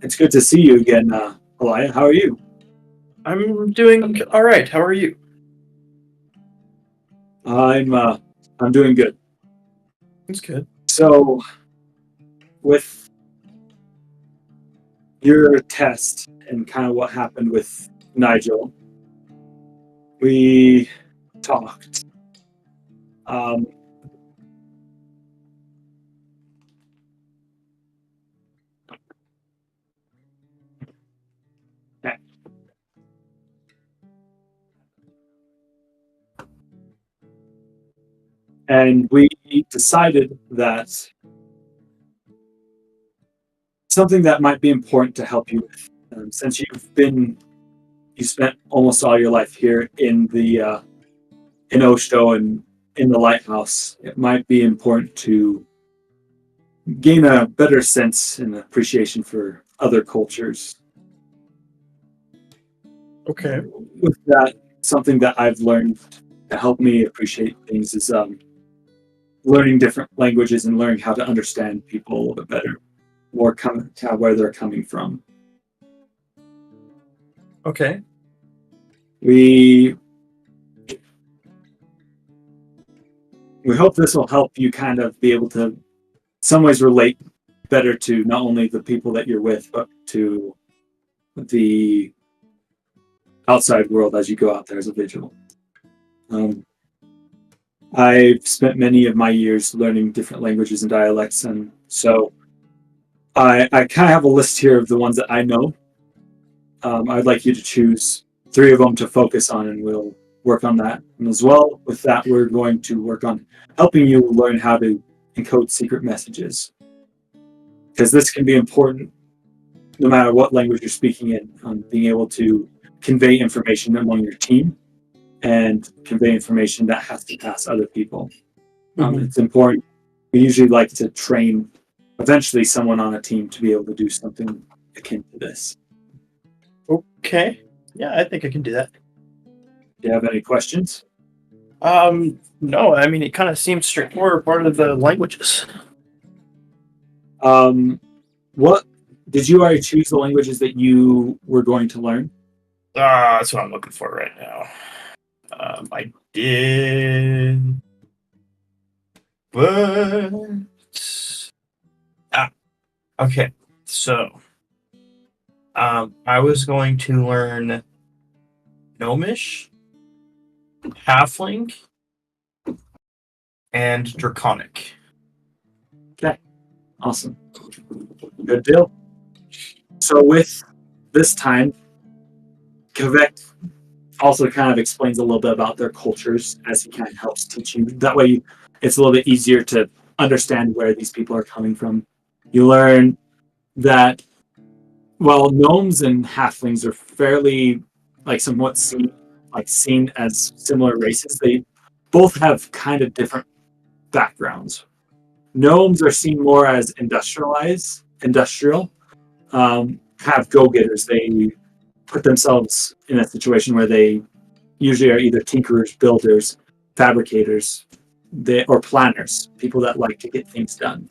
It's good to see you again, Elia. How are you? I'm doing all right. How are you? I'm doing good. That's good. So, with your test and kind of what happened with Nigel, we talked. And we decided that something that might be important to help you with, since you spent almost all your life here in the in Oshto and in the Lighthouse, it might be important to gain a better sense and appreciation for other cultures. Okay. With that, something that I've learned to help me appreciate things is learning different languages and learning how to understand people a little bit better, more where they're coming from. Okay. We hope this will help you kind of be able to, in some ways, relate better to not only the people that you're with, but to the outside world as you go out there as a Vigil. I've spent many of my years learning different languages and dialects, and so I kind of have a list here of the ones that I know. I'd like you to choose 3 of them to focus on, and we'll work on that. And as well, with that, we're going to work on helping you learn how to encode secret messages, because this can be important no matter what language you're speaking in, being able to convey information among your team and convey information that has to pass other people. It's important. We usually like to train eventually someone on a team to be able to do something akin to this. Okay. Yeah, I think I can do that. Do you have any questions? No, I mean, it kind of seems straightforward part of the languages. What did you already choose the languages that you were going to learn? That's what I'm looking for right now. I did, but okay. So, I was going to learn Gnomish, Halfling, and Draconic. Okay, awesome. Good deal. So with this time, Quebec also kind of explains a little bit about their cultures as he kind of helps teach you. That way it's a little bit easier to understand where these people are coming from. You learn that while gnomes and halflings are fairly somewhat seen as similar races, they both have kind of different backgrounds. Gnomes are seen more as industrial, have go-getters. They put themselves in a situation where they usually are either tinkerers, builders, fabricators, or planners, people that like to get things done.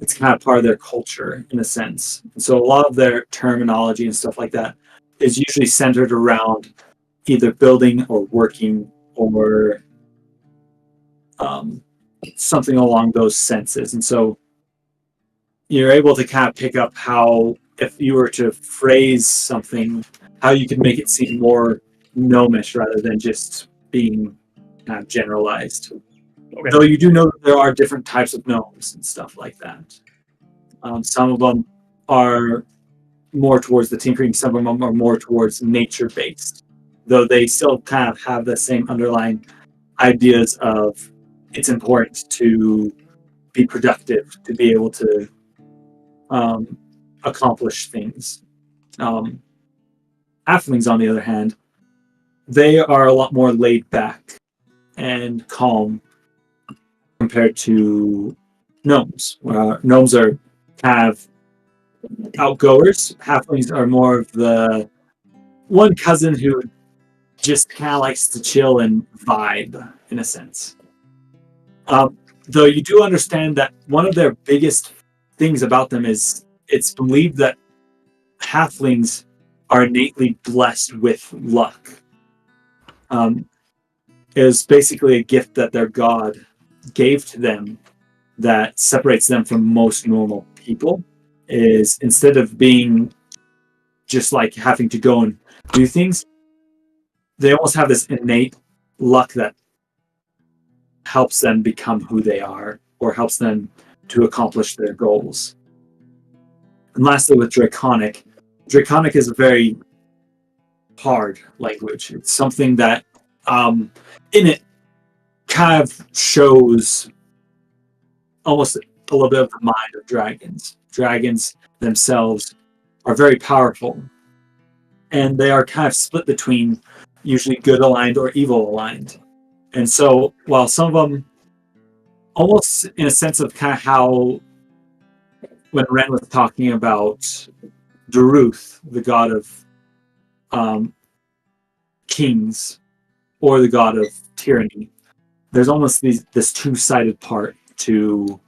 It's kind of part of their culture in a sense. And so a lot of their terminology and stuff like that is usually centered around either building or working or something along those senses. And so you're able to kind of pick up how, if you were to phrase something, how you could make it seem more gnomish rather than just being kind of generalized. Okay. Though you do know that there are different types of gnomes and stuff like that. Some of them are more towards the tinkering, some of them are more towards nature-based, though they still kind of have the same underlying ideas of it's important to be productive, to be able to accomplish things. Halflings, on the other hand, they are a lot more laid back and calm compared to gnomes. Gnomes are kind of outgoers. Halflings are more of the one cousin who just kind of likes to chill and vibe, in a sense. Though you do understand that one of their biggest things about them is it's believed that halflings are innately blessed with luck. It was basically a gift that their god gave to them that separates them from most normal people. Is instead of being just like having to go and do things, they almost have this innate luck that helps them become who they are or helps them to accomplish their goals. And lastly, with Draconic is a very hard language. It's something that in it kind of shows almost a little bit of the mind of dragons. Dragons themselves are very powerful, and they are kind of split between usually good aligned or evil aligned. And so while some of them, almost in a sense of kind of how when Ren was talking about Daruth, the god of kings, or the god of tyranny, there's almost this two-sided part to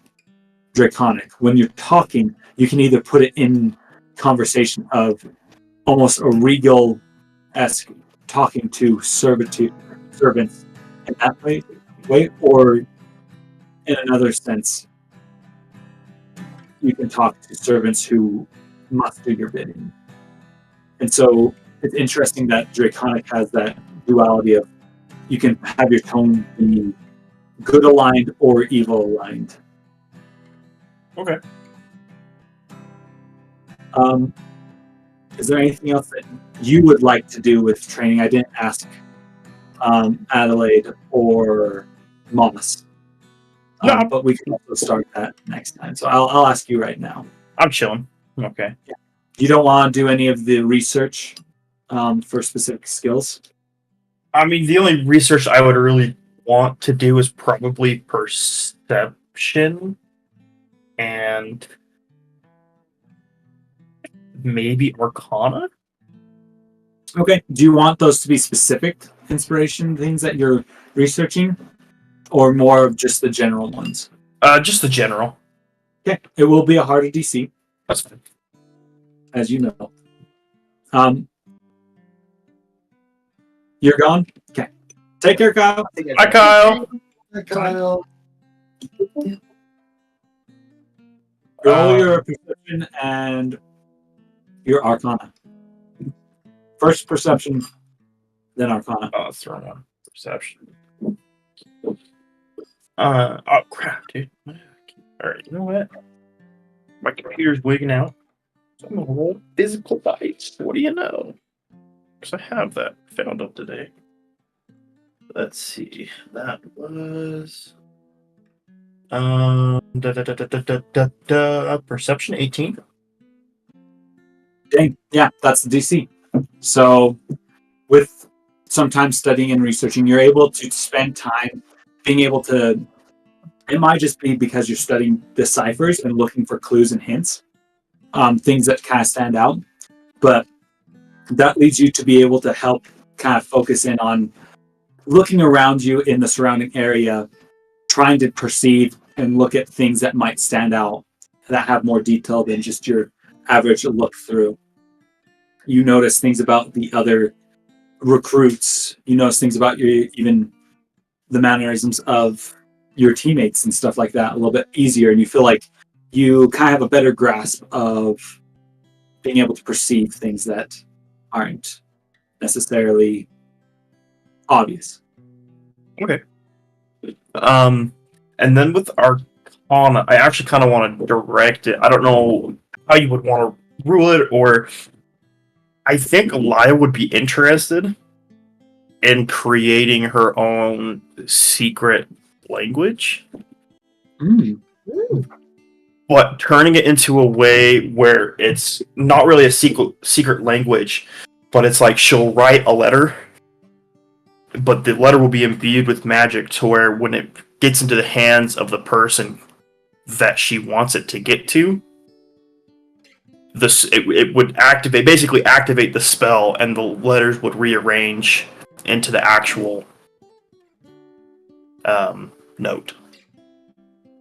Draconic. When you're talking, you can either put it in conversation of almost a regal-esque talking to servants in that way, or in another sense, you can talk to servants who must do your bidding. And so it's interesting that Draconic has that duality of you can have your tone be good aligned or evil aligned. Okay. Is there anything else that you would like to do with training? I didn't ask Adelaide or Moss. No. But we can also start that next time. So I'll ask you right now. I'm chilling. Okay. Yeah. You don't want to do any of the research for specific skills? I mean, the only research I would really want to do is probably perception and maybe Arcana. Okay. Do you want those to be specific inspiration things that you're researching, or more of just the general ones? Just the general. Okay. It will be a harder DC, That's fine. as you know. You're gone? Okay. Take care, Kyle. Hi, Kyle. Hi, Kyle. Roll your perception and your Arcana. First perception, then Arcana. Oh, that's the wrong one. Perception. Oh crap, dude. Alright, you know what? My computer's wigging out. So I'm gonna roll physical dice. What do you know? Because I have that found up today. Let's see. That was perception 18. Dang. Yeah, that's the DC. So with some time studying and researching, you're able to spend time being able to, it might just be because you're studying the ciphers and looking for clues and hints, things that kind of stand out, but that leads you to be able to help kind of focus in on looking around you in the surrounding area, trying to perceive and look at things that might stand out that have more detail than just your average look through. You notice things about the other recruits. You notice things about even the mannerisms of your teammates and stuff like that a little bit easier, and you feel like you kind of have a better grasp of being able to perceive things that aren't necessarily obvious. Okay. And then with Arcana, I actually kind of want to direct it. I don't know how you would want to rule it, or I think Elia would be interested in creating her own secret language. But turning it into a way where it's not really a secret language, but it's like she'll write a letter, but the letter will be imbued with magic to where when it gets into the hands of the person that she wants it to get to, it would basically activate the spell, and the letters would rearrange into the actual note.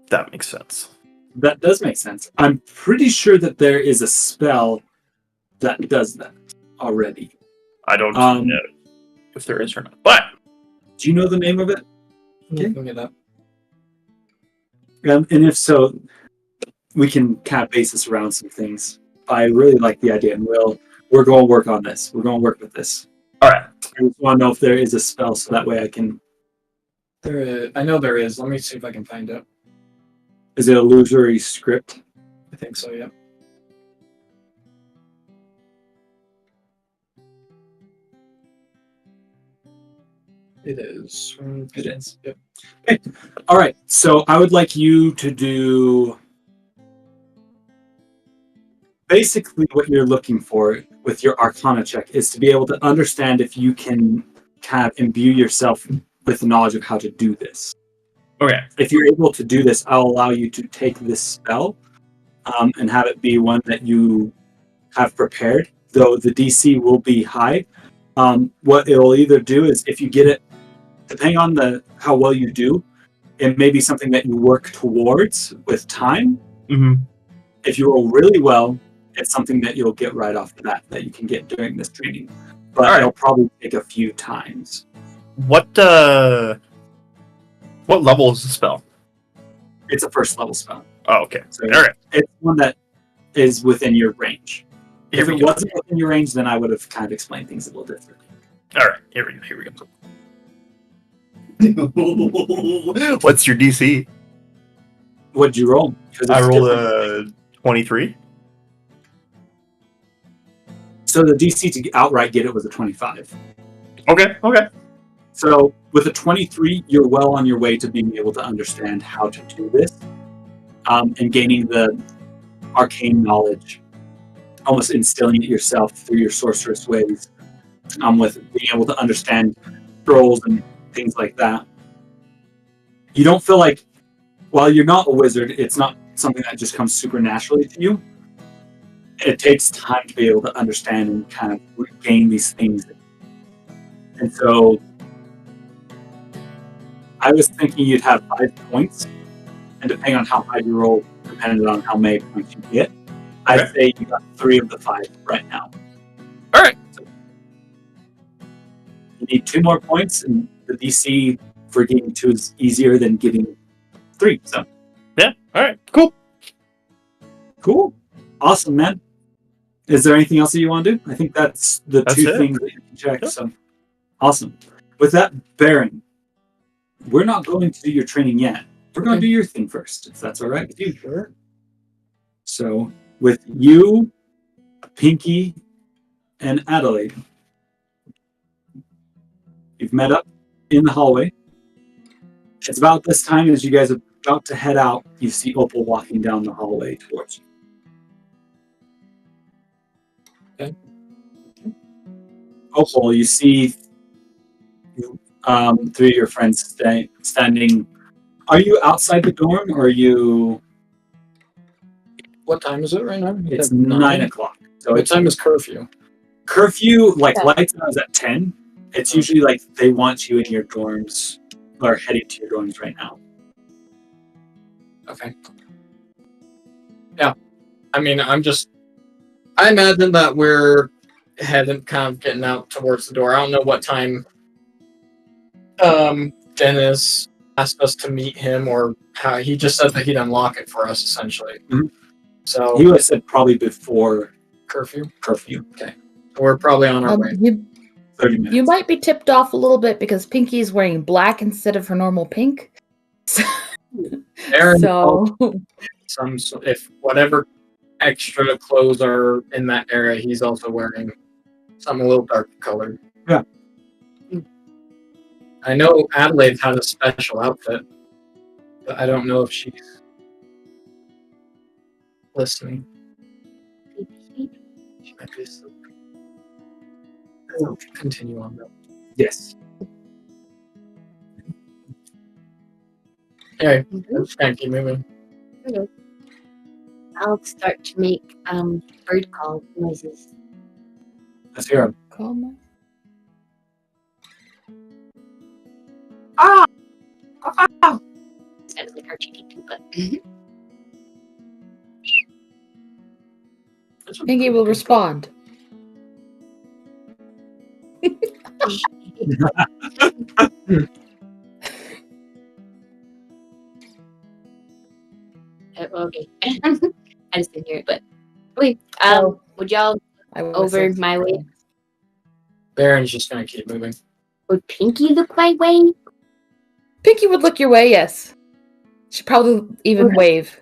That makes sense. That does make sense. I'm pretty sure that there is a spell that does that already. I don't know if there is or not. But do you know the name of it? Looking it up. And if so, we can kind of base this around some things. I really like the idea, and we're going to work on this. We're going to work with this. all right. I just want to know if there is a spell, so that way I can. There is. I know there is. Let me see if I can find it. Is it illusory script? I think so. Yeah. It is. It is. Yep. Okay. All right. So I would like you to do basically what you're looking for with your Arcana check is to be able to understand if you can kind of imbue yourself with the knowledge of how to do this. Okay. If you're able to do this, I'll allow you to take this spell and have it be one that you have prepared, though the DC will be high. What it'll either do is if you get it, depending on how well you do, it may be something that you work towards with time. Mm-hmm. If you roll really well, it's something that you'll get right off the bat that you can get during this training. But it'll probably take a few times. What level is the spell? It's a first level spell. Oh, okay. So All right. it's one that is within your range. Here If we it go. wasn't within your range, then I would have kind of explained things a little differently. All right. Here we go. What's your DC? What'd you roll? I rolled a 23. So the DC to outright get it was a 25. Okay. So with a 23, you're well on your way to being able to understand how to do this and gaining the arcane knowledge, almost instilling it yourself through your sorceress ways, with being able to understand scrolls and things like that. You don't feel like, while you're not a wizard, it's not something that just comes super naturally to you. It takes time to be able to understand and kind of regain these things. And so I was thinking you'd have 5 points, and depending on how high you roll, depending on how many points you get, I'd say you got 3 of the 5 right now. All right. So you need 2 more points, and the DC for getting 2 is easier than getting 3. So Yeah. All right. Cool. cool, awesome, man. Is there anything else that you want to do? I think that's the That's 2 it. things that you can check. Yep. So awesome. With that, Barren, we're not going to do your training yet. We're going to do your thing first, if that's all right with you. Sure. So with you, Pinky, and Adelaide, you've met up in the hallway. It's about this time as you guys are about to head out, you see Opal walking down the hallway towards you. Okay. Opal, you see 3 of your friends standing. Are you outside the dorm, or are you? What time is it right now? It's 9 o'clock. So What it's time is curfew? curfew, like Yeah. lights out is at 10. It's usually like they want you in your dorms or heading to your dorms right now. Okay. Yeah. I mean, I imagine that we're heading, kind of getting out towards the door. I don't know what time Dennis asked us to meet him, or how he just said that he'd unlock it for us, essentially. Mhm. So, He would have said probably before curfew. curfew. Okay. We're probably on our way. You 30 minutes. you might be tipped off a little bit because Pinky is wearing black instead of her normal pink. Aaron, So if whatever extra clothes are in that area, he's also wearing something a little dark colored. Yeah. I know Adelaide has a special outfit, but I don't know if she's listening. She might be asleep. We'll continue on though. Yes. Anyway, let's kind of keep moving. I'll start to make bird call noises. Let's hear him. call my sounds like R2D2, but Pinky will respond. okay. I just didn't hear it, but okay. Oh. Would y'all I was over so- my way? Barren's just gonna keep moving. Would Pinky look my way? Pinky would look your way, yes. She'd probably even Okay. wave.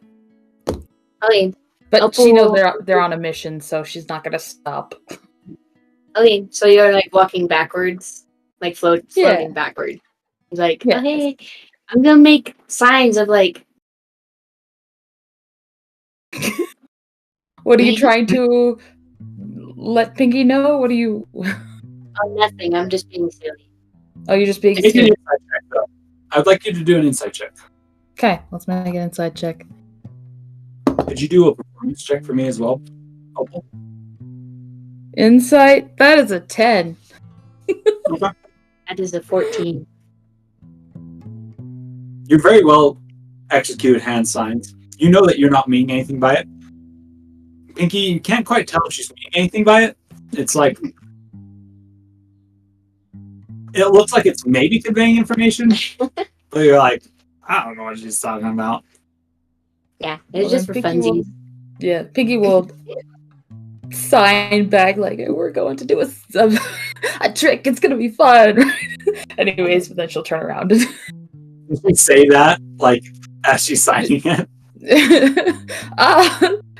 Okay. But she knows Opal- they're on a mission, so she's not gonna stop. Okay, so you're like walking backwards, like floating Yeah. backward. He's like, Yes. okay, I'm gonna make signs of like. What are you trying to let Pinky know? What are you? Oh, nothing. I'm just being silly. Oh, you're just being Make an serious. insight check, though. I would like you to do an insight check. Okay, let's make an inside check. Could you do a performance check for me as well? Opal? Insight? That is a 10. Okay. That is a 14. You're very well executed hand signs. You know that you're not meaning anything by it. Pinky, you can't quite tell if she's meaning anything by it. It's like it looks like it's maybe conveying information, but you're like, I don't know what she's talking about. Yeah, Well, it's just for then Pinky will- funsies. Yeah, Pinky will sign back like we're going to do a trick. It's gonna be fun. Anyways, but then she'll turn around. Did she say that like as she's signing it?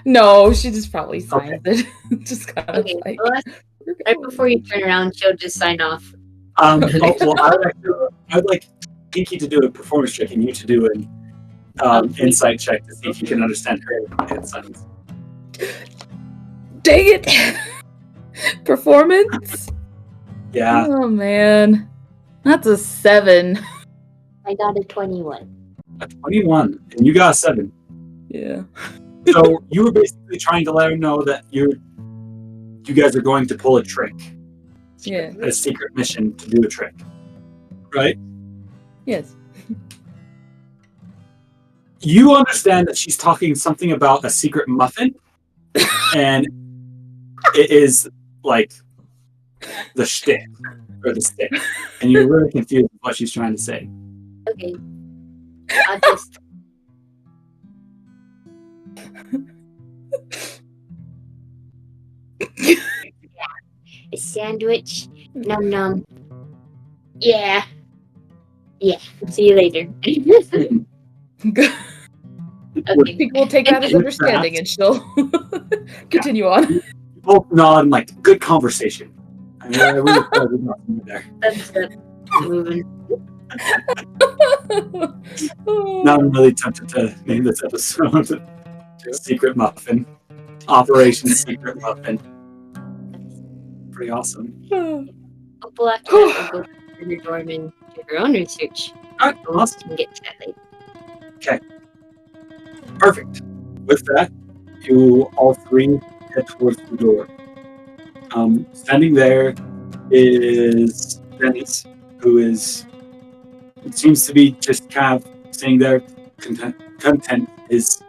No, she just probably signs it. Just kind of Okay, like well, right before you turn around, she'll just sign off. Well, I would like Pinky to do a performance check and you to do an insight check to see if you can understand her hand signs. dang it. Performance? Yeah. Oh man. That's a 7. I got a 21. A 21, and you got a 7. Yeah. So you were basically trying to let her know that you guys are going to pull a trick. Yeah. A secret mission to do a trick. Right? Yes. You understand that she's talking something about a secret muffin, and it is like the shtick or the stick, and you're really confused with what she's trying to say. Okay. I'll just. A sandwich. Num num. Yeah. Yeah. See you later. Okay. People will take that as understanding and she'll continue on. You both nod and like, good conversation. I mean, I really thought we got something there. That's moving. Now I'm really tempted to name this episode Secret Muffin. Operation Secret Muffin. Pretty awesome. Opal after that will go to her dorm and do her own research. Alright, We awesome. can get to that later. Perfect. With that, you all three head towards the door. Standing there is Dennis, who seems to be just kind of sitting there, content. His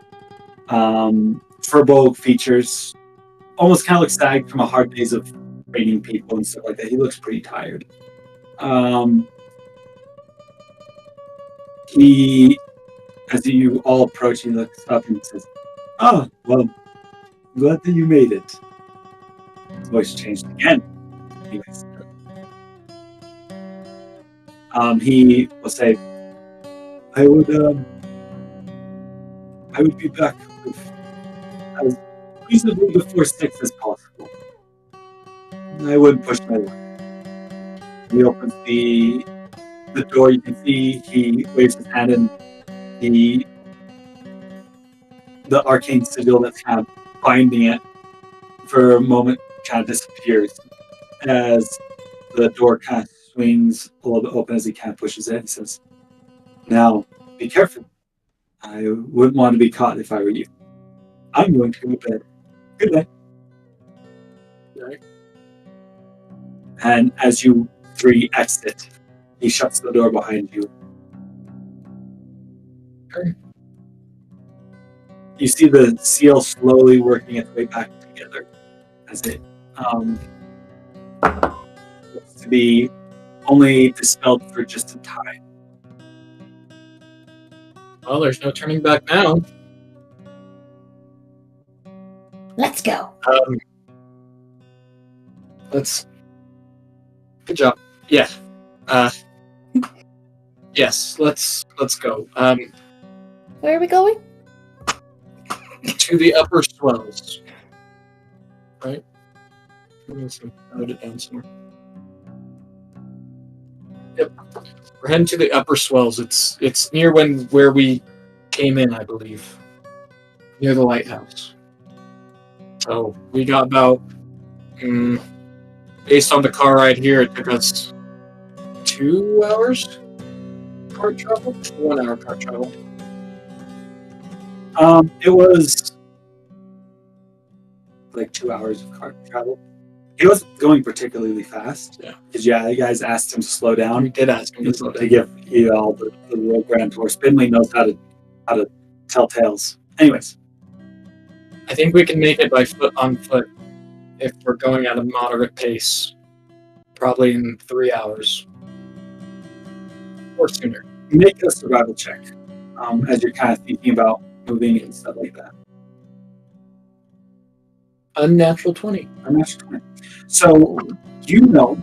furbo features almost kind of looks sad from a hard days of training people and stuff like that. He looks pretty tired. As you all approach, he looks up and says, "Oh, well, I'm glad that you made it." His voice changed again. Anyways. He will say, I would be back as reasonably before 6 as possible. I wouldn't push my luck. He opens the door. You can see he waves his hand, and the arcane sigil that's kind of binding it for a moment kind of disappears as the door kind of swings a little bit open as he kind of pushes it. He says, "Now, be careful. I wouldn't want to be caught if I were you. I'm going to go to bed. Good night." And as you three exit, he shuts the door behind you. Okay. You see the seal slowly working its way back together as it looks to be only dispelled for just a time. Well, there's no turning back now. Let's go. Let's. Good job. Yeah. Yes. Let's go. Where are we going? To the Upper Swells. Right. Let me see. I wrote it down somewhere. Yep. We're heading to the Upper Swells. It's near where we came in, I believe. Near the Lighthouse. So we got about, based on the car ride here, it took us 2 hours car travel? 1 hour car travel. It was like 2 hours of car travel. He wasn't going particularly fast. Yeah. Because you guys asked him to slow down. We did ask him to slow to down. give you all the real grand tour. Spindley knows how to tell tales. Anyways, I think we can make it on foot if we're going at a moderate pace. Probably in 3 hours. Or sooner. make a survival check as you're kind of thinking about moving and stuff like that. Unnatural 20. Unnatural 20. So, you know,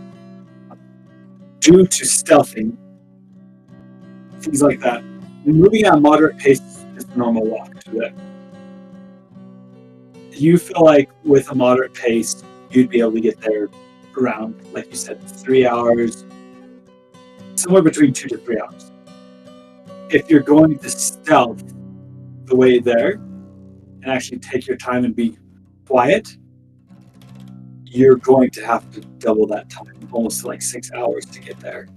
due to stealthing, things like that, moving at a moderate pace is just a normal walk to it. You feel like with a moderate pace, you'd be able to get there around, like you said, 3 hours, somewhere between 2 to 3 hours. If you're going to stealth the way there and actually take your time and be quiet, you're going to have to double that time, almost like 6 hours to get there.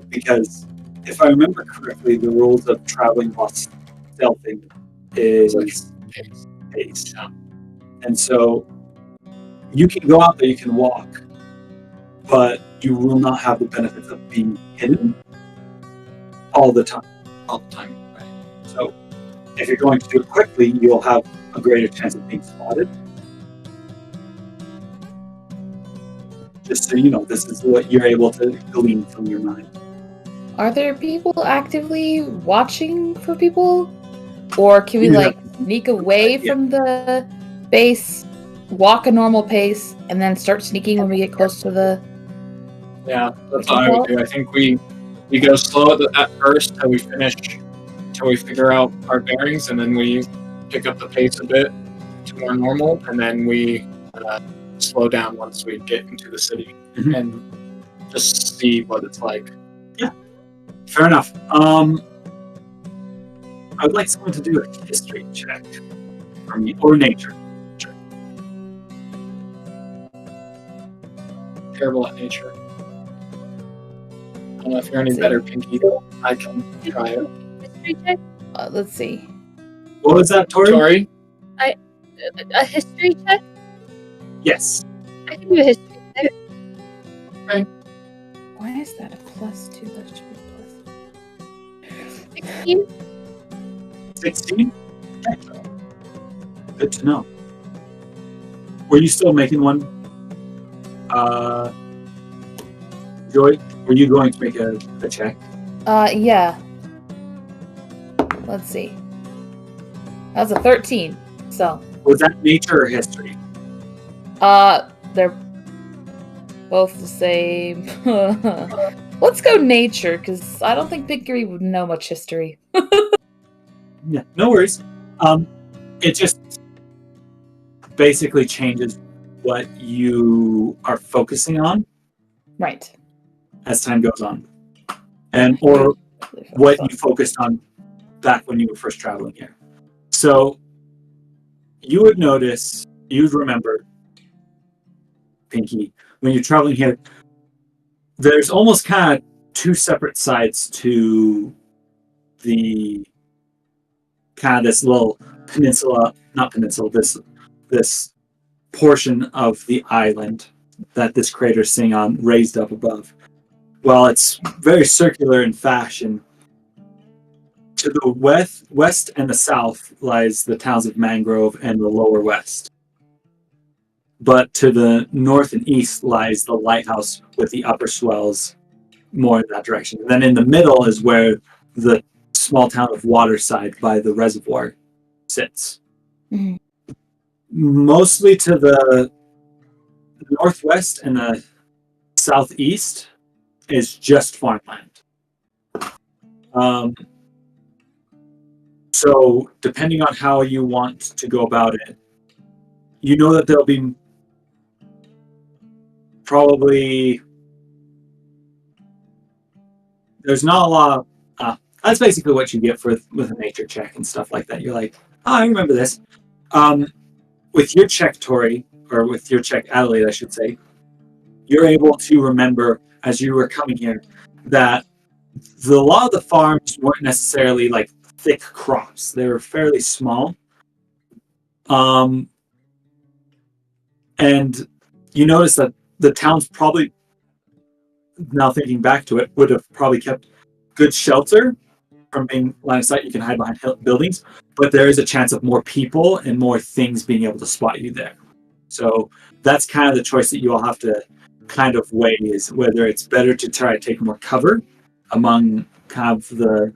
Because if I remember correctly, the rules of traveling while stealthing is pace. And so you can go out there, you can walk, but you will not have the benefits of being hidden all the time. Right? So if you're going to do it quickly, you'll have a greater chance of being spotted. Just so you know, this is what you're able to glean from your mind. Are there people actively watching for people? Or can we sneak away from the base, walk a normal pace, and then start sneaking when we get close to the... Yeah, that's what I would do. I think we go slow at first till we figure out our bearings, and then we pick up the pace a bit to more normal, and then we slow down once we get into the city and just see what it's like. Yeah, fair enough. I would like someone to do a history check for me, or nature check. Terrible at nature. I don't know if you're any better, Pinky. I can try it. History check? let's see. What was that, Tori? Sorry? A history check? Yes. I can do a history check. Why is that a +2? That should be 16? 16? Good to know. Were you still making one? Joy, were you going to make a check? Yeah. Let's see. That's a 13. So. Was that nature or history? They're both the same. Let's go nature, because I don't think Pinky would know much history. Yeah, no worries. It just basically changes what you are focusing on Right. as time goes on, and or what you focused on back when you were first traveling here. So you would notice, you'd remember, Pinky, when you're traveling here, there's almost kind of two separate sides to the kind of this little this portion of the island that this crater's sitting on, raised up above. While it's very circular in fashion, to the west and the south lies the towns of Mangrove and the Lower West. But to the north and east lies the Lighthouse with the Upper Swells, more in that direction. And then in the middle is where the small town of Waterside by the reservoir sits. Mhm. Mostly to the northwest and the southeast is just farmland. So depending on how you want to go about it, you know that there'll be probably there's not a lot of, that's basically what you get with a nature check and stuff like that. You're like, oh, I remember this. With your check, Tori, or with your check, Adelaide, I should say, you're able to remember as you were coming here that a lot of the farms weren't necessarily like thick crops. They were fairly small. And you notice that the town's probably, now thinking back to it, would have probably kept good shelter from being line of sight. You can hide behind buildings, but there is a chance of more people and more things being able to spot you there. So that's kind of the choice that you all have to kind of weigh, is whether it's better to try to take more cover among kind of the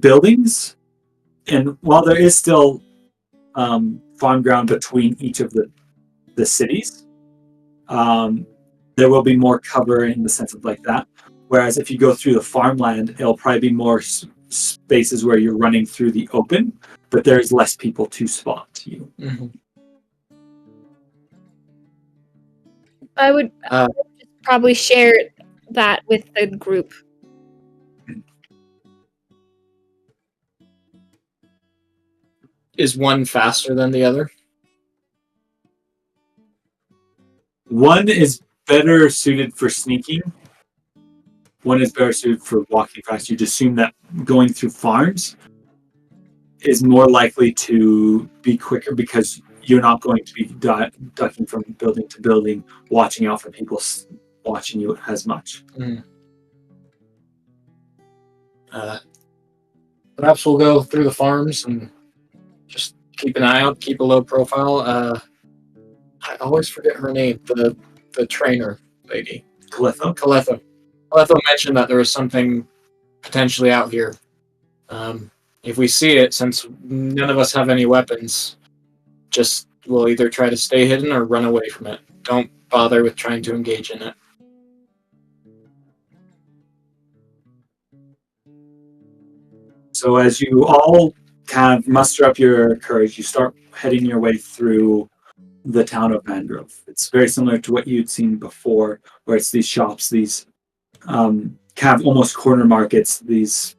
buildings. And while there is still farm ground between each of the cities, there will be more cover in the sense of like that. Whereas if you go through the farmland, it'll probably be more spaces where you're running through the open, but there's less people to spot you. Mm-hmm. I would probably share that with the group. Is one faster than the other? One is better suited for sneaking. One is better suited for walking fast. You'd assume that going through farms is more likely to be quicker because you're not going to be ducking from building to building, watching out for people watching you as much. Perhaps we'll go through the farms and just keep an eye out, keep a low profile. I always forget her name, the trainer lady. Caletho mentioned that there was something potentially out here. If we see it, since none of us have any weapons, just we'll either try to stay hidden or run away from it. Don't bother with trying to engage in it. So as you all kind of muster up your courage, you start heading your way through the town of Mangrove. It's very similar to what you'd seen before, where it's these shops, these kind of almost corner markets, this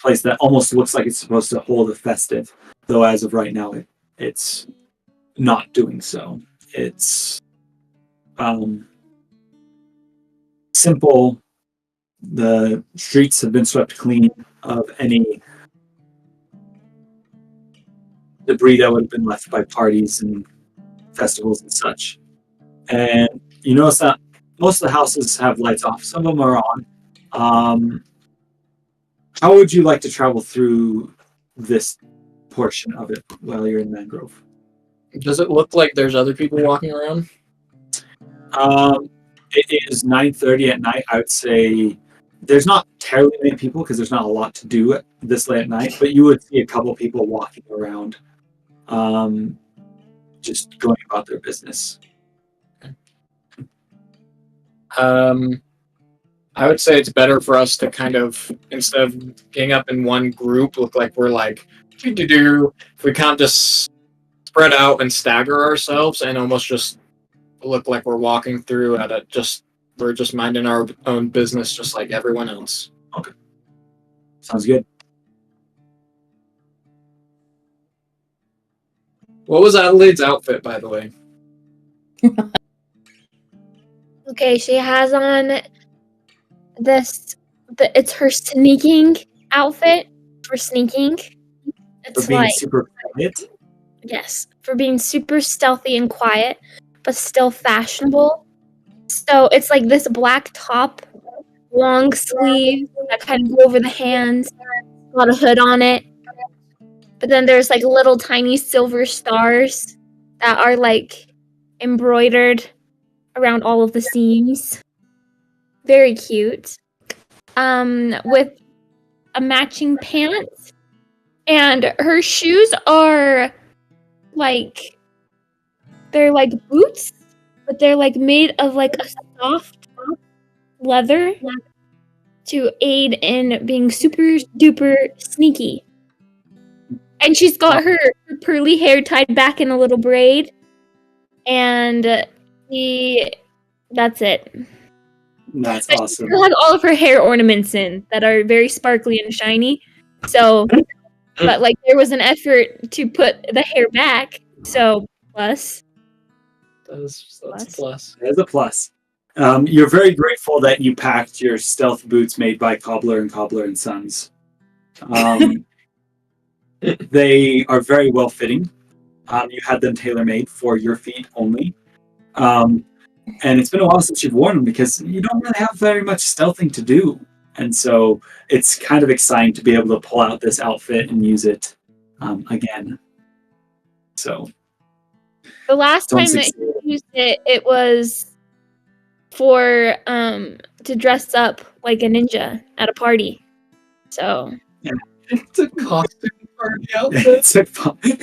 place that almost looks like it's supposed to hold a festive, though as of right now it's not doing so. It's simple. The streets have been swept clean of any debris that would have been left by parties and festivals and such. And you notice that most of the houses have lights off. Some of them are on. How would you like to travel through this portion of it while you're in Mangrove? Does it look like there's other people walking around? It is 9:30 at night. I would say there's not terribly many people because there's not a lot to do this late at night, but you would see a couple people walking around, just going about their business. I would say it's better for us to kind of, instead of getting up in one group, look like we're like, if we can't just spread out and stagger ourselves and almost just look like we're walking through we're just minding our own business just like everyone else. Okay. Sounds good. What was Adelaide's outfit, by the way? Okay, she has on it's her sneaking outfit for sneaking. It's For being like, super quiet. yes, for being super stealthy and quiet, but still fashionable. So it's like this black top, long sleeve that kind of go over the hands, got a hood on it. But then there's like little tiny silver stars that are like embroidered around all of the seams. Very cute. With a matching pants. And her shoes are like, they're like boots, but they're like made of like a soft leather to aid in being super duper sneaky. And she's got her curly hair tied back in a little braid. And that's it. That's But awesome. she has all of her hair ornaments in that are very sparkly and shiny. So, but like there was an effort to put the hair back. So, plus. That's a plus. There's a plus. You're very grateful that you packed your stealth boots made by Cobbler and Sons. They are very well fitting. You had them tailor made for your feet only. And it's been a while since you've worn them because you don't really have very much stealthing to do. And so it's kind of exciting to be able to pull out this outfit and use it again. So The last Don't time that succeed. he used it, it was for to dress up like a ninja at a party. So It's a costume party outfit.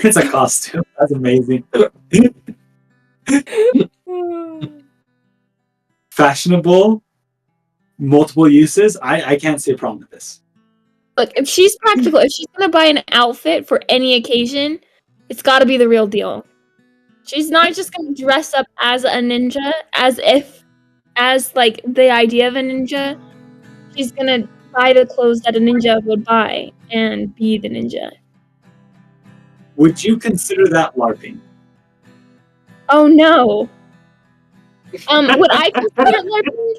it's a costume. That's amazing. Fashionable, multiple uses. I can't see a problem with this. look, if she's practical, if she's gonna buy an outfit for any occasion, it's got to be the real deal. She's not just gonna dress up as a ninja, as like the idea of a ninja. She's gonna buy the clothes that a ninja would buy and be the ninja. Would you consider that LARPing? Oh no. Would I consider it LARPing?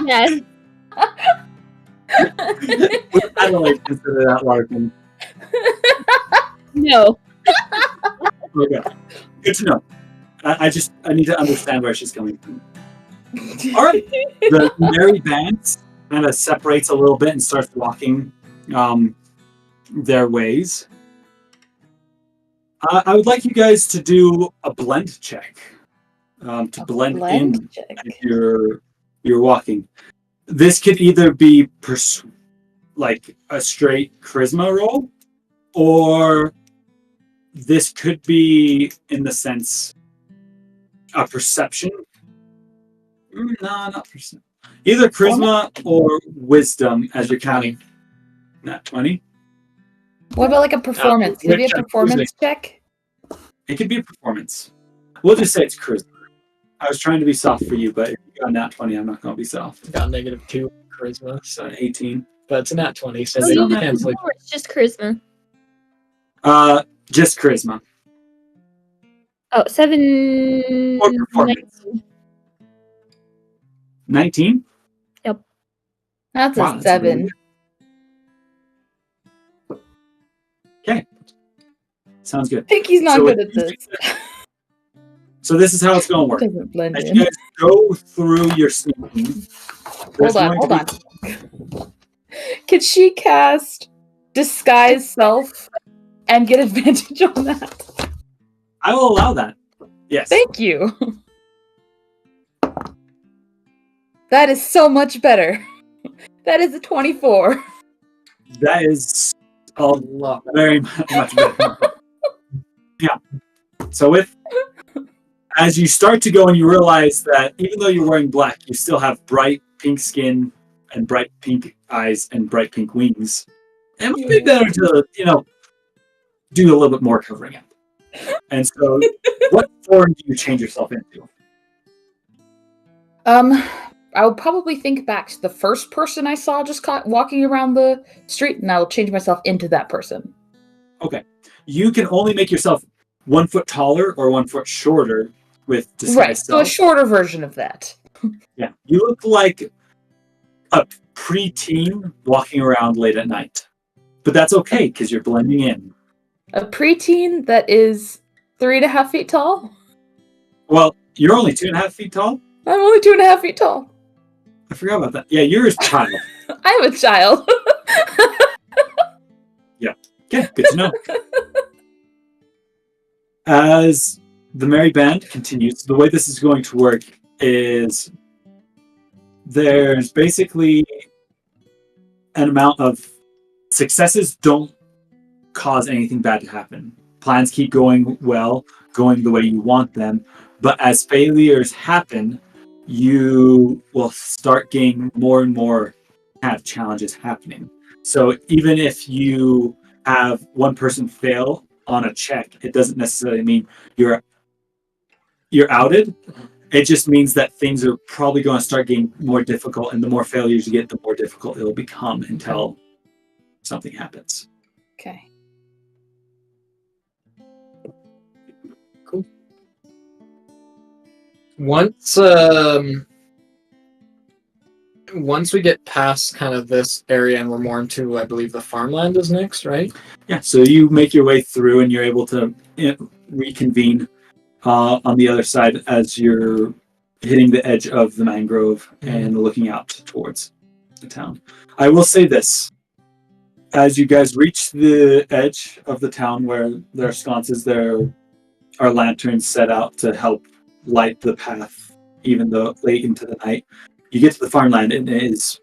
Yes. Would Adelaide consider that LARPing? No. Okay. Good to know. I need to understand where she's coming from. All right. The merry band kind of separates a little bit and starts walking their ways. I would like you guys to do a blend check to blend in check. as you're walking. This could either be like a straight charisma roll, or this could be in the sense a perception. No, not perception. Either charisma or wisdom as you're counting. Not 20. What about like a performance? Could it be a performance check? It could be a performance. We'll just say it's charisma. I was trying to be soft for you, but if you got nat 20, I'm not going to be soft. Got -2 charisma, so So 18. but it's a nat 20, so Oh, they you don't did cancel it. Or it's just charisma. Just charisma. Oh, 7. Or performance. 19? That's Wow, a that's 7. really Okay. Sounds good. Pinky's not So good if at you this. think So this is how it's going to work. Doesn't blend As in. you guys go through your sneaking, there's Hold going on. to be- Could she cast disguise self and get advantage on that? I will allow that. Yes. Thank you. That is so much better. That is a 24. That is a lot, very much better. Yeah. So as you start to go and you realize that even though you're wearing black, you still have bright pink skin and bright pink eyes and bright pink wings. It might be better to, do a little bit more covering up. And so, what form do you change yourself into? I would probably think back to the first person I saw just walking around the street, and I will change myself into that person. Okay. You can only make yourself 1 foot taller or 1 foot shorter with disguise Right, so a self. shorter version of that. Yeah. You look like a preteen walking around late at night. But that's okay, because you're blending in. A preteen that is 3.5 feet tall? Well, you're only 2.5 feet tall? I'm only 2.5 feet tall. I forgot about that. Yeah, you're a child. I'm a child. Okay, good to know. As the merry band continues, the way this is going to work is there's basically an amount of successes don't cause anything bad to happen. Plans keep going well, going the way you want them, but as failures happen, you will start getting more and more kind of challenges happening. So even if you have one person fail on a check, it doesn't necessarily mean you're outed. It just means that things are probably going to start getting more difficult, and the more failures you get, the more difficult it'll become until something happens. Okay. Cool. Once we get past kind of this area and we're more into, I believe, the farmland is next, right? Yeah, so you make your way through and you're able to reconvene on the other side as you're hitting the edge of the mangrove and looking out towards the town. I will say this. As you guys reach the edge of the town where there are sconces, there are lanterns set out to help light the path, even though late into the night. You get to the farmland and it is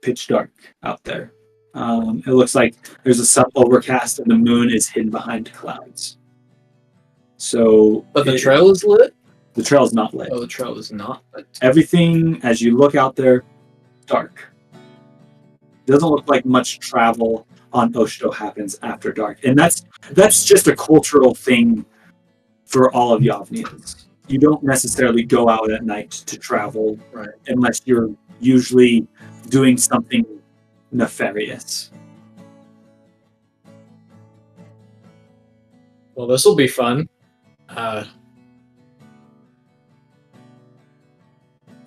pitch dark out there. It looks like there's a sun overcast and the moon is hidden behind clouds. So, But the trail is lit? The trail is not lit. Oh, the trail is not lit. Everything, as you look out there, dark. Doesn't look like much travel on Oshto happens after dark. And that's just a cultural thing for all of Yavnians. You don't necessarily go out at night to travel, right, unless you're usually doing something nefarious. Well, this will be fun. I'm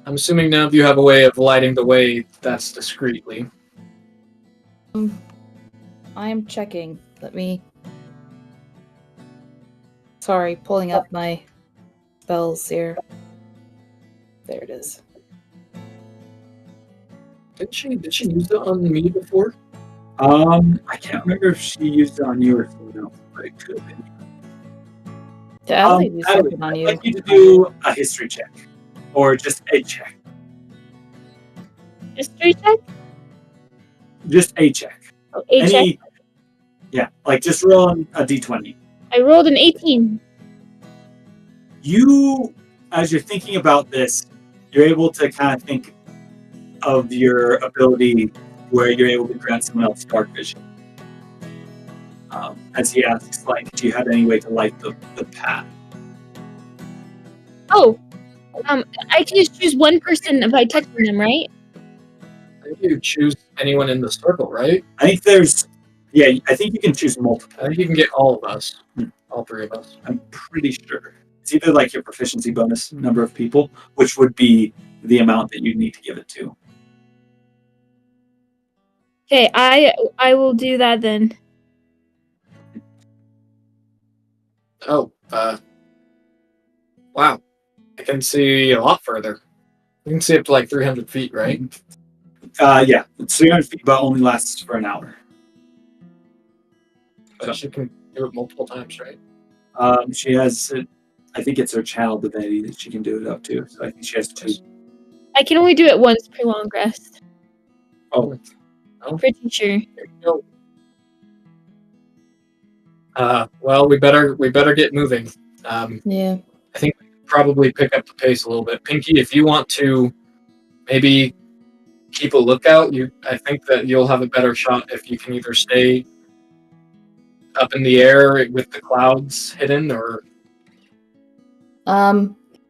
assuming none of you have a way of lighting the way that's discreetly. I am checking. Let me. Sorry, pulling up my spells here. There it is. Did she use it on me before? I can't remember if she used it on you or someone else, but it could have been. Adelaide used Adelaide, it on I'd you. like you to do a history check, or just a check. History check? Just a check. Oh, a check. Yeah, like just roll a d20. I rolled an 18. You, as you're thinking about this, you're able to kind of think of your ability where you're able to grant someone else dark vision. As he asks, like, do you have any way to light the path? Oh, I can just choose one person by touching them, right? I think you choose anyone in the circle, right? I think I think you can choose multiple. I think you can get all of us. All three of us. I'm pretty sure. It's either like your proficiency bonus number of people, which would be the amount that you need to give it to. Okay, I will do that then. Oh, wow. I can see a lot further. You can see up to like 300 feet, right? Yeah, it's 300 feet, but only lasts for an hour. But she can do it multiple times, right? She has, I think it's her channel divinity that she can do it up to. So I think she has 2. I can only do it once per long rest. Oh, Pretty sure. there you go. Well, we better get moving. Yeah. I think we can probably pick up the pace a little bit. Pinky, if you want to maybe keep a lookout, I think that you'll have a better shot if you can either stay up in the air with the clouds hidden, or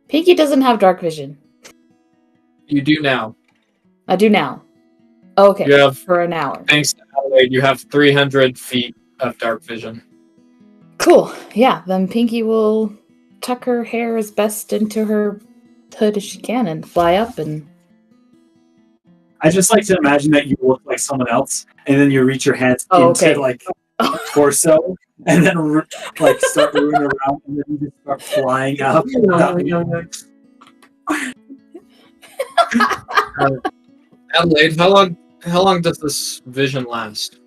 Pinky doesn't have dark vision. you do now. I do now. Okay. You have, for an hour. thanks to Adelaide, you have 300 feet of dark vision. Cool. Yeah, then Pinky will tuck her hair as best into her hood as she can and fly up and... I just like to imagine that you look like someone else, and then you reach your hands okay. into like torso, and then like start moving around, and then you just start flying up. Adelaide, how long does this vision last?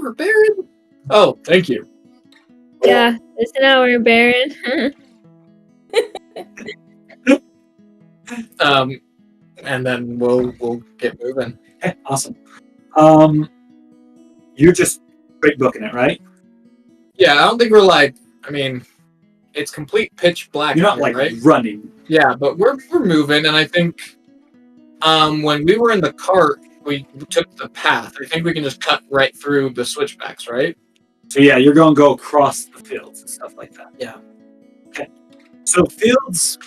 hour, Barren. Oh, thank you. Yeah, it's an hour, Barren. And then we'll get moving. Okay, awesome. You're just straight booking it, right? Yeah, I don't think we're like. I mean, it's complete pitch black. You're not here, like right? running. Yeah, but we're moving, and I think when we were in the cart, we took the path. I think we can just cut right through the switchbacks, right? So yeah, you're going to go across the fields and stuff like that. Yeah. Okay. So fields,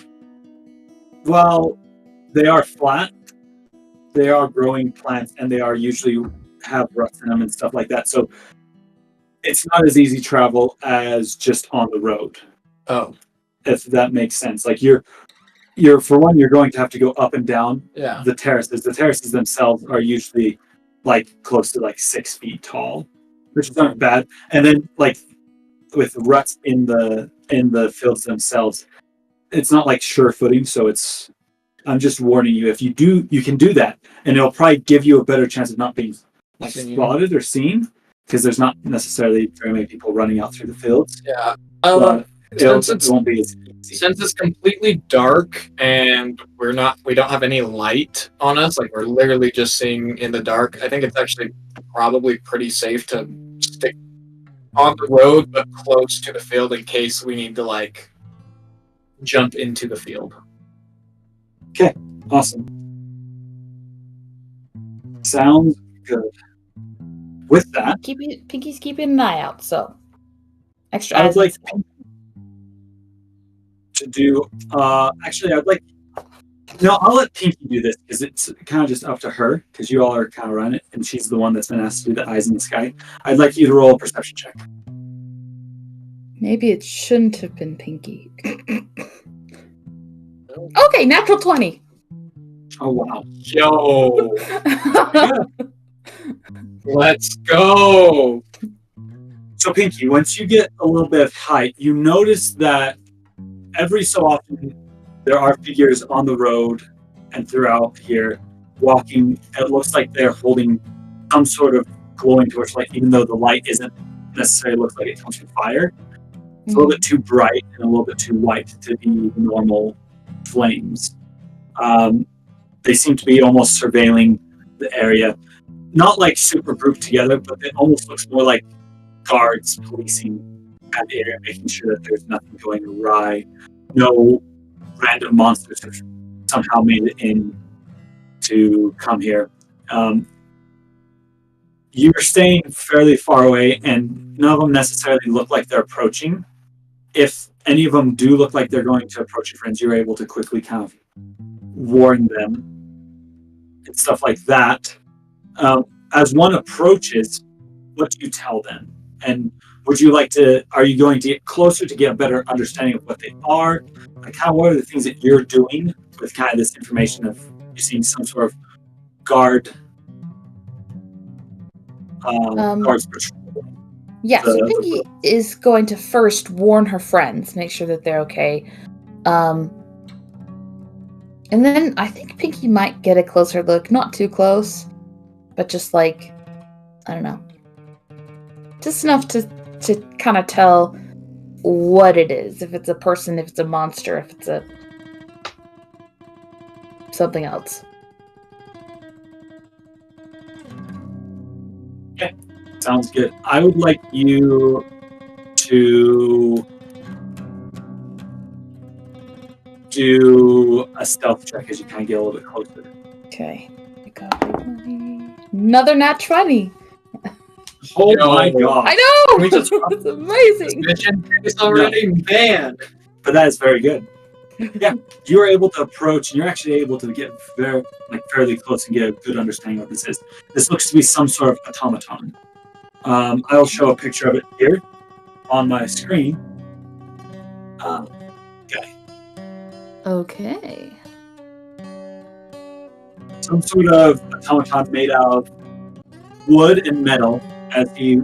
while they are flat, they are growing plants, and they are usually have ruts in them and stuff like that. So it's not as easy travel as just on the road, Oh, if that makes sense. Like you're for one, you're going to have to go up and down yeah. the terraces. The terraces themselves are usually like close to like 6 feet tall, which aren't bad. And then like with ruts in the fields themselves, it's not like sure footing. So I'm just warning you, if you do, you can do that, and it'll probably give you a better chance of not being like spotted or seen, because there's not necessarily very many people running out through the fields. Yeah. But Since it won't be as easy. Since it's completely dark and we don't have any light on us, like we're literally just seeing in the dark, I think it's actually probably pretty safe to stick on the road but close to the field in case we need to like jump into the field. Awesome. Sounds good. With that, Pinky's keeping an eye out, so extra I would eyes. like to do. Actually, I'd like. No, I'll let Pinky do this because it's kind of just up to her, because you all are kind of running it, and she's the one that's been asked to do the eyes in the sky. I'd like you to roll a perception check. Maybe it shouldn't have been Pinky. Okay, natural 20. Oh wow! Yo, let's go. So Pinky, once you get a little bit of height, you notice that every so often there are figures on the road and throughout here walking. It looks like they're holding some sort of glowing torch, like even though the light isn't necessarily looks like it comes from fire. It's a little bit too bright and a little bit too white to be normal flames. They seem to be almost surveilling the area. Not like super grouped together, but it almost looks more like guards policing that area, making sure that there's nothing going awry. No random monsters have somehow made it in to come here. You're staying fairly far away, and none of them necessarily look like they're approaching. If any of them do look like they're going to approach your friends, you're able to quickly kind of warn them and stuff like that. As one approaches, what do you tell them? And are you going to get closer to get a better understanding of what they are? Like, what are the things that you're doing with kind of this information of you seeing some sort of guards patrol? Yeah, so Pinky is going to first warn her friends, make sure that they're okay. And then I think Pinky might get a closer look. Not too close, but just like, I don't know. Just enough to kind of tell what it is. If it's a person, if it's a monster, if it's something else. Okay, sounds good. I would like you to do a stealth check as you kind of get a little bit closer. Okay. Another nat 20. Oh my god. I know! We just it's amazing. mission is already banned. But that is very good. Yeah, you're able to approach, and you're actually able to get fairly close and get a good understanding of what this is. This looks to be some sort of automaton. I'll show a picture of it here on my screen. Okay. Some sort of automaton made out of wood and metal. As he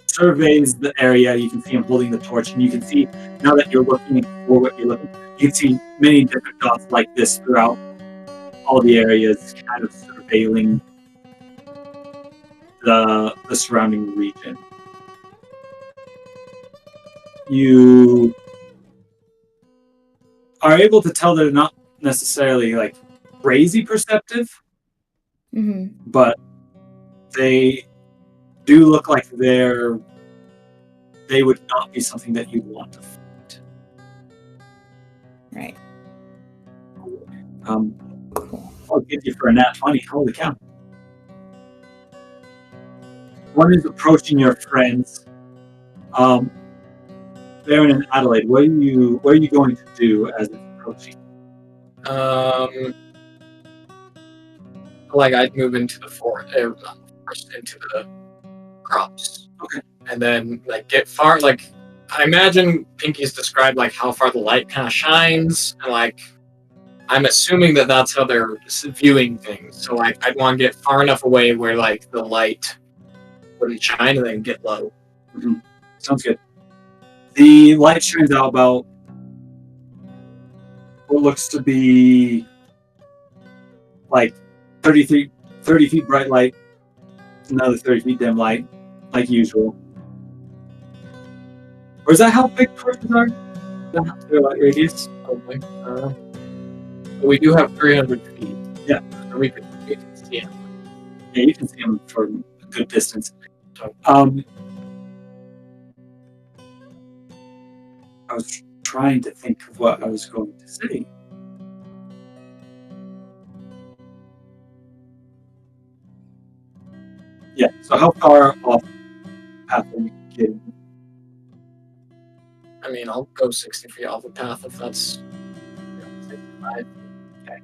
surveys the area, you can see him holding the torch, and you can see, now that you're looking for what you're looking for, you can see many different dots like this throughout all the areas, kind of surveilling the surrounding region. You are able to tell they're not necessarily like crazy perceptive, but they do look like they would not be something that you'd want to fight. Right. I'll get you for a nat 20. Holy cow. One is approaching your friends. Barren and Adelaide, what are you going to do as it's approaching? Like I'd move into the forest, into the crops. Okay. And then like get far. Like I imagine Pinky's described like how far the light kind of shines, and like I'm assuming that that's how they're viewing things. So like I'd want to get far enough away where like the light wouldn't shine, and then get low. Mm-hmm. Sounds good. The light shines out about what looks to be like 30 feet bright light, another 30 feet dim light, like usual. Or is that how big torches are? Is that their light radius? Probably. We do have 300 feet. Yeah. So we can see it. Yeah, you can see them from a good distance. I was trying to think of what I was going to say. Yeah, so how far off path are you getting? I mean, I'll go 60 feet off the path if that's 65. Okay.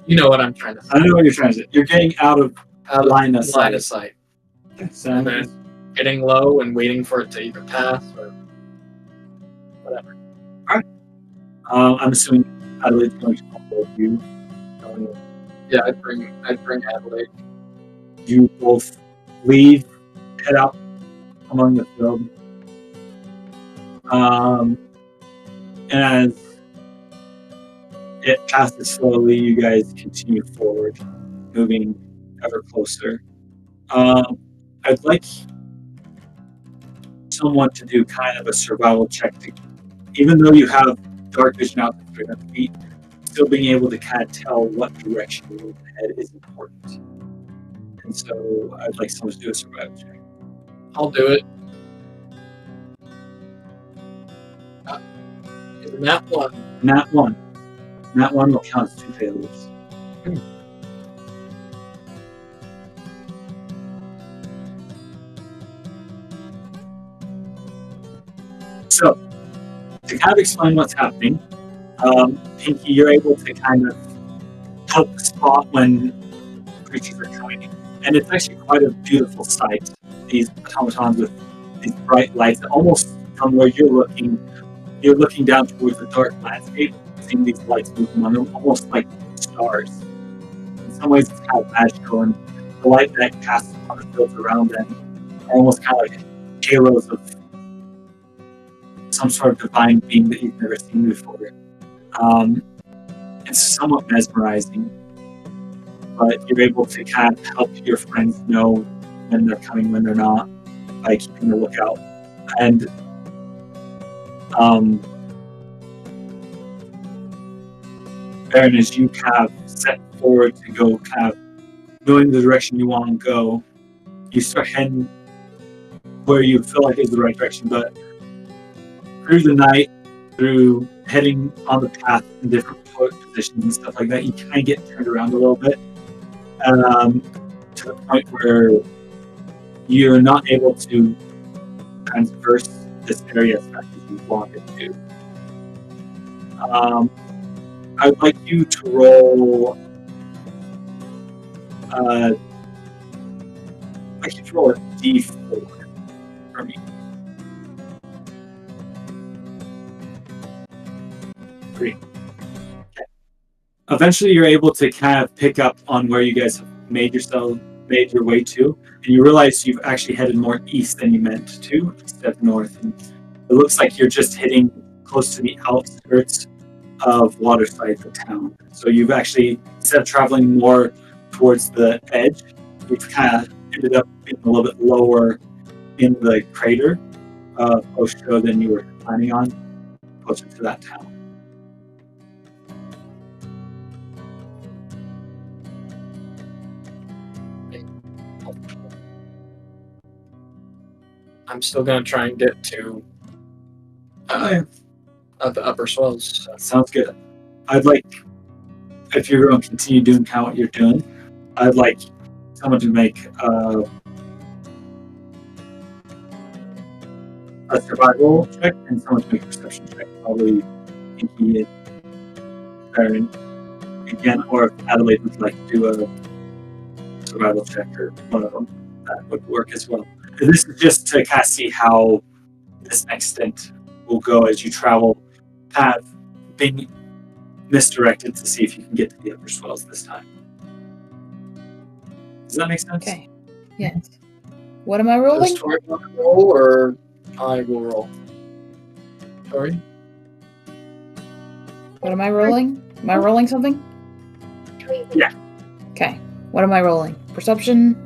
You know what I'm trying to say. I know what you're trying to say. You're getting out of line of sight. And then getting low and waiting for it to either pass or whatever. Alright. I'm assuming Adelaide's going to follow you. Yeah, I'd bring Adelaide. You both leave, head out among the field. And as it passes slowly, you guys continue forward, moving ever closer. I'd like someone to do kind of a survival check. Even though you have dark vision out to 300 feet, still being able to kind of tell what direction you're moving ahead is important. And so I'd like someone to do a survival check. I'll do it. Nat 1. Nat 1. Nat 1 will count as 2 failures. So, to kind of explain what's happening, Pinky, you're able to kind of help spot when creatures are coming. And it's actually quite a beautiful sight. These automatons with these bright lights, almost from where you're looking down towards the dark landscape, seeing these lights moving on them, almost like stars. In some ways, it's kind of magical, and the light that casts upon the fields around them are almost kind of like halos of some sort of divine being that you've never seen before. It's somewhat mesmerizing, but you're able to kind of help your friends know when they're coming, when they're not, by keeping a lookout. And Barren, as you kind of set forward to go kind of knowing the direction you want to go, you start heading where you feel like is the right direction, but through the night, through heading on the path in different positions and stuff like that, you kind of get turned around a little bit to the point where you're not able to traverse this area as fast as you wanted to. I'd like you to roll. I'd like you to roll a d4 for me. 3. Okay. Eventually, you're able to kind of pick up on where you guys have made your way to, and you realize you've actually headed more east than you meant to, instead of north. And it looks like you're just hitting close to the outskirts of Waterside, the town. So you've actually, instead of traveling more towards the edge, you've kind of ended up being a little bit lower in the crater post-show than you were planning on, closer to that town. I'm still gonna try and get to the Upper Swells. Sounds good. I'd like, if you're going to continue doing kind of what you're doing, I'd like someone to make a survival check and someone to make a perception check. Probably Pinky and Barren again, or if Adelaide would like to do a survival check or one of them, that would work as well. And this is just to kind of see how this next stint will go as you travel, kind of being misdirected to see if you can get to the Upper Swells this time. Does that make sense? Okay. Yes. What am I Does rolling? Tori want to roll, or I will roll? Tori? What am I rolling? Am I rolling something? Yeah. Okay. What am I rolling? Perception?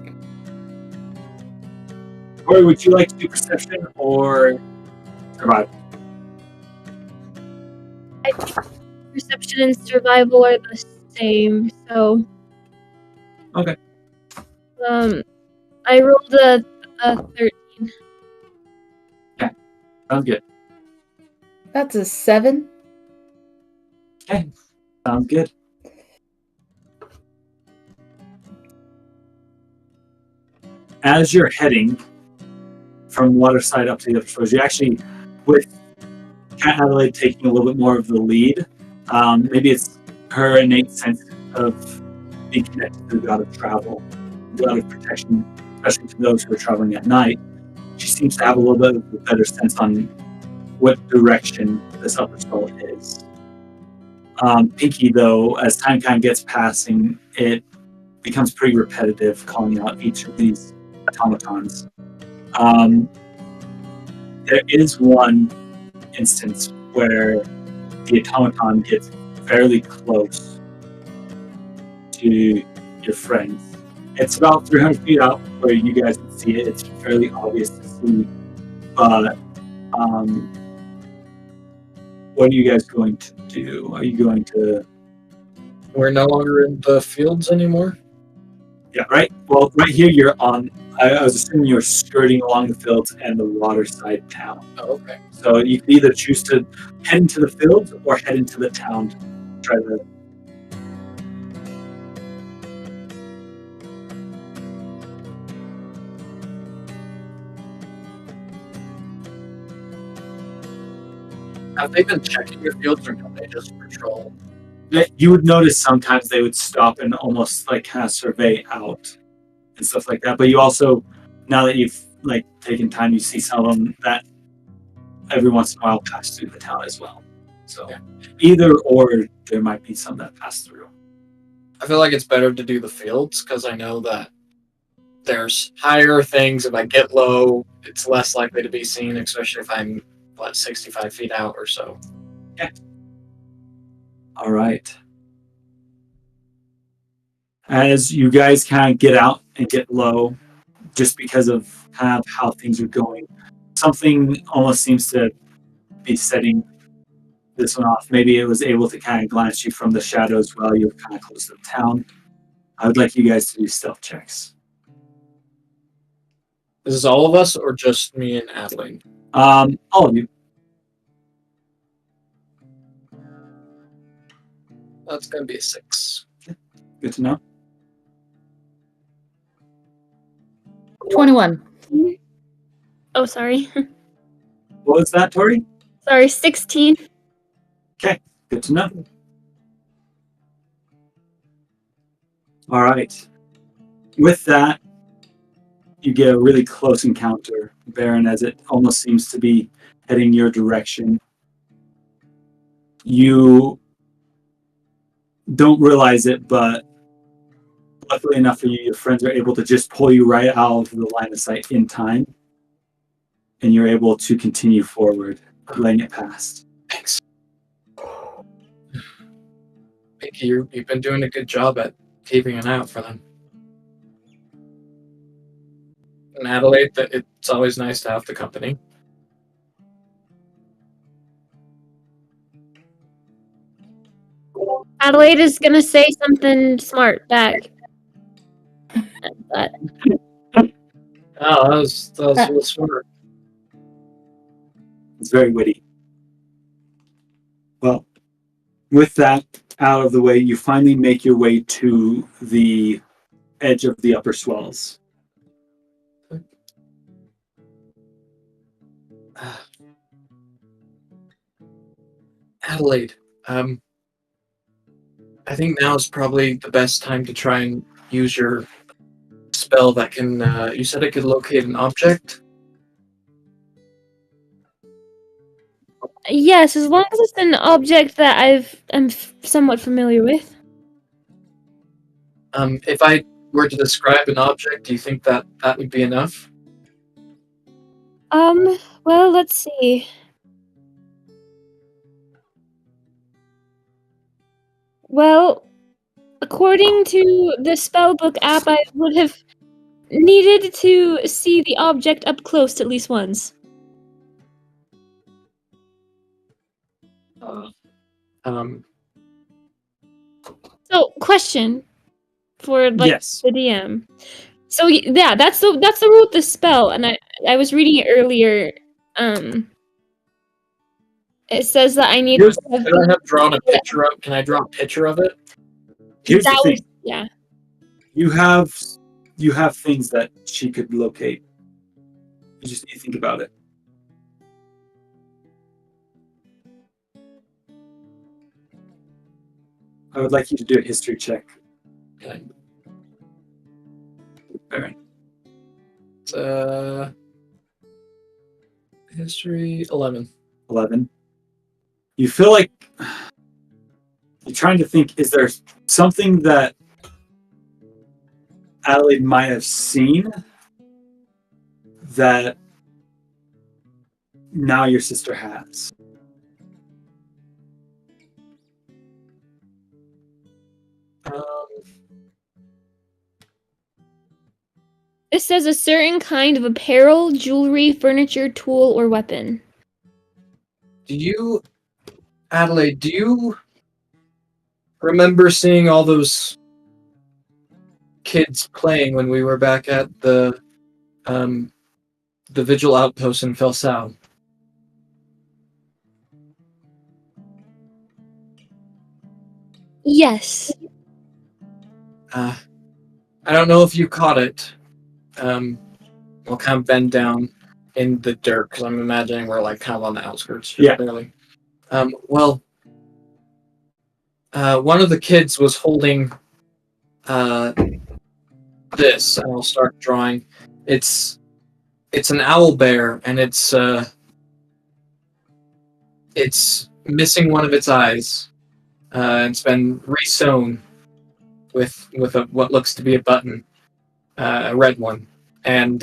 Or would you like to do perception or survival? I think perception and survival are the same, so. Okay. I rolled a 13. Sounds good. That's a 7. Okay. Sounds good. As you're heading from Waterside up to the Upper Swells, you actually, with Cat Adelaide taking a little bit more of the lead, maybe it's her innate sense of being connected to the god of travel, the god of protection, especially to those who are traveling at night. She seems to have a little bit of a better sense on what direction this Upper Swell is. Pinky, though, as time kind of gets passing, it becomes pretty repetitive calling out each of these automatons. There is one instance where the automaton gets fairly close to your friends. It's about 300 feet out where you guys can see it. It's fairly obvious to see. But what are you guys going to do? Are you going to... We're no longer in the fields anymore? Yeah, right. Well, right here you're on... I was assuming you're skirting along the fields and the waterside town. Oh, okay. So you can either choose to head into the fields or head into the town to try to... Have they been checking your fields, or don't they just patrol? You would notice sometimes they would stop and almost like kind of survey out and stuff like that. But you also, now that you've like taken time, you see some of them that every once in a while pass through the town as well. So Yeah. either or, there might be some that pass through. I feel like it's better to do the fields, because I know that there's higher things. If I get low, it's less likely to be seen, especially if I'm, 65 feet out or so. All right. As you guys kind of get out and get low, just because of kind of how things are going, something almost seems to be setting this one off. Maybe it was able to kind of glance you from the shadows while you're kind of close to the town. I would like you guys to do stealth checks. Is this all of us, or just me and Adelaide? All of you. That's going to be a 6. Good to know. 21. Oh, sorry. What was that, Tori? Sorry, 16. Good to know. All right. With that, you get a really close encounter, Barren, as it almost seems to be heading your direction. You don't realize it, but luckily enough for you, your friends are able to just pull you right out of the line of sight in time, and you're able to continue forward, letting it past. Thanks. Pinky, you've been doing a good job at keeping an eye out for them. and Adelaide that it's always nice to have the company. Adelaide is gonna say something smart back. But Oh, that was really smart. It's very witty. Well, with that out of the way, you finally make your way to the edge of the Upper Swells. Adelaide, I think now is probably the best time to try and use your spell that can. You said it could locate an object. yes, as long as it's an object that I'm somewhat familiar with. If I were to describe an object, do you think that would be enough? Well, let's see. Well, according to the spellbook app, I would have needed to see the object up close at least once. Um, So, question for like Yes. the DM. So yeah, that's the rule with the spell, and I was reading it earlier. It says that I need Here's- to have. Could I have drawn a picture of? Can I draw a picture of it? Here's the That thing. was yeah. You have things that she could locate. You just need to think about it. I would like you to do a history check. Okay. Barren. It's, history 11. 11. You feel like you're trying to think, is there something that Adelaide might have seen that now your sister has? This says a certain kind of apparel, jewelry, furniture, tool, or weapon. Adelaide, do you remember seeing all those kids playing when we were back at the Vigil outpost in Felsau? Yes. I don't know if you caught it. We'll kind of bend down in the dirt because I'm imagining we're like kind of on the outskirts. Just Yeah. barely. Well, one of the kids was holding this, and I'll start drawing. It's an owl bear, and it's missing one of its eyes. It's been re-sewn with what looks to be a button, a red one, and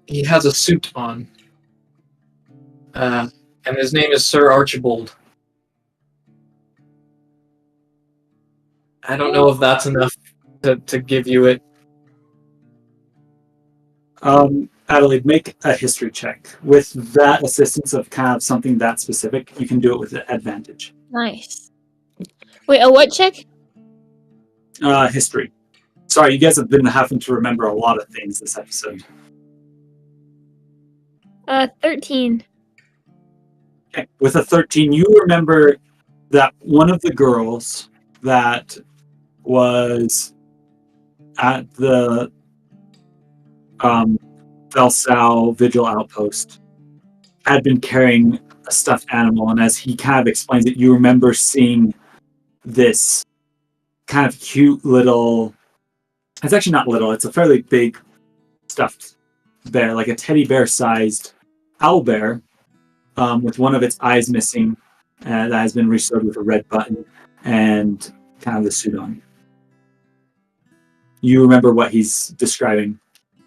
he has a suit on, and his name is Sir Archibald. I don't know if that's enough to give you it. Adelaide, make a history check. With that assistance of kind of something that specific, you can do it with advantage. Nice. Wait, a what check? History. Sorry, you guys have been having to remember a lot of things this episode. 13. Okay. With a 13, you remember that one of the girls that was at the Felsau Vigil outpost had been carrying a stuffed animal, and as he kind of explains it, you remember seeing this kind of cute little, it's actually not little, it's a fairly big stuffed bear, like a teddy bear sized owl bear, with one of its eyes missing, that has been restored with a red button and kind of the suit on. You remember what he's describing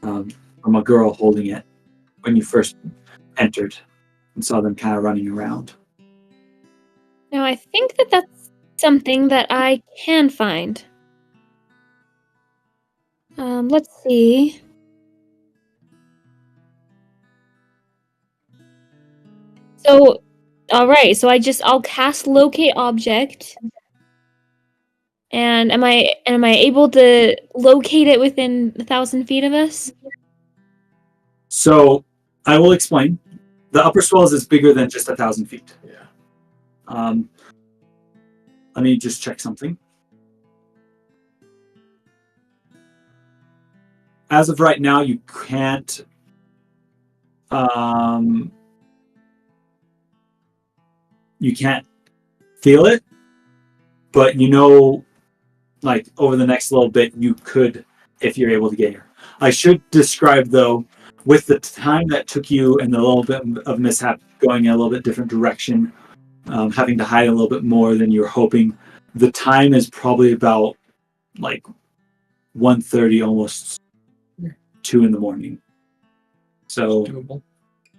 from a girl holding it when you first entered and saw them kind of running around. Now, I think that that's something that I can find. Let's see. So, all right. So I'll cast locate object. And am I able to locate it within 1,000 feet of us? So I will explain. The Upper Swells is bigger than just 1,000 feet. Yeah. Let me just check something. As of right now, you can't. You can't feel it, but you know, like over the next little bit, you could, if you're able to get here. I should describe though, with the time that took you and the little bit of mishap going in a little bit different direction, having to hide a little bit more than you were hoping. The time is probably about like 1:30, almost 2 in the morning. So Doable.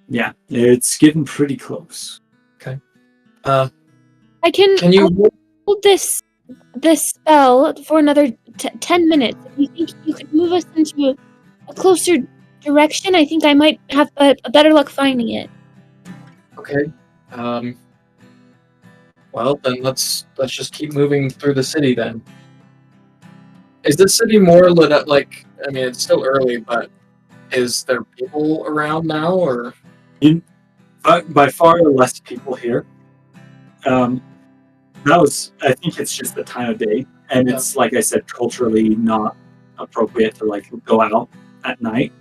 yeah, it's getting pretty close. Okay. I can You hold this spell for another 10 minutes. If you think you could move us into a closer direction, I think I might have a better luck finding it. Okay. Well, then let's just keep moving through the city then. Is the city more lit up? Like, I mean, it's still early, but is there people around now, or? By far less people here. I think it's just the time of day, and it's like I said, culturally not appropriate to like go out at night.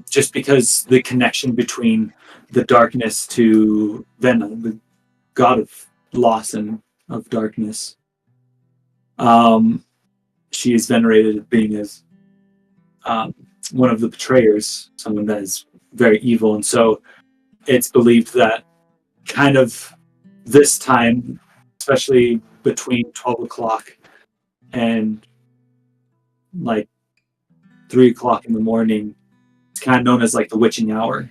Just because the connection between the darkness to Vena, the god of loss and of darkness. She is venerated as being as one of the betrayers, someone that is very evil, and so it's believed that kind of this time, especially between 12 o'clock and like 3 o'clock in the morning, it's kind of known as like the witching hour.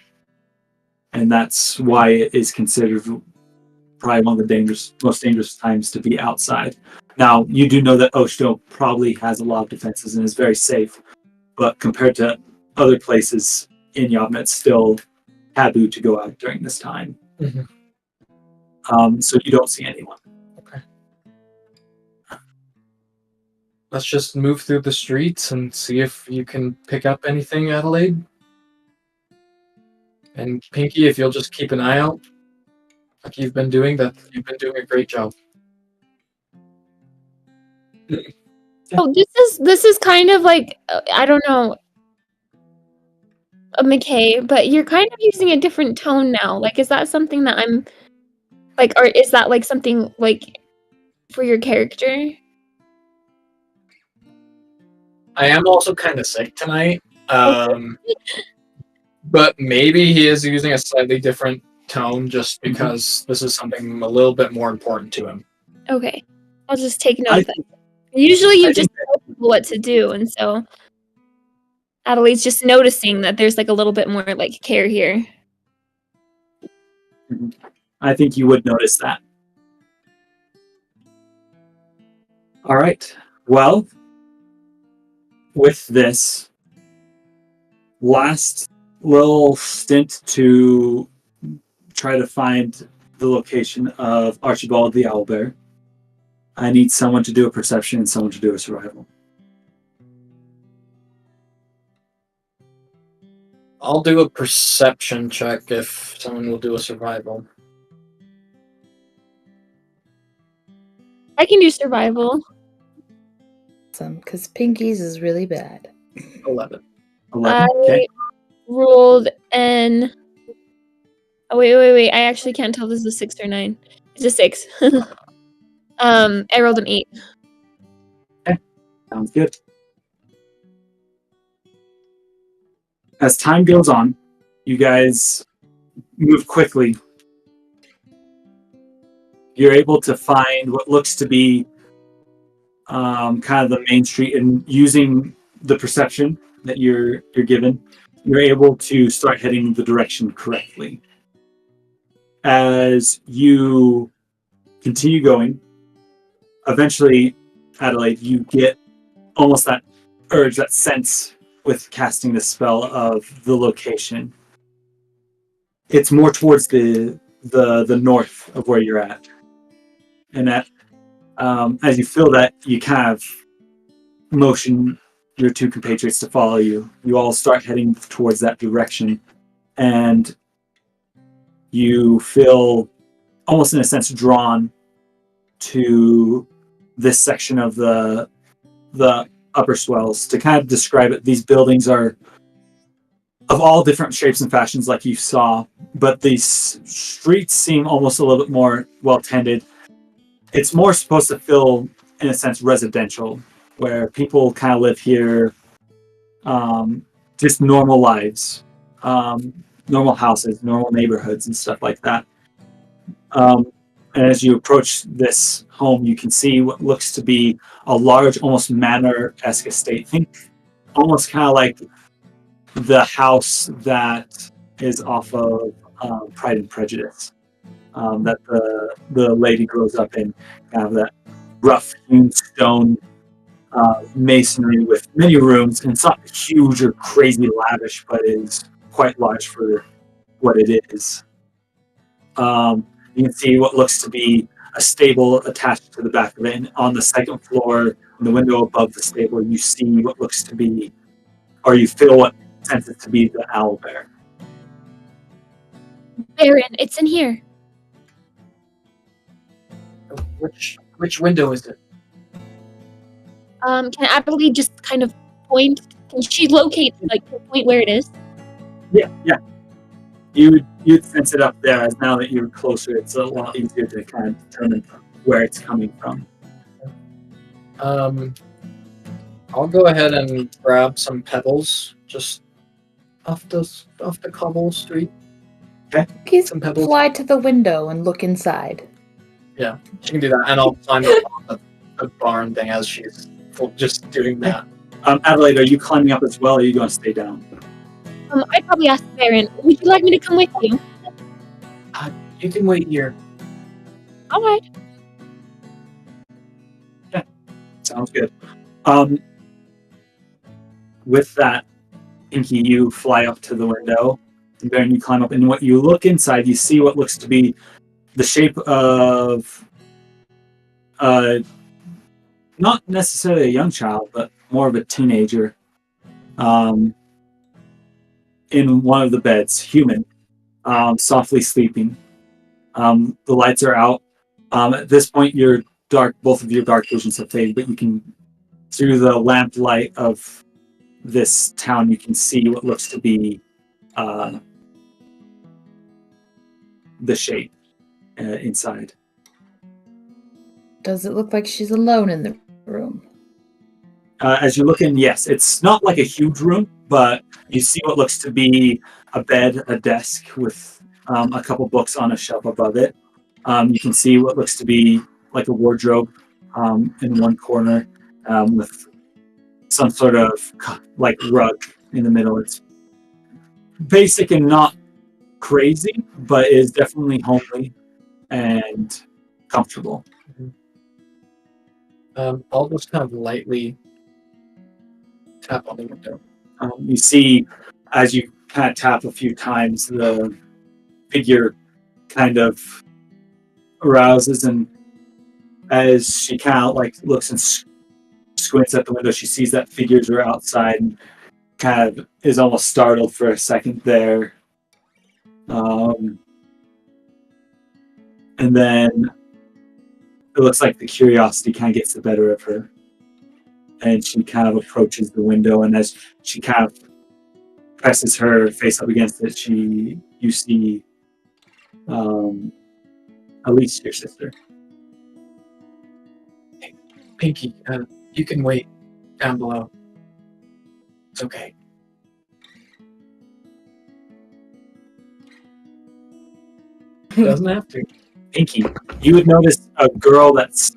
And that's why it is considered probably one of the most dangerous times to be outside. Now, you do know that Oshto probably has a lot of defenses and is very safe, but compared to other places in Yavna, it's still taboo to go out during this time. Mm-hmm. So you don't see anyone. Okay. Let's just move through the streets and see if you can pick up anything, Adelaide. And Pinky, if you'll just keep an eye out, like you've been doing a great job. Oh, this is kind of like I don't know, McKay, but you're kind of using a different tone now. Like, is that something that I'm like, or is that like something like for your character? I am also kind of sick tonight, but maybe he is using a slightly different tone just because this is something a little bit more important to him. Okay, I'll just take note of that. Usually you just tell people what to do, and so Adelaide's just noticing that there's like a little bit more like care here. I think you would notice that. All right. Well, with this last little stint to try to find the location of Archibald the Owlbear, I need someone to do a perception and someone to do a survival. I'll do a perception check if someone will do a survival. I can do survival. Awesome, because Pinky's is really bad. 11. 11. Okay. Rolled an. Oh wait! I actually can't tell if this is a 6 or 9. It's a 6. I rolled an 8. Okay. Sounds good. As time goes on, you guys move quickly. You're able to find what looks to be kind of the main street, and using the perception that you're given, you're able to start heading the direction correctly. As you continue going, eventually, Adelaide, you get almost that urge, that sense with casting the spell of the location. It's more towards the north of where you're at, and that as you feel that, you kind of motion your two compatriots to follow you. You all start heading towards that direction, and you feel almost in a sense drawn to this section of the Upper Swells. To kind of describe it, these buildings are of all different shapes and fashions like you saw, but these streets seem almost a little bit more well tended. It's more supposed to feel, in a sense, residential, where people kind of live here, just normal lives, normal houses, normal neighborhoods, and stuff like that. And as you approach this home, you can see what looks to be a large, almost manor-esque estate. Think almost kind of like the house that is off of Pride and Prejudice, that the lady grows up in, kind of that rough-hewn stone masonry with many rooms. And it's not huge or crazy lavish, but is quite large for what it is. You can see what looks to be a stable attached to the back of it. And on the second floor, in the window above the stable, you see what looks to be, or you feel what senses to be, the owl bear. Barren, it's in here. Which window is it? Can Adelaide just kind of point? Can she locate, like, the point where it is? Yeah. You'd sense it up there, as now that you're closer, it's a lot easier to kind of determine where it's coming from. I'll go ahead and grab some pebbles just off the cobble street. Please Some pebbles. fly to the window and look inside. Yeah, she can do that, and I'll climb up on the barn thing as she's just doing that. Adelaide, are you climbing up as well, or are you going to stay down? I'd probably ask Barren, would you like me to come with you? You can wait here. Alright. Sounds good. With that, Pinky, you fly up to the window, and then you climb up, and what you look inside, you see what looks to be the shape of not necessarily a young child, but more of a teenager, in one of the beds, human, softly sleeping. The lights are out. At this point, both of your dark visions have faded, but you can, through the lamp light of this town, you can see what looks to be the shape inside. Does it look like she's alone in the room? As you look in, yes, it's not like a huge room, but you see what looks to be a bed, a desk with a couple books on a shelf above it. You can see what looks to be like a wardrobe in one corner with some sort of like rug in the middle. It's basic and not crazy, but is definitely homely and comfortable. I'll just kind of lightly tap on the window. You see, as you kind of tap a few times, the figure kind of arouses, and as she kind of like looks and squints at the window, she sees that figures are outside and kind of is almost startled for a second there. And then it looks like the curiosity kind of gets the better of her, and she kind of approaches the window, and as she kind of presses her face up against it, you see Elise, your sister. Hey, Pinky, you can wait down below. It's okay. Doesn't have to. Pinky, you would notice a girl that's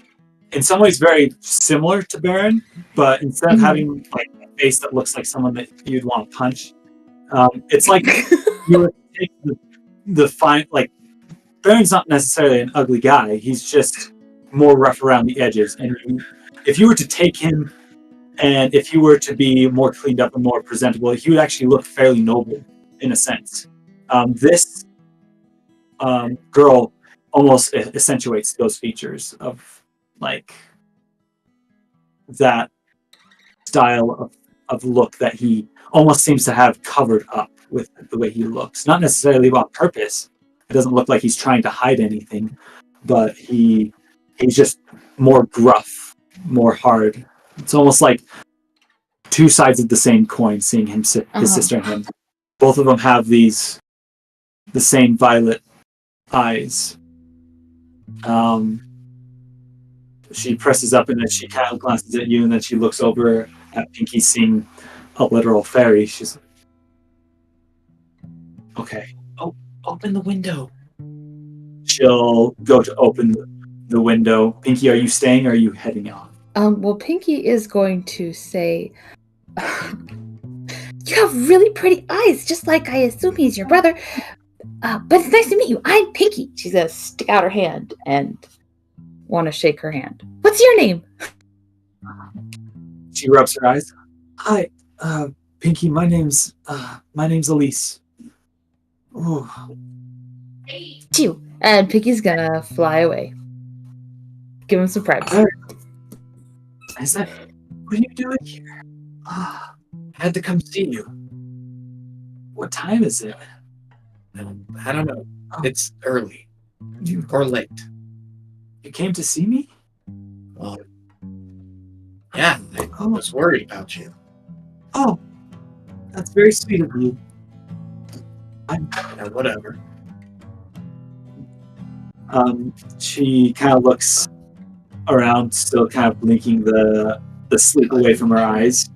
in some ways very similar to Barren, but instead of having like a face that looks like someone that you'd want to punch, it's like you would take the fine, like Barren's not necessarily an ugly guy, he's just more rough around the edges, and if you were to take him And if he were to be more cleaned up and more presentable, he would actually look fairly noble in a sense. This girl almost accentuates those features of like that style of look that he almost seems to have covered up with the way he looks. Not necessarily on purpose. It doesn't look like he's trying to hide anything, but he's just more gruff, more hard. It's almost like two sides of the same coin, seeing him, his sister and him. Both of them have the same violet eyes. She presses up and then she kind of glances at you and then she looks over at Pinky, seeing a literal fairy. She's like, okay, open the window. She'll go to open the window. Pinky, are you staying or are you heading out? Well, Pinky is going to say, you have really pretty eyes, just like I assume he's your brother. But it's nice to meet you. I'm Pinky. She's going to stick out her hand and want to shake her hand. What's your name? She rubs her eyes. Hi, Pinky, my name's Elise. Ooh. Chew. And Pinky's going to fly away. Give him some privacy. Is that, what are you doing here? I had to come see you. What time is it? I don't know. It's early. You Or late. came to see me? Well, yeah, I was worried about you. Oh, that's very sweet of you. Yeah, whatever. She kind of looks around, still kind of blinking the sleep away from her eyes.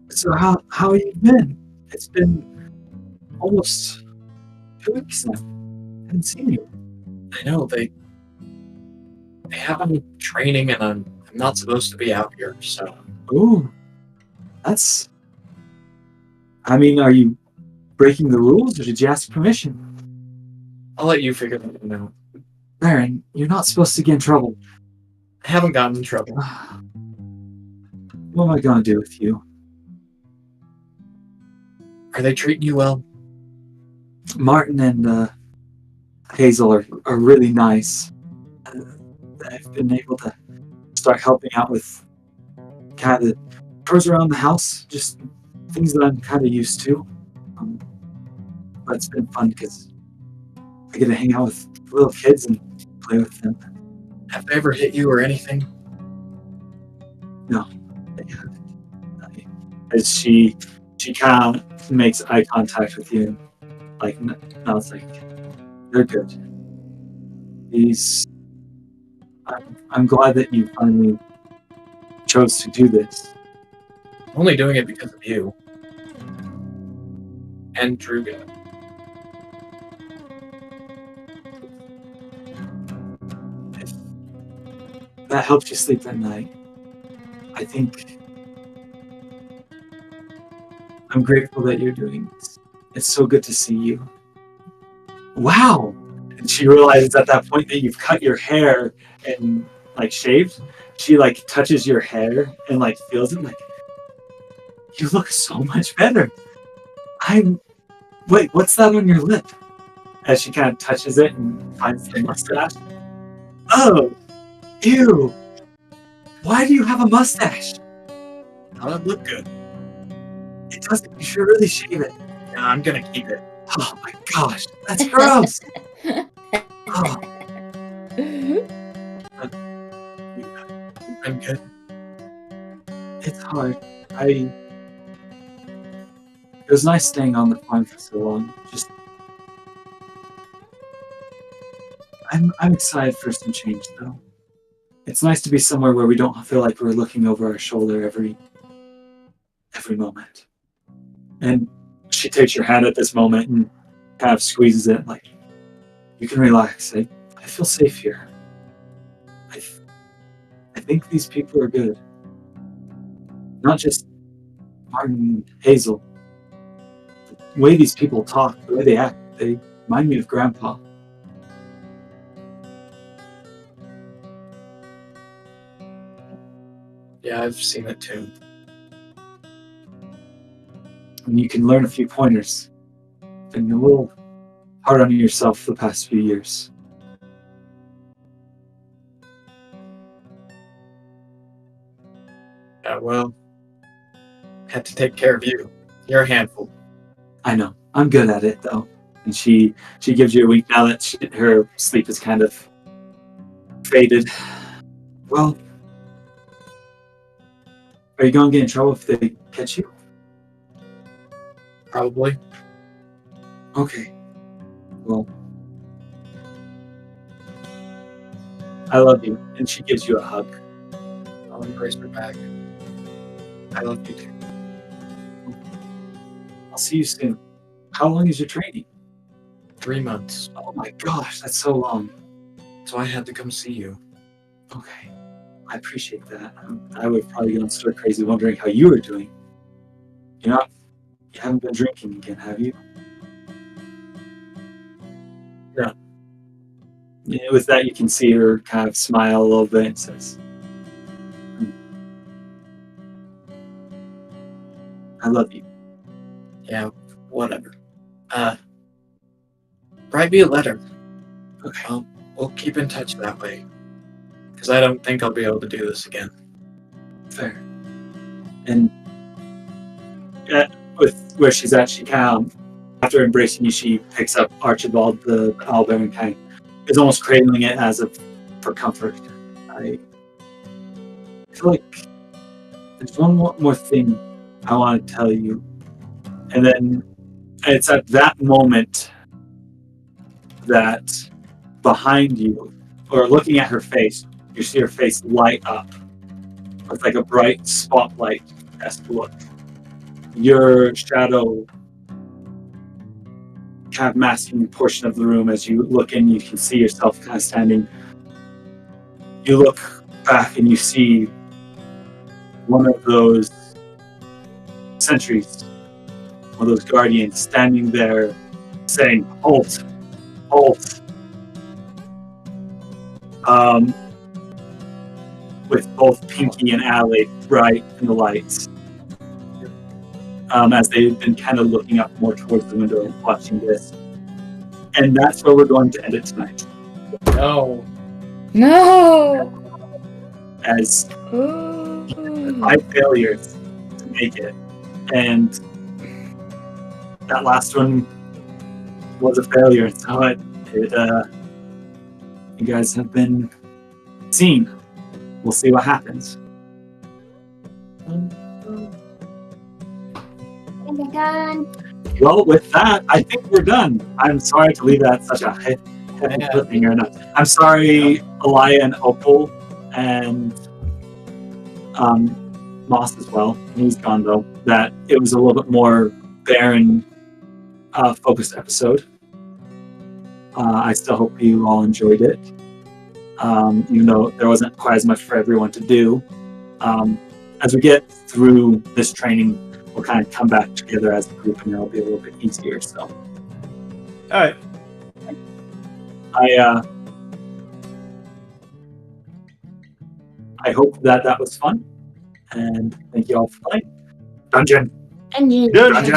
So how have you been? It's been almost 2 weeks now. I haven't seen you. I know they have me training, and I'm not supposed to be out here. So Ooh, that's. I mean, are you breaking the rules, or did you ask permission? I'll let you figure that one out. Barren, you're not supposed to get in trouble. I haven't gotten in trouble. What am I gonna do with you? Are they treating you well? Martin and Hazel are really nice. I've been able to start helping out with kind of chores around the house, just things that I'm kind of used to. But it's been fun because I get to hang out with little kids and play with them. Have they ever hit you or anything? No, they haven't. As she kind of makes eye contact with you, like nods, like they're good. I'm glad that you finally chose to do this. I'm only doing it because of you. And Druga. If that helps you sleep at night, I think I'm grateful that you're doing this. It's so good to see you. Wow! And she realizes at that point that you've cut your hair and like shaved. She like touches your hair and like feels it, like you look so much better. Wait, what's that on your lip? As she kind of touches it and finds the mustache. Oh, ew! Why do you have a mustache? How it look good? It doesn't. You should really shave it. Nah, I'm gonna keep it. Oh my gosh, that's gross. Oh, I'm good. it's hard. It was nice staying on the farm for so long. Just, I'm excited for some change though. It's nice to be somewhere where we don't feel like we're looking over our shoulder every moment. And she takes your hand at this moment and kind of squeezes it, like, you can relax. I feel safe here. I think these people are good. Not just Martin and Hazel. The way these people talk, the way they act, they remind me of Grandpa. Yeah, I've seen it too. And you can learn a few pointers. Been a little hard on yourself the past few years. Yeah, well, had to take care of you. You're a handful. I know. I'm good at it, though. And she gives you a wink now that her sleep is kind of faded. Well, are you going to get in trouble if they catch you? Probably. Okay. Well, I love you. And she gives you a hug. I'll embrace her back. I love you too. I'll see you soon. How long is your training? 3 months. Oh my gosh, that's so long. So I had to come see you. Okay. I appreciate that. I would probably go stir crazy wondering how you were doing. You haven't been drinking again, have you? No. Yeah, with that, you can see her kind of smile a little bit and says, I love you. Yeah, whatever. Write me a letter. Okay. We'll keep in touch that way. Because I don't think I'll be able to do this again. Fair. And with where she's at, she kind of, after embracing you, she picks up Archibald, the owlbear, and kind of is almost cradling it as if for comfort. I feel like there's one more thing I want to tell you. And then it's at that moment that behind you, or looking at her face, you see her face light up with like a bright spotlight-esque look. Your shadow kind of masking a portion of the room. As you look in, you can see yourself kind of standing. You look back and you see one of those sentries, one of those guardians standing there saying, "Halt, halt." With both Pinky and Adelaide right in the lights. As they've been kind of looking up more towards the window and watching this. And that's where we're going to end it tonight. No. No. As Ooh. 5 failures to make it. And that last one was a failure. So you guys have been seen. We'll see what happens. Am I done? Well, with that, I think we're done. I'm sorry to leave that such a heavy cliffhanger. I'm sorry, Elia and Opal and Moss as well. He's gone though. That it was a little bit more Barren focused episode. I still hope you all enjoyed it. Even though there wasn't quite as much for everyone to do. As we get through this training, we'll kind of come back together as a group and it'll be a little bit easier. So, All right. I hope that was fun, and thank you all for playing. Dungeon. And you. Good. Dungeon.